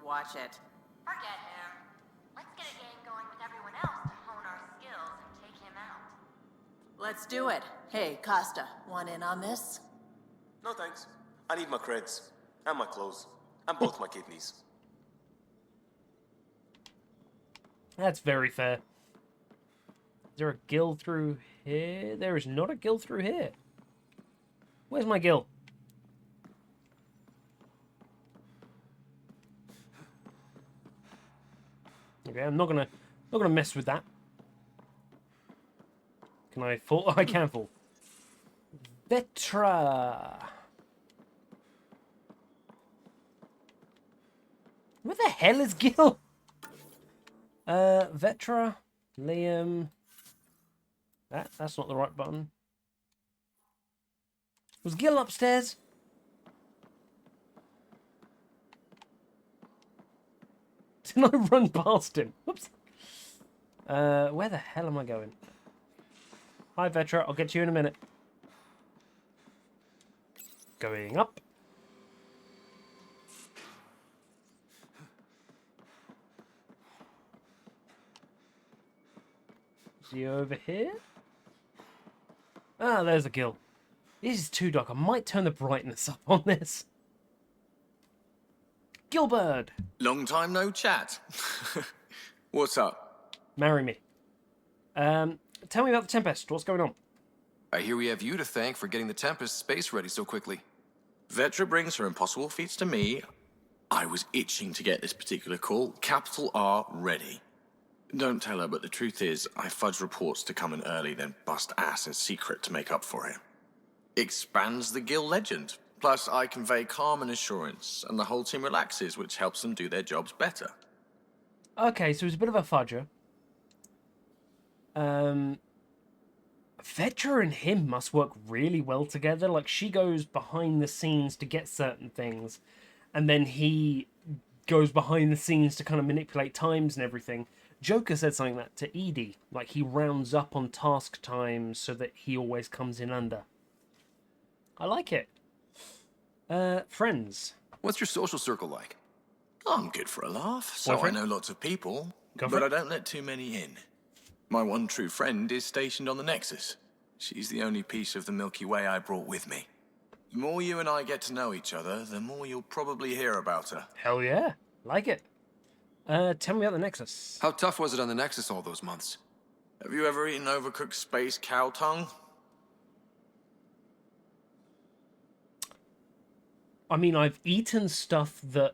Watch it. Forget him. Let's get a game going with everyone else to hone our skills and take him out. Let's do it. Hey, Costa, want in on this? No thanks. I need my creds. And my clothes. And both my kidneys. that's very fair. Is there a gill through here? There is not a gill through here. Where's my gill? Okay, I'm not gonna mess with that. Can I fall? I can fall. Vetra. Where the hell is Gil? Vetra, Liam. That's not the right button. Was Gil upstairs? Didn't I run past him? Whoops. Where the hell am I going? Hi, Vetra. I'll get to you in a minute. Going up. Is he over here? Ah, there's a Gil. This is too dark. I might turn the brightness up on this. Gilbert! Long time no chat. What's up? Marry me. Tell me about the Tempest. What's going on? I hear we have you to thank for getting the Tempest space ready so quickly. Vetra brings her impossible feats to me. I was itching to get this particular call. Capital R ready. Don't tell her, but the truth is, I fudge reports to come in early, then bust ass in secret to make up for it. Expands the guild legend. Plus, I convey calm and assurance, and the whole team relaxes, which helps them do their jobs better. Okay, so it's a bit of a fudger. Vetra and him must work really well together. Like, she goes behind the scenes to get certain things, and then he goes behind the scenes to kind of manipulate times and everything. Joker said something like that to Edie. Like, he rounds up on task times so that he always comes in under. I like it. Friends. What's your social circle like? I'm good for a laugh, so Boyfriend? I know lots of people, Girlfriend? but I don't let too many in. My one true friend is stationed on the Nexus. She's the only piece of the Milky Way I brought with me. The more you and I get to know each other, the more you'll probably hear about her. Hell yeah. Like it. Tell me about the Nexus. How tough was it on the Nexus all those months? Have you ever eaten overcooked space cow tongue? I mean, I've eaten stuff that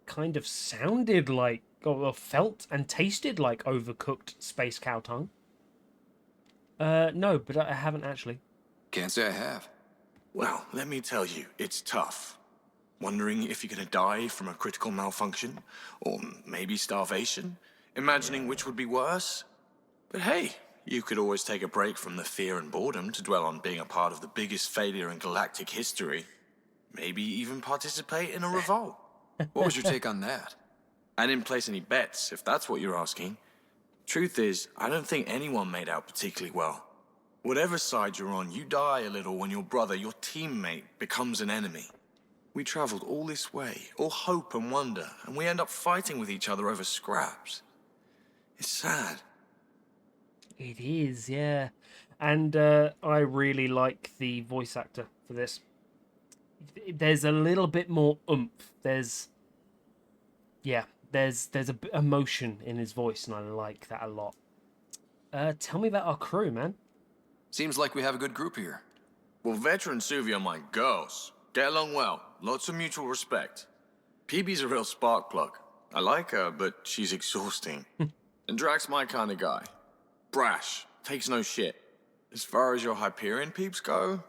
kind of sounded like, or felt and tasted like overcooked space cow tongue. No, but I haven't actually. Can't say I have. Well, let me tell you, it's tough. Wondering if you're gonna die from a critical malfunction, or maybe starvation, imagining which would be worse. But hey, you could always take a break from the fear and boredom to dwell on being a part of the biggest failure in galactic history. Maybe even participate in a revolt. What was your take on that? I didn't place any bets, if that's what you're asking. Truth is, I don't think anyone made out particularly well. Whatever side you're on, you die a little when your brother, your teammate, becomes an enemy. We traveled all this way, all hope and wonder, and we end up fighting with each other over scraps. It's sad. It is, yeah. And I really like the voice actor for this. There's a little bit more oomph. There's a bit of emotion in his voice, and I like that a lot. Tell me about our crew, man. Seems like we have a good group here. Well, Vetra and Suvi are my girls. Get along well. Lots of mutual respect. PB's a real spark plug. I like her, but she's exhausting. And Drax's my kind of guy. Brash. Takes no shit. As far as your Hyperion peeps go,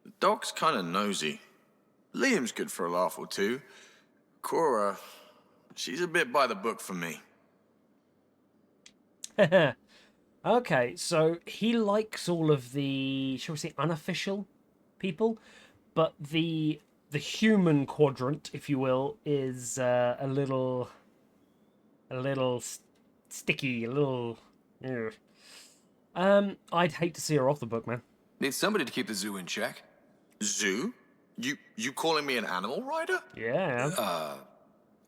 the Doc's kind of nosy. Liam's good for a laugh or two. Cora, she's a bit by the book for me. Okay, so he likes all of the, shall we say, unofficial people, but the human quadrant, if you will, is a little sticky, a little. Ugh. I'd hate to see her off the book, man. Need somebody to keep the zoo in check. Zoo? You calling me an animal rider? Yeah.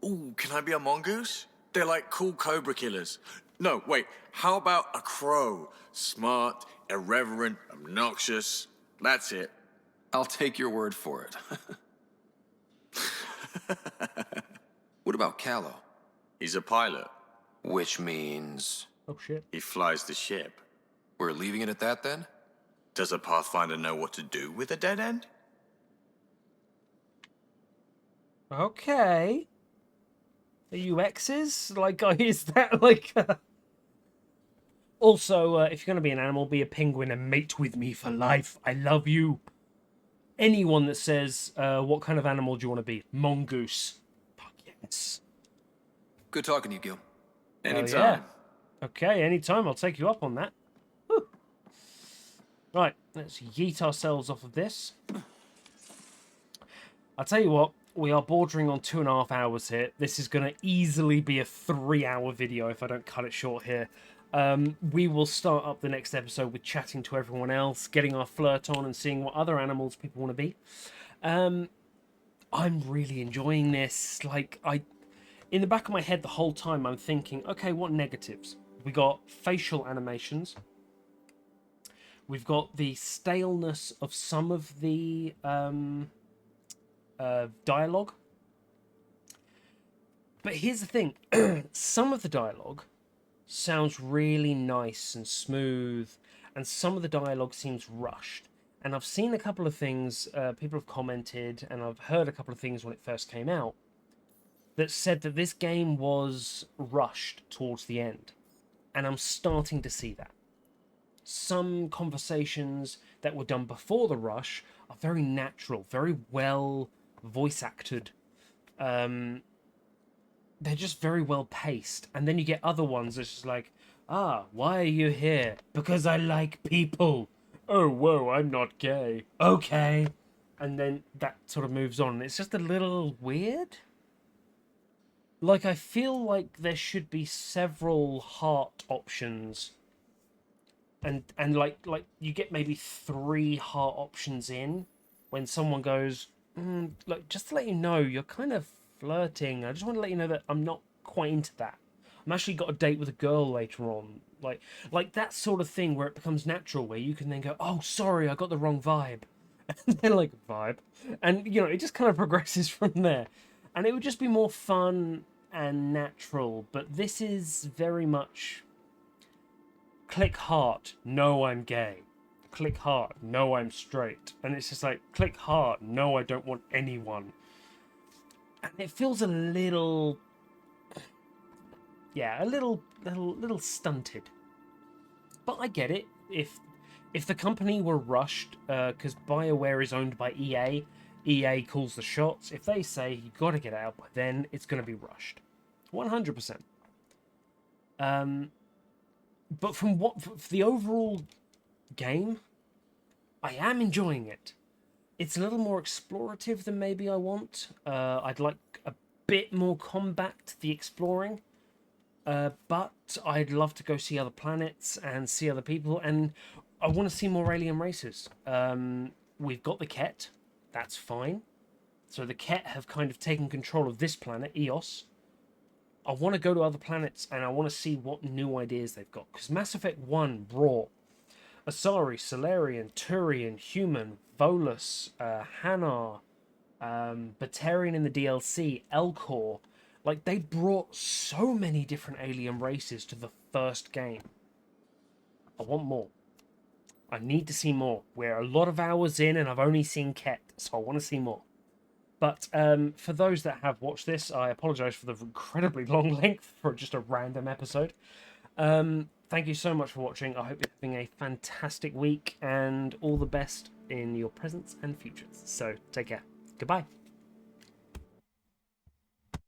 Ooh, can I be a mongoose? They're like cool cobra killers. No, wait, how about a crow? Smart, irreverent, obnoxious. That's it. I'll take your word for it. What about Callow? He's a pilot. Which means... Oh, shit. He flies the ship. We're leaving it at that, then? Does a Pathfinder know what to do with a dead end? Okay. Are you exes? Like, is that like... Also, if you're going to be an animal, be a penguin and mate with me for life. I love you. Anyone that says, what kind of animal do you want to be? Mongoose. Fuck yes. Good talking to you, Gil. Anytime. Yeah. Okay, anytime. I'll take you up on that. Whew. Right, let's yeet ourselves off of this. I'll tell you what, we are bordering on 2.5 hours here. This is going to easily be a 3-hour video if I don't cut it short here. We will start up the next episode with chatting to everyone else, getting our flirt on and seeing what other animals people want to be. I'm really enjoying this. Like, in the back of my head the whole time I'm thinking, okay, what negatives? We got facial animations. We've got the staleness of some of the dialogue. But here's the thing. Some of the dialogue sounds really nice and smooth, and some of the dialogue seems rushed. And I've seen a couple of things, people have commented, and I've heard a couple of things when it first came out, that said that this game was rushed towards the end. And I'm starting to see that. Some conversations that were done before the rush are very natural, very well voice acted. They're just very well paced. And then you get other ones that's just like, why are you here? Because I like people. Oh, whoa, I'm not gay. Okay. And then that sort of moves on. It's just a little weird. Like, I feel like there should be several heart options. And like you get maybe 3 heart options in when someone goes, like, just to let you know, you're kind of flirting. I just want to let you know that I'm not quite into that. I'm actually got a date with a girl later on. Like that sort of thing where it becomes natural, where you can then go, oh, sorry, I got the wrong vibe. And then, like, vibe. And, you know, it just kind of progresses from there. And it would just be more fun and natural. But this is very much... click heart, no, I'm gay. Click heart, no, I'm straight. And it's just like, click heart, no, I don't want anyone. And it feels a little... yeah, a little stunted. But I get it. If the company were rushed, because BioWare is owned by EA, EA calls the shots. If they say, you got to get it out by then, it's going to be rushed. 100%. But from for the overall game, I am enjoying it. It's a little more explorative than maybe I want. I'd like a bit more combat to the exploring. But I'd love to go see other planets and see other people, and I want to see more alien races. We've got the Ket, that's fine. So the Ket have kind of taken control of this planet, Eos. I want to go to other planets, and I want to see what new ideas they've got. Because Mass Effect 1 brought Asari, Solarian, Turian, Human, Volus, Hanar, Batarian in the DLC, Elcor. Like, they brought so many different alien races to the first game. I want more. I need to see more. We're a lot of hours in, and I've only seen Ket, so I want to see more. But for those that have watched this, I apologise for the incredibly long length for just a random episode. Thank you so much for watching. I hope you're having a fantastic week, and all the best in your presents and futures. So, take care. Goodbye.